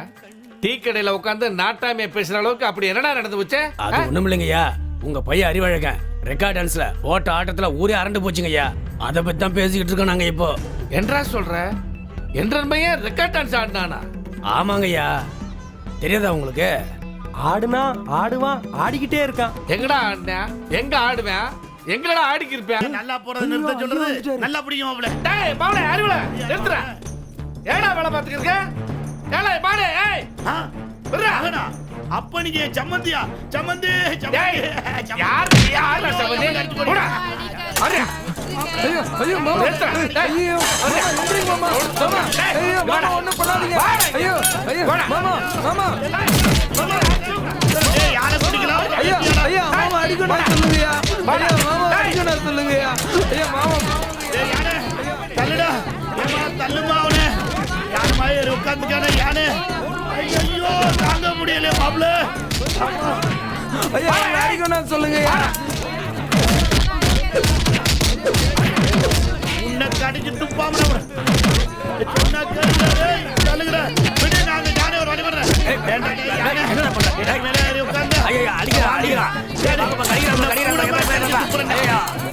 டீ கடையில உட்காந்து நாட்டாமைய பேசுற அளவுக்கு அப்படி என்னடா நடந்து போச்சு? அது ஒண்ணும் இல்லைங்கய்யா, உங்க பையன் அறிவழகன் ரெக்கார்ட் டான்ஸ்ல ஓட்ட ஆட்டத்துல ஊரே அரண்டு போச்சுங்க ஐயா. அதை பத்தி தான் பேசிக்கிட்டு இருக்கோம் நாங்க இப்போ. என்றா சொல்ற? என்ற பையன் ரெக்கார்ட் டான்ஸ் ஆடினானா? ஆமாங்க ஐயா. தெரியாதா உங்களுக்கு? ஆடுனா ஆடுவான், ஆடிக்கிட்டே இருக்கான். எங்கடா ஆடுனா? எங்க ஆடுவேன்? எங்கடா ஆடிக்கு இருப்பேன்? நல்லா போறது நிறுத்த சொல்றது நல்லா பிடிக்கும் மாப்பிள. டேய் பாவல அறிவுல நிறுத்துற. ஏடா வேலை பாத்துக்கிட்டு இருக்க? ஏலே பாடே ஏய். விடுறா. அப்ப நீங்க சம்மந்தியா? சம்மந்தி யார் யார் சம்மந்தி? போடா. ஐயோ ஐயோ மாமா. ஐயோ மாமா. ஐயோ மாமா ஒண்ணும் பண்ணாதீங்க. ஐயோ ஐயோ மாமா மாமா. ஏய் யாரை பிடிக்கலாம்? ஐயோ ஐயோ மாமா அடிக்கணும் சொல்லுங்கயா. ஐயோ மாமா அடிக்கணும் சொல்லுங்கயா. ஐயோ மாமா. ஏய் யானே தள்ளுடா. ஏமா தள்ளுமா அவனே. யார் மாதிரி உட்கார்ந்துக்கானே யானே. ஐயோ தாங்க முடியல மாப்ள. ஐயோ அடிக்கணும் சொல்லுங்கயா. உன்னை கடிச்சு துப்பாம சொன்னா கேளுடா. தள்ளுங்கடா. விடு நான் யானே ஒரு வழி பண்றேன். என்ன பண்ற? மேல ஏறி உட்கார்ந்து. ஐயோ அடிக்கடா அடிக்கடா. பாப்பா கடிக்கடா.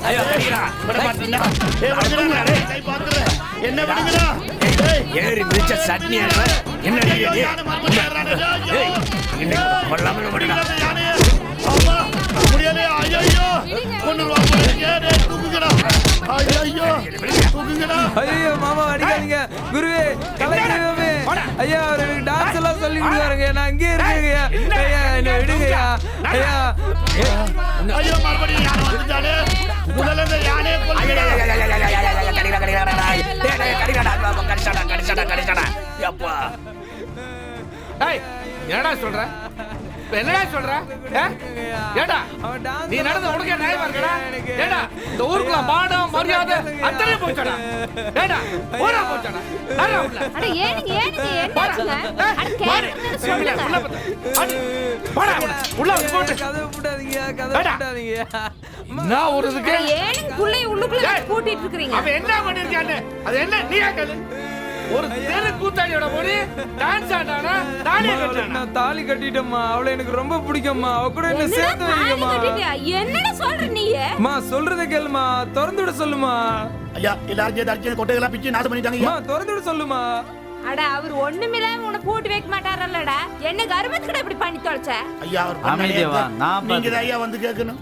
ஐயோ அடிக்கடா. விட மாட்டீங்களா? ஏய் விடுங்கடா. கை பாத்துற. என்ன விடுங்கடா? ஏறி மிச்ச சட்னி என்ன அடிக்கடி? ஏய் இன்னைக்கு கொல்லாம விடுடா. அம்மா முடியல. ஐயோ கொன்னுவா போறீங்க. டேய் தூக்குங்கடா. ஐயோ தூக்குங்கடா. ஐயோ மாமா அடிக்காதீங்க. குருவே கலைஞரே ஐயா அவருக்கு டான்ஸ் எல்லாம் சொல்லி கொடுத்தாருங்க. நான் இங்கே இருக்கேங்கய்யா. ஐயா என்ன விடுங்கய்யா. ஐயா ஐயோ மறுபடியும் யானை வந்துட்டானே. முதல்ல இந்த யானையை கொல்லுங்கடா. ஏய், என்னடா சொல்ற? இப்ப என்னடா சொல்ற? ஏடா நீ நடந்த உனக்கே நியாயமா இருக்கடா? ஏடா இந்த ஊருக்குள்ள மானம் மரியாதை அத்தனை போச்சடா. ஏடா போடா போச்சடா. அட ஏனுங்க என்னாச்சுங்க? அட கேளுங்க சொல்லுங்க. போடா உள்ள போட்டு. கதவு போடாதீங்க, கதவு போடாதீங்க. நான் ஒரு இதுக்கு ஏனுங்க புள்ளைய உள்ளுக்குள்ள பூட்டிட்டு இருக்கீங்க? அவன் என்ன பண்ணிருக்கானே அது என்ன நீயா கேளு. ஒரு தெரு கூத்தாடியோட போய் டான்ஸ் ஆடானா தாலி கட்டறானா? நான் தாலி கட்டிட்டேம்மா. அவளை எனக்கு ரொம்ப பிடிக்கும்மா. அவ கூட என்ன சேர்த்து வைங்கம்மா. என்னடா சொல்ற நீ? அம்மா சொல்றத கேளுமா. திறந்து விட சொல்லுமா. ஐயா எல்லாரும் சேர்த்து கொட்டையெல்லாம் பிச்சு நாசம் பண்ணிட்டாங்க. அம்மா திறந்து விட சொல்லுமா. அட அவர் ஒண்ணுமில்லாம உன்னை பூட்டி வைக்க மாட்டாரல்லடா. என்ன கர்மத்துக்கு இப்படி பண்ணி தொலைச்ச? ஐயா அவர் அமைதியா நான் நீங்க தான் ஐயா வந்து கேட்கணும்.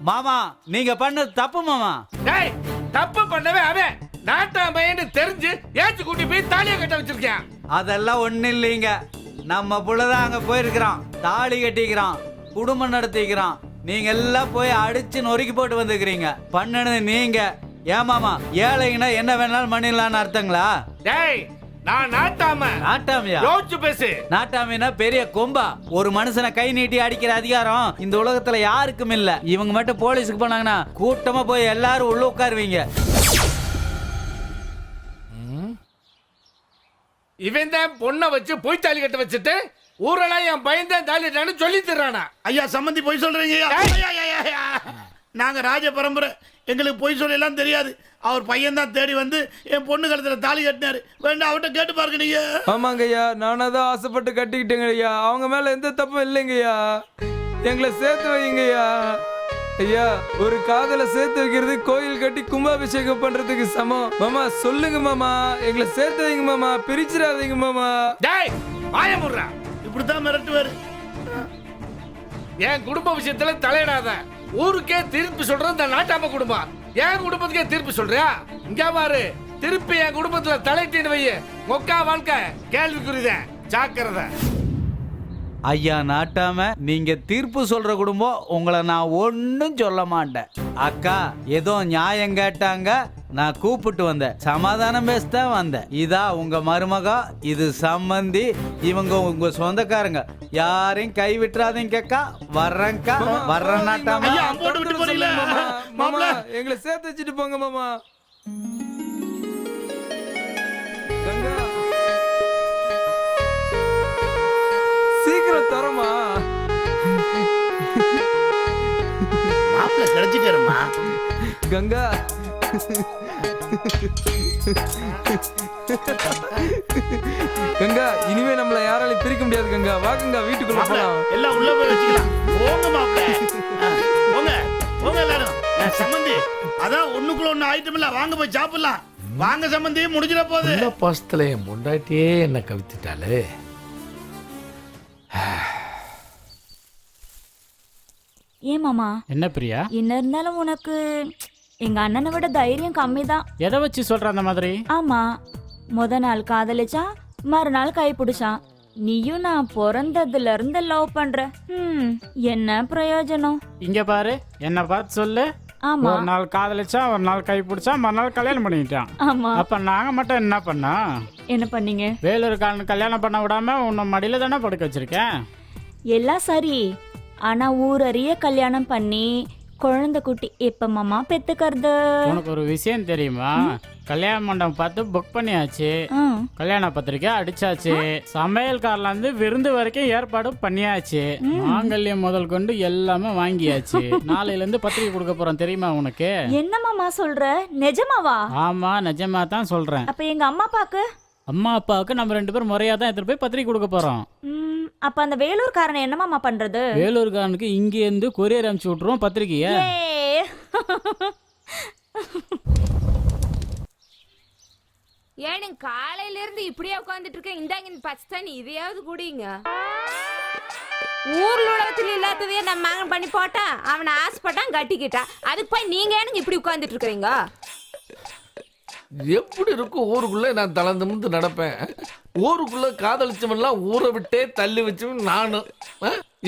மாமா நீங்க பண்ணது தப்பு மாமா. டேய் தப்பு பண்ணவே அவன் நாட்டாமைன்னு தெரிஞ்சு ஏச்சு கூட்டி போய் தாலியை கட்ட வச்சிருக்கேன். அதெல்லாம் ஒண்ணு இல்லைங்க. நம்ம புள்ளதான் அங்க போயிருக்கிறான், தாலி கட்டிக்கிறான், குடும்பம் நடத்திக்கிறான். நீங்க எல்லாம் போய் அடிச்சு நொறுக்கி போட்டு வந்துக்கிறீங்க. பண்ணனது நீங்க. ஏமாமா ஏழைங்கன்னா என்ன வேணாலும் பண்ணிடலான்னு அர்த்தங்களா? டேய் நான் நாட்டாமையா? யோசிச்சு பேசு. நாட்டாமைனா பெரிய கொம்பா. ஒரு மனுஷனை கை நீட்டி அடிக்கிற அதிகாரம் இந்த உலகத்துல யாருக்கும் இல்ல. இவங்க மட்டும் போலீஸுக்கு போனாங்கன்னா கூட்டமா போய் எல்லாரும் உள்ள உட்காருவீங்க. இவன் தான் பொண்ணை வச்சு பொய் தாலி கட்ட வச்சுட்டு ஊரெல்லாம் என் பையன் தான் தாலி கட்டான்னு சொல்லி தர்றானா? ஐயா சம்பந்தி பொய் சொல்றீங்க. நாங்க ராஜ பரம்பரை, எங்களுக்கு பொய் சொல்லலாம் தெரியாது. அவர் பையன் தான் தேடி வந்து என் பொண்ணு கழுத்துல தாலி கட்டினாரு. வேண்டாம் அவர்கிட்ட கேட்டு பாருங்க நீங்க. ஆமாங்க ஐயா, நானா தான் ஆசைப்பட்டு கட்டிக்கிட்டேங்க ஐயா. அவங்க மேல எந்த தப்பும் இல்லைங்கய்யா. எங்களை சேர்த்து வைங்கய்யா. ஐயா ஒரு காதலை சேர்த்து வைக்கிறது கோயில் கட்டி கும்பாபிஷேகம் பண்றதுக்கு சமம். மாமா சொல்லுங்க மாமா, எங்களை சேர்த்து வைங்க மாமா, பிரிச்சிடாதீங்க மாமா. டேய் வாய முடுறா. இப்படித்தான் மிரட்டுவாரு. என் குடும்ப விஷயத்துல தலையிடாத. ஊருக்கே தீர்ப்பு சொல்றது இந்த நாட்டாம குடும்பம். என் குடும்பத்துக்கே தீர்ப்பு சொல்றியா? இங்க பாரு, திருப்பி என் குடும்பத்துல தலையிட்டு வை. மொக்கா வாழ்க்கை கேள்விக்குறிதான். ஜாக்கிரதை. ஐயா நாட்டாம நீங்க தீர்ப்பு சொல்ற குடும்பம். உங்களை நான் ஒன்னும் சொல்ல மாட்டேன். அக்கா ஏதோ நியாயம் கேட்டாங்க, நான் கூப்பிட்டு வந்தேன். சமாதானம் பேசத்தான் வந்தேன். இதா உங்க மருமகா, இது சம்பந்தி, இவங்க உங்க சொந்தக்காரங்க. யாரையும் கை விட்டுறாதீங்க அக்கா. வர்றேன்க்கா, வர்றேன் நாட்டாம. மாமா எங்களை சேர்த்து வச்சுட்டு போங்க மாமா. சீக்கிரம் தரமா. மாப்பிள்ள கிடைச்சிட்டாருமா. கங்கா கங்கா இனிமே நம்மள யாராலையும் பிரிக்க முடியாது கங்கா. வா கங்கா வீட்டுக்குள்ள போலாம். எல்லாம் உள்ள போய் வச்சுக்கலாம். போங்க மாப்பிள்ள, போங்க போங்க எல்லாரும். சம்பந்தி அதான் ஒண்ணுக்குள்ள ஒண்ணு ஐட்டம் இல்ல. வாங்க போய் சாப்பிடலாம். வாங்க சம்பந்தி, முடிஞ்சிட போகுது. இந்த பாசத்துல என் முண்டாட்டியே என்ன கவித்துட்டாலே. ஏன் மாமா? என்ன பிரியா? என்ன இருந்தாலும் உனக்கு எங்க அண்ணனை விட தைரியம் கம்மி தான். எதை வச்சு சொல்ற அந்த மாதிரி? ஆமா, முத நாள் காதலிச்சா, மறுநாள் கை பிடிச்சான். நீயும் நான் பிறந்ததுல இருந்து லவ் பண்ற. என்ன பிரயோஜனம்? இங்க பாரு, என்ன பார்த்து சொல்லு. ஆமா. ஒரு நாள் காதலிச்சா, ஒரு நாள் கை பிடிச்சா, மறுநாள் கல்யாணம் பண்ணிட்டான். ஆமா. அப்ப நாங்க மட்டும் என்ன பண்ணோம்? என்ன பண்ணீங்க? வேலூர்காரன் கல்யாணம் பண்ண விடாம உன்னை மடியில தானே படுக்க வச்சிருக்கேன். எல்லாம் சரி, ஆனா ஊரறிய கல்யாணம் பண்ணி குழந்தை குட்டி எப்ப மாமா பெத்துக்கிறது? உனக்கு ஒரு விஷயம் தெரியுமா? கல்யாண மண்டபம் பார்த்து புக் பண்ணியாச்சு, கல்யாண பத்திரிக்கை அடிச்சாச்சு, சமையல்காரில இருந்து விருந்து வரைக்கும் ஏற்பாடு பண்ணியாச்சு, மாங்கல்யம் முதல் கொண்டு எல்லாமே வாங்கியாச்சு. நாளையில இருந்து பத்திரிக்கை கொடுக்க போறோம், தெரியுமா உனக்கு? என்ன மாமா சொல்ற? நிஜமாவா? ஆமா நிஜமா தான் சொல்றேன். அப்ப எங்க அம்மா அப்பாக்கு? அம்மா அப்பாவுக்கு நம்ம 2 பேரும் முறையா தான் எடுத்துட்டு போய் பத்திரிக்கை கொடுக்க போறோம். அப்ப அந்த வேலூர்காரனை என்ன மாமா பண்றது? வேலூர்காரனுக்கு இங்க இருந்து கொரியர் அனுப்பிச்சு விட்டுருவோம் பத்திரிக்கைய. ஏனுங்க காலையில இருந்து இப்படியே உட்காந்துட்டு இருக்கேன். இந்தாங்க இந்த பச்சை தண்ணி, இதையாவது குடிங்க. ஊர்ல உலகத்துல இல்லாததையே நம்ம மகன் பண்ணி போட்டா, அவனை ஆசைப்பட்டான் கட்டிக்கிட்டான். அதுக்கு போய் நீங்க ஏனுங்க இப்படி உட்காந்துட்டு இருக்கிறீங்க? எப்படி இருக்கும் ஊருக்குள்ள நான் தளர்ந்து நடப்பேன். ஊருக்குள்ள காதலிச்சவன்லாம் ஊரை விட்டே தள்ளி வச்சவன் நானு.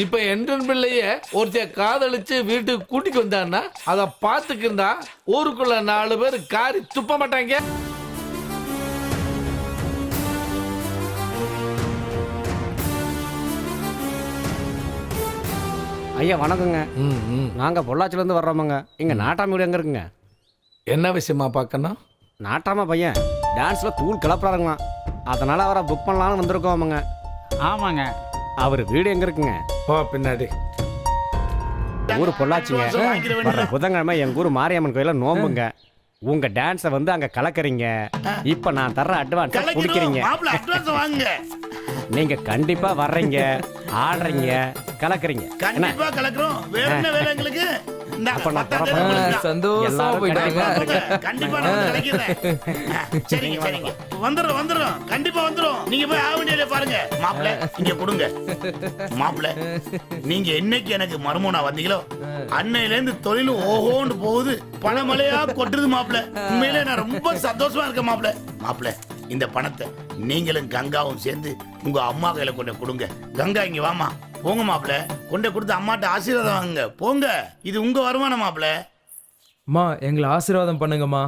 இப்ப என் பிள்ளைய ஒருத்த காதலிச்சு வீட்டுக்கு கூட்டிட்டு வந்தான்னா அதை பார்த்துக்கிருந்தா ஊருக்குள்ள 4 பேர் காரி துப்ப மாட்டாங்க. ஐயா வணக்கங்க. நாங்கள் பொள்ளாச்சிலேருந்து வர்றோமுங்க. இங்கே நாட்டாம வீடு எங்கே இருக்குங்க? என்ன விஷயமா பார்க்கணும்? நாட்டாம பையன் டான்ஸில் தூள் கிளப்புறாருங்க. அதனால் அவரை புக் பண்ணலான்னு வந்திருக்கோமுங்க. ஆமாங்க. அவர் வீடு எங்கே இருக்குங்க? போ பின்னாடி. ஊர் பொள்ளாச்சிங்க. வர்ற புதன்கிழமை எங்கள் ஊர் மாரியம்மன் கோயிலில் நோம்புங்க. உங்க டான்ஸை வந்து அங்க கலக்குறீங்க. இப்ப நான் தர்ற அட்வான்ஸ் குடிக்கிறீங்க. நீங்க கண்டிப்பா வர்றீங்க, ஆடுறீங்க, கலக்குறீங்க. கண்டிப்பா கலக்குறோம். வேற என்ன வேலை எங்களுக்கு? சந்தோஷமா போயிட்டாங்க. கண்டிப்பா நான் கலக்கிறேன். சரிங்க சரிங்க. வந்துரும் கண்டிப்பா வந்துரும். நீங்க போய் ஆவணியில பாருங்க. மாப்பிள்ளை இங்க கொடுங்க. மாப்பிள்ளை நீங்க என்னைக்கு எனக்கு மருமகனா வந்தீங்களோ அன்னையில இருந்து தொழில் ஓஹோன்னு போகுது. பணமழையா கொட்டுது மாப்பிள்ளை. உண்மையிலே நான் ரொம்ப சந்தோஷமா இருக்கேன் மாப்பிள்ளை. மாப்பிள்ளை இந்த பணத்தை நீங்களும் கங்காவும் சேர்ந்து உங்க அம்மா கையில கொண்டு கொடுங்க. கங்கா இங்க வாமா. போங்க மாப்பிள்ள, கொண்டு கொடுத்து அம்மாட்ட ஆசீர்வாதம் வாங்க. போங்க, இது உங்க வருமானம் மாப்பிள்ள. அம்மா எங்களை ஆசீர்வாதம் பண்ணுங்கம்மா.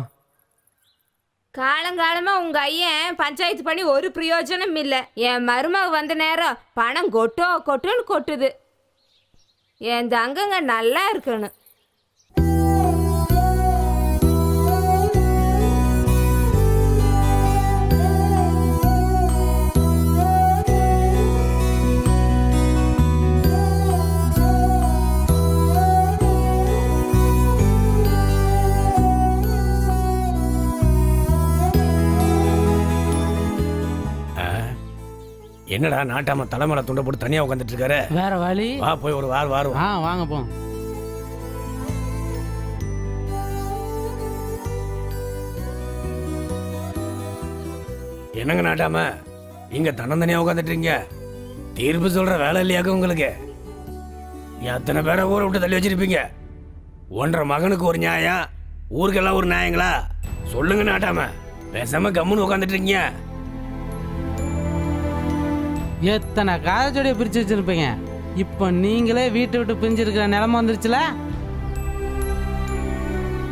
காலங்காலமா உங்க ஐயன் பஞ்சாயத்து பண்ணி ஒரு பிரயோஜனம் இல்ல. என் மருமக வந்த நேரம் பணம் கொட்டுன்னு கொட்டுது. என் தங்கங்க நல்லா இருக்கணும். என்னடா நாட்டாம தலைமலை துண்டை போட்டு தனியா உட்காந்துட்டு இருக்காரு? வேற வழி. வா போய் ஒரு வாரம். வாங்க போ. என்னங்க நாட்டாம இங்க தன்னந்தனியா உட்காந்துட்டு இருக்கீங்க? தீர்ப்பு சொல்ற வேலை இல்லையாக்க உங்களுக்கு? எத்தனை பேரை ஊரை விட்டு தள்ளி வச்சிருப்பீங்க? 1.5 மகனுக்கு ஒரு நியாயம், ஊருக்கெல்லாம் ஒரு நியாயங்களா? சொல்லுங்க நாட்டாம. பேசாம கம்முன்னு உட்காந்துட்டு இருக்கீங்க. எத்தனை காதச்சோடைய பிரிச்சு வச்சிருப்பீங்க. இப்போ நீங்களே வீட்டை விட்டு பிரிஞ்சிருக்கிற நிலைமை வந்துருச்சுல.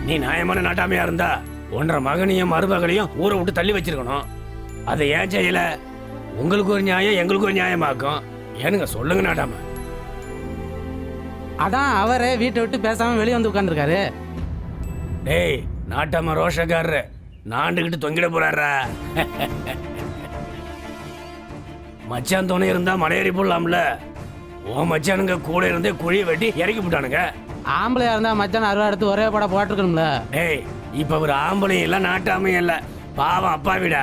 நீ நியாயமான நாட்டாமையா இருந்தா 1.5 மகனையும் மருமகளையும் ஊரை விட்டு தள்ளி வச்சிருக்கணும். அதை ஏன் செய்யல? உங்களுக்கு ஒரு நியாயம், எங்களுக்கு ஒரு நியாயமாக்கும். ஏனுங்க சொல்லுங்க நாட்டாம. அதான் அவரே வீட்டை விட்டு பேசாம வெளியே வந்து உட்காந்துருக்காரு. டேய் நாட்டாம ரோஷக்காரரு நாண்டுகிட்டு தொங்கிட போறாரா? மச்சான் துணை இருந்தா மலையேறி போடலாம்ல. ஓ மச்சானுங்க கூட இருந்தே குழியை வெட்டி இறக்கி போட்டானுங்க. ஆம்பளையா இருந்தா மச்சான் 60 எடுத்து ஒரே படம் போட்டிருக்கணும்ல. டேய் இப்ப ஒரு ஆம்பளையும் இல்ல நாட்டாமையும் இல்ல, பாவம் அப்பா விடா.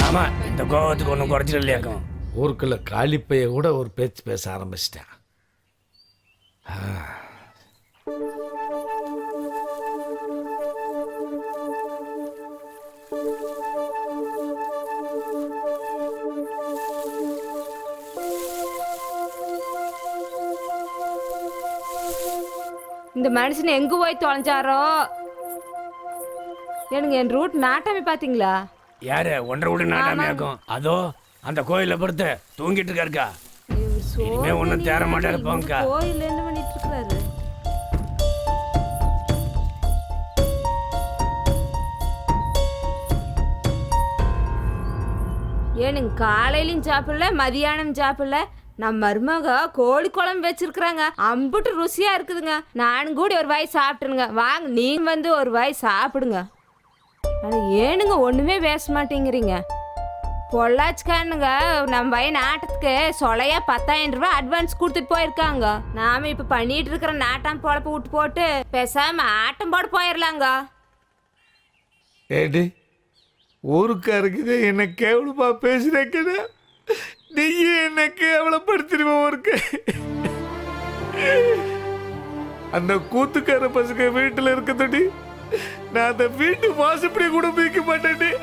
ஆமா இந்த கோவத்துக்கு ஒன்றும் குறைச்சிட்டு இல்லையாக்கும். ஊருக்குள்ள காலிப்பைய கூட ஒரு பேச்சு பேச ஆரம்பிச்சிட்டேன். இந்த மனுஷன் எங்க போய் தொலைஞ்சாரோ? எனக்கு என் ரூட் நாட்டாமே பாத்தீங்களா? யாரு 1.5 வீடு நாட்டாமையாக்கும்? அதோ அந்த கோயில பொறுத்து தூங்கிட்டு இருக்காருக்கா. இனிமே ஒன்னும் தேர மாட்டா இருப்பாங்கக்கா. கோயில் என்ன பண்ணிட்டு இருக்காரு? ஏனுங்க காலையிலும் சாப்பிடல, மதியானம் சாப்பிடல. நம்ம மருமக கோழி குழம்பு வச்சிருக்கிறாங்க. அம்புட்டு ருசியா இருக்குதுங்க. நானும் கூட ஒரு வாய் சாப்பிட்டுருங்க. வாங்க நீங்க வந்து ஒரு வாய் சாப்பிடுங்க. ஆனால் ஏனுங்க ஒண்ணுமே பேச மாட்டேங்கிறீங்க? பொள்ளாச்சிக்காரனுங்க நம்ம பையன் ஆட்டத்துக்கு சொலையா 10,000 ரூபாய் அட்வான்ஸ் கொடுத்துட்டு போயிருக்காங்க. நாம இப்ப பண்ணிட்டு இருக்கிற நாட்டாம் பொழப்ப விட்டு போட்டு பேசாம ஆட்டம் போட போயிடலாங்க. ஏடி ஊருக்காருக்கு என்ன கேவலமா பேசுறேன். நீங்க என்ன கேவலப்படுத்திடுவோம் ஊருக்கு. அந்த கூத்துக்கார பசங்க வீட்டுல இருக்கதடி நான் அந்த வீட்டு வாசப்படி கூட மிதிக்க மாட்டேன்.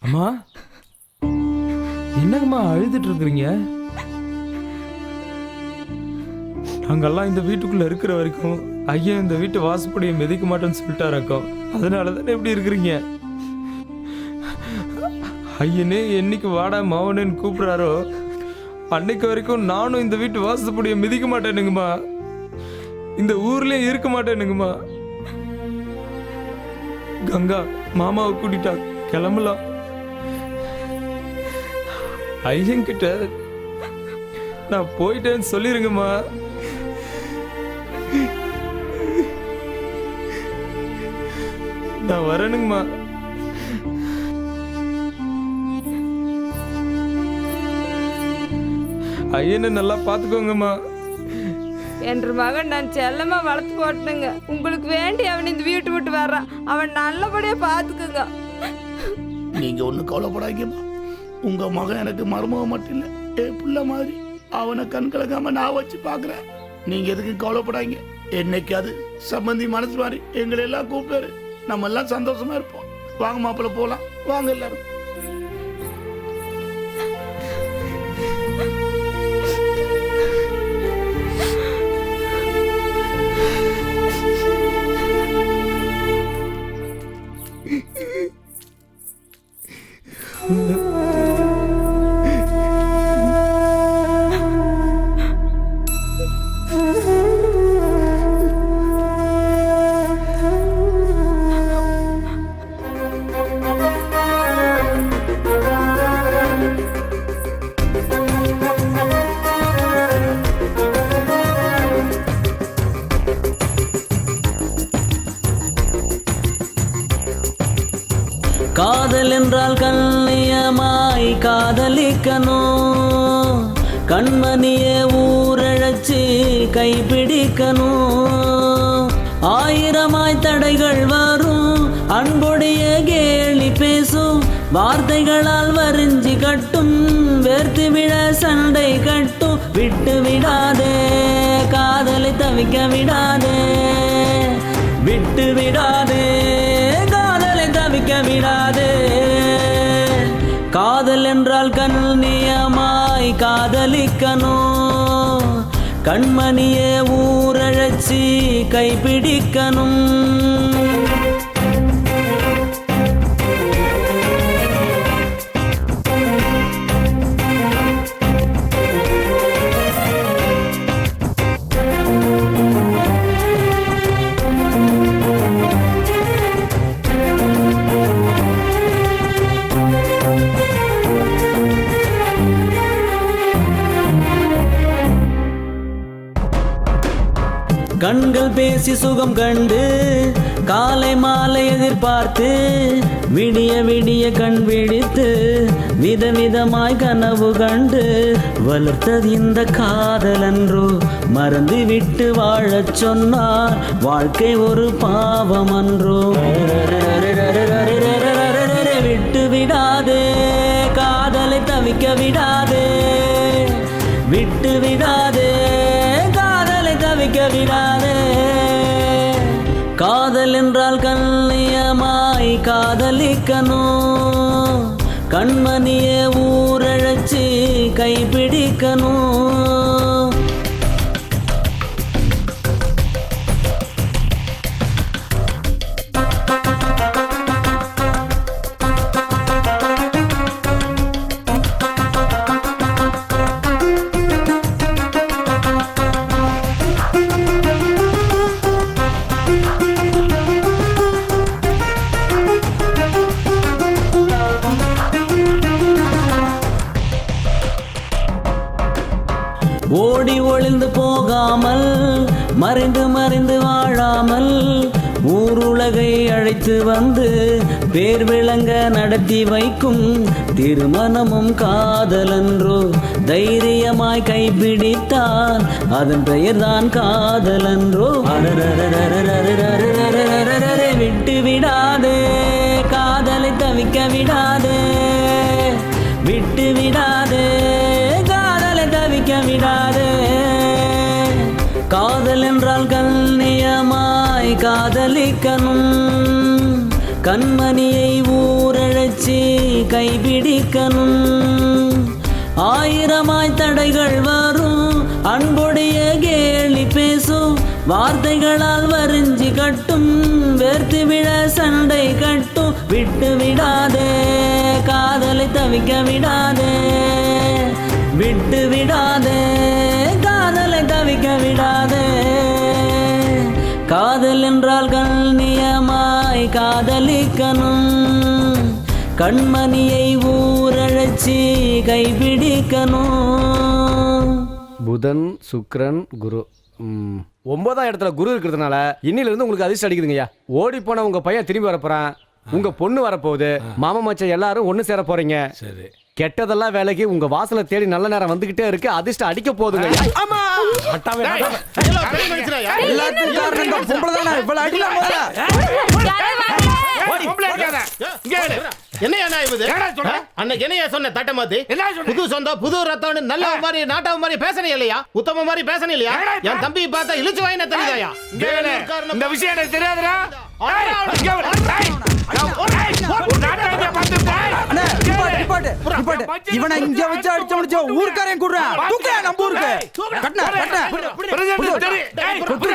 அம்மா என்னங்கம்மா அழுதுட்டு இருக்கிறீங்க? நாங்கெல்லாம் இந்த வீட்டுக்குள்ள இருக்கிற வரைக்கும் ஐயன் இந்த வீட்டு வாசப்படியை மிதிக்க மாட்டேன்னு சொல்லிட்டாராக்கோம். அதனால தானே எப்படி இருக்கிறீங்க? ஐயனே என்னைக்கு வாடா மாவனேன்னு கூப்பிடுறாரோ அன்னைக்கு வரைக்கும் நானும் இந்த வீட்டு வாசப்படியை மிதிக்க மாட்டேனுங்கம்மா. இந்த ஊர்லயே இருக்க மாட்டேனுங்கம்மா. கங்கா மாமாவை கூட்டிட்டா கிளம்பலாம். ஐயன்கிட்ட நான் போயிட்டேன்னு சொல்லிருங்கம்மா. நான் வரணுங்கம்மா. ஐயனை நல்லா பாத்துக்கோங்கம்மா. என்ற மகன் நான் செல்லமா வளர்த்து போட்டேங்க. உங்களுக்கு வேண்டி அவன் இந்த வீட்டு விட்டு வர்றான். அவன் நல்லபடியா பாத்துக்குங்க. நீங்க ஒன்றும் கவலைப்படாதீங்கம்மா. உங்க மகன் எனக்கு மருமகன் மட்டும் இல்லை, என் பிள்ளை மாதிரி. அவனை கண் கலக்காம நான் வச்சு பார்க்குறேன். நீங்க எதுக்கு கவலைப்படாதீங்க. என்னைக்காவது சம்பந்தி மனசு மாதிரி எங்களை எல்லாம் கூப்பிட்டாரு, நம்ம எல்லாம் சந்தோஷமா இருப்போம். வாங்க மாப்பிள்ள போலாம், வாங்க எல்லாரும். காதல் என்றால் கண்ணியமாய் காதலிக்கணும், கண்மணியே ஊரழைச்சி கைப்பிடிக்கணும். ஆயிரமாய் தடைகள் வரும், அன்புடைய கேலி பேசும், வார்த்தைகளால் வரிஞ்சி கட்டும், வேர்த்து விட சண்டை கட்டும். விட்டு விடாதே காதலை தவிக்க விடாதே, விட்டு விடாதே காதலை தவிக்க விடாதே. காதல் என்றால் கண்ணியமாய் காதலிக்கணும், கண்மணியே ஊரழைச்சி கைப்பிடிக்கணும். கண்கள் பேசி சுகம் கண்டு, காலை மாலை எதிர்பார்த்து, விடிய விடிய கண் விழித்து, விதவிதமாய் கனவு கண்டு, வளர்த்தது இந்த காதலன்றோ, மறந்து விட்டு வாழச் சொன்னார் வாழ்க்கை ஒரு பாவம் அன்றோ. விட்டு விடாதே காதலை தவிக்க விடாதே, விட்டு விடாதே தவிக்க விடாதே. காதல் என்றால் கண்ணியமாய் காதலிக்கணும், கண்மணியே ஊரழைச்சி கைப்பிடிக்கணும். ஓடி ஒளிந்து போகாமல், மறைந்து மறைந்து வாழாமல், ஊருலகை அழைத்து வந்து பேர் விளங்க நடத்தி வைக்கும் திருமணமும் காதலன்றோ. தைரியமாய் கைப்பிடித்தால் அதன் பெயர்தான் காதலன்றோ. விட்டு விடாதே காதலை தவிக்க விடாதே, விட்டு விடாதே தவிக்க விடாதே. காதல் என்றால் கண்ணியமாய் காதலிக்கணும், கண்மணியை ஊரழைச்சி கைபிடிக்கணும். ஆயிரமாய் தடைகள் வரும், அன்புடைய கேலி பேசும், வார்த்தைகளால் வரிஞ்சி கட்டும், வேர்த்து விழ சண்டை கட்டும். விட்டு விடாதே காதலை தவிக்க விடாதே, விட்டு விடாதே காதலை தவிக்க விடாதே. காதல் என்றால் கண்ணியமாய் காதலிக்கணும், கண்மணியை ஊரழைச்சி கைபிடிக்கணும். புதன் சுக்கிரன் குரு 9ஆம் இடத்துல குரு இருக்கிறதுனால இன்னில இருந்து உங்களுக்கு அதிர்ஷ்டம் அடிக்குதுங்கய்யா. ஓடி போன உங்க பையன் திரும்பி வரப்போறான், உங்க பொண்ணு வரப்போகுது, மாமா மச்சான் எல்லாரும் ஒண்ணு சேர போறீங்க. சரி, கெட்டதெல்லாம் வேலைக்கு உங்க வாசலை தேடி நல்ல நேரம் வந்துகிட்டே இருக்கு, அதிர்ஷ்டம் அடிக்க போகுதுங்க. என்னையா சொன்ன தட்ட மாத்தி புது சொந்தம் புது ரத்தம் நல்ல மாதிரி நாட்டாவ மாதிரி பேசணும் இல்லையா, உத்தம மாதிரி பேசணும் இல்லையா? என் தம்பி பார்த்தா இழுச்சு வாயின தெரியுதாயா? இந்த விஷயம் எனக்கு தெரியாதுடா. இவனை இங்க வச்சு அடிச்ச முடிச்ச ஊர்க்காரன் கூடுறான். தூக்க நம்ம ஊருக்கு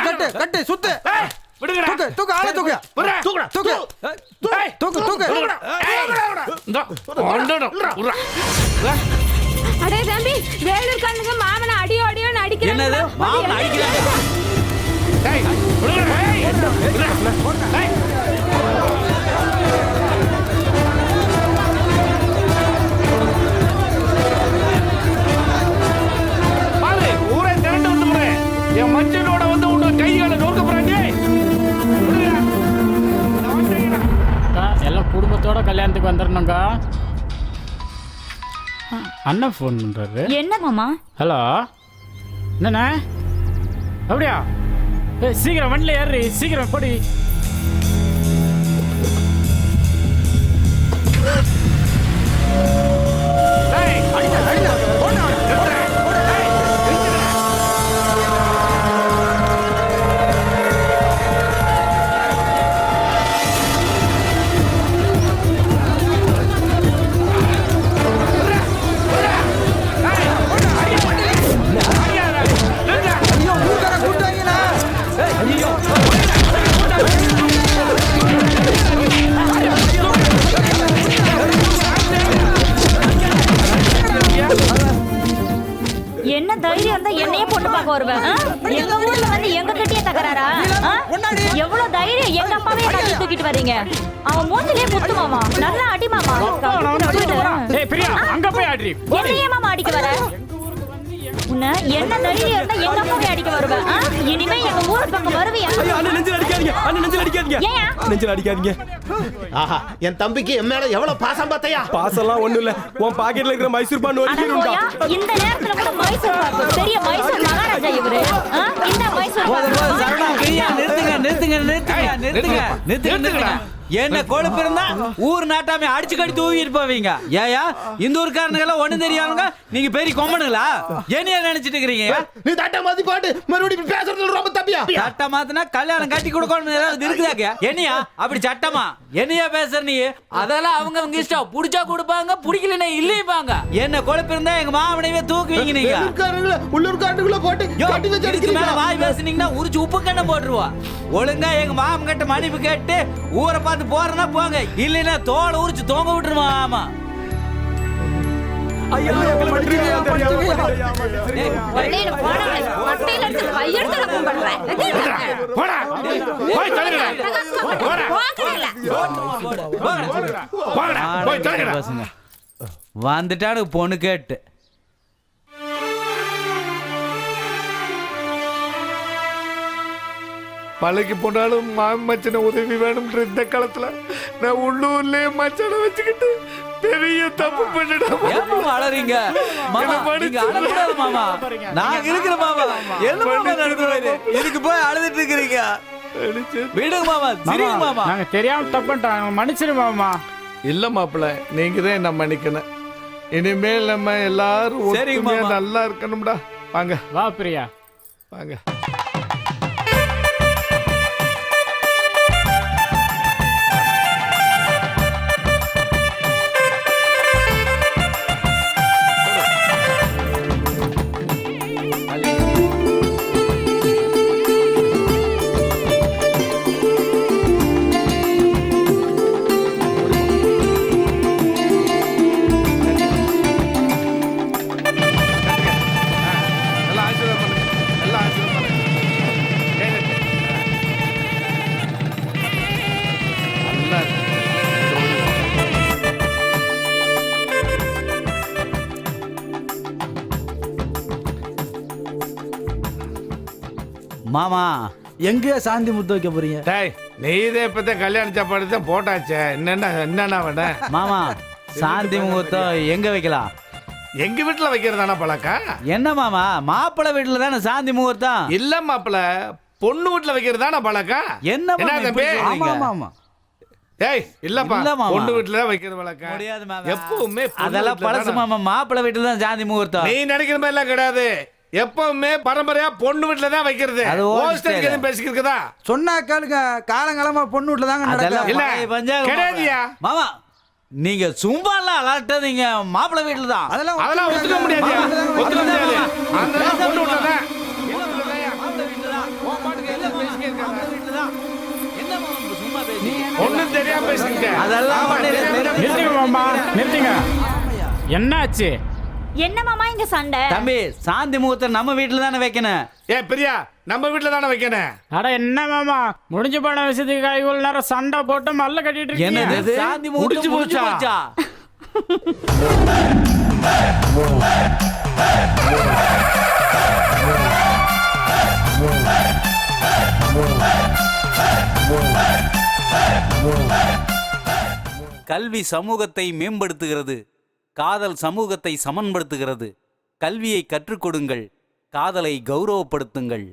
கட்டு கட்டு சுத்து தூக்கு ஆள தூக்கு தூக்கு தூக்கு தூக்கு தூக்கு. அடே தம்பி, வேலூர் கண்ணுங்க மாமனை அடியோ அடியோன்னு அடிக்கிறாங்க. என்னது மாமன் அடிக்கிறாங்க? ஊரை திரண்டு வந்து என் மச்சனோட வந்து உன்னோட கைகளை நோக்க போறாங்க. எல்லாம் குடும்பத்தோட கல்யாணத்துக்கு வந்துடணுங்க. அண்ணன் ஃபோன் பண்றாரு. என்ன மாமா? ஹலோ, என்னண்ணே அப்படியா? சீக்கிரம் வண்டில ஏறி, சீக்கிரம் போடி. என்ன தைரியம் இருந்தா என்னையே பொண்ணு பார்க்க வருவேன்? எங்க ஊர்ல வந்து எங்க கிட்டயே தகராறா? எவ்வளவு தைரியம் எங்க அப்பாவே கட்டி தூக்கிட்டு வரீங்க? அவன் மூஞ்சிலே குத்து மாமா, நல்லா அடி மாமா. அங்க போய் ஆடி. என்னையே மாமா அடிக்க வர? உன்னை என்ன தைரியம் இருந்தா எங்க அப்பாவே அடிக்க வருவேன்? இனிமே எங்க ஊர் பக்கம் வருவியா? நெஞ்சில் அடிக்காதீங்க, நெஞ்சில் அடிக்காதீங்க, நெஞ்சில் அடிக்காதீங்க. ஆஹா, என் தம்பிக்கு என் மேல எவ்வளவு பாசம் பார்த்தையா? பாசம்லாம் ஒண்ணும் இல்ல, உன் பாக்கெட்ல இருக்கிற மைசூர் பான் ஒட்டிடும்டா. இந்த நேரத்துல கூட மைசூர் பாக்கு, பெரிய மைசூர் மகாராஜா இவரு. இந்த மைசூர் பாக்கு சரணா, பிரியா, நிறுத்துங்க நிறுத்துங்க நிறுத்துங்க நிறுத்துங்க நிறுத்துங்க. என்ன கொழுப்பு இருந்தா ஊர் நாட்டாமே அடிச்சு கடி தூக்கிட்டு போவீங்க. ஏயா இந்த ஊருக்காரனுங்கெல்லாம் ஒண்ணு தெரியாதுங்க, நீங்க பெரிய கொம்பனுங்களா? என்னையா நினைச்சிட்டு இருக்கீங்க? நீ தட்ட மாத்தி பாட்டு மறுபடியும் பேசுறது ரொம்ப தப்பியா? சட்ட மாத்தினா கல்யாணம் கட்டி கொடுக்கணும் ஏதாவது இருக்குதாக்க? என்னையா அப்படி சட்டமா? என்னையா பேசுற நீ? அதெல்லாம் அவங்க இஷ்டம், புடிச்சா கொடுப்பாங்க, பிடிக்கலன்னா இல்லைப்பாங்க. என்ன கொழுப்பு இருந்தா எங்க மாமனையே தூக்குவீங்க நீங்க. உள்ளூர்காரனுக்குள்ள போட்டு கட்டி வச்சு இதுக்கு மேல வாய் பேசுனீங்கன்னா உரிச்சு உப்பு கண்ணை போட்டுருவா. ஒழுங்கா எங்க மாமன் கிட்ட மன்னிப்பு கேட்டு ஊரை பார்த்து போறனா போங்க, இல்லைன்னா தோலை உரிச்சு தொங்க விட்டுருமா. ஆமா வந்துட்டானு பொண்ணு கேட்டு. மலைக்கு போனாலும் மச்சனை உதவி வேணும்ன்ற இந்த காலத்துல நான் உள்ளூர்லயே மச்சனை வச்சுக்கிட்டு பெரிய தப்பு பண்ணிடுறேன். அழறீங்க மாமா, நீங்க அழக்கூடாது மாமா, நான் இருக்கிற மாமா. என்ன மாமா நடந்துறாரு? இதுக்கு போய் அழுதுட்டு இருக்கிறீங்க? விடுங்க மாமா, சிரிங்க மாமா. நாங்க தெரியாம தப்புட்டாங்க, மன்னிச்சிரு மாமா. இல்ல மாப்பிள்ள, நீங்க தான் என்ன மன்னிக்கணும். இனிமேல் நம்ம எல்லாரும் ஒற்றுமையா நல்லா இருக்கணும்டா. வாங்க வா பிரியா, வாங்க. மாமா எங்கேயா சாந்தி முத்து வைக்க போறீங்க? டேய் நீ இதே இப்ப கல்யாண சாப்பாடு தான் போட்டாச்சே, என்னன்னா வேணும்? மாமா சாந்தி முகூர்த்தம் எங்க வைக்கலாம்? எங்க வீட்டுல வைக்கிறதானா பழக்கம்? என்ன மாமா, மாப்பிள்ளை வீட்டுல தானே சாந்தி முகூர்த்தம்? இல்ல மாப்பிள்ள, பொண்ணு வீட்டுல வைக்கிறதானா பழக்கம்? என்ன தம்பி? ஆமா. ஏய் இல்லப்பா, இல்ல மாமா. பொண்ணு வீட்டுல தான் வைக்கிற வழக்கம். முடியாது மாமா. எப்பவுமே பொண்ணு அதெல்லாம் வீட்டுல பழசு தானே. மாமா, மாப்பிள்ளை வீட்டுல தான் சாந்தி முகூர்த்தம். நீ நினைக்கிற மாதிரி எல்லாம் கிடையாது. எப்பவுமே பரம்பரையா பொண்ணு வீட்டுல தான் வைக்கிறது. அது old ஹோஸ்டல் style. எதுவும் பேசிக்கிறதா? சொன்னா கேளுங்க, காலங்காலமா பொண்ணு வீட்டுல தாங்க அதெல்லாம் நடக்கும். இல்ல, பழைய பஞ்சாங்கம் கிடையாதுயா. மாமா. நீங்க சும்மாலாம் அலாட்டதீங்க, மாப்பிள்ளை வீட்டுல தான். அதெல்லாம் ஒத்துக்க முடியாது. ஒத்துக்க முடியாது. அதெல்லாம் பொண்ணு வீட்டுல தான். ஒண்ணும் தெரியாம பேசுறீங்க. அதெல்லாம் நிறுத்துங்க மாமா, நிறுத்துங்க. என்னாச்சு? என்ன மாமா இங்க சண்டை? தம்பி, சாந்தி முகூர்த்தம் நம்ம வீட்டுல தானே வைக்கணும். ஏ பிரியா, நம்ம வீட்டுல தானே வைக்கணும். அட என்ன மாமா, முடிஞ்சு போன விஷயத்துக்கு இவ்வளவு நேரம் சண்டை போட்டு மல்ல கட்டிட்டு என்னது இருக்கீங்க. சாந்தி முகூர்த்தம் முடிஞ்சு போச்சா? கல்வி சமூகத்தை மேம்படுத்துகிறது, காதல் சமூகத்தை சமன்படுத்துகிறது. கல்வியை கற்றுக் கொடுங்கள், காதலை கௌரவப்படுத்துங்கள்.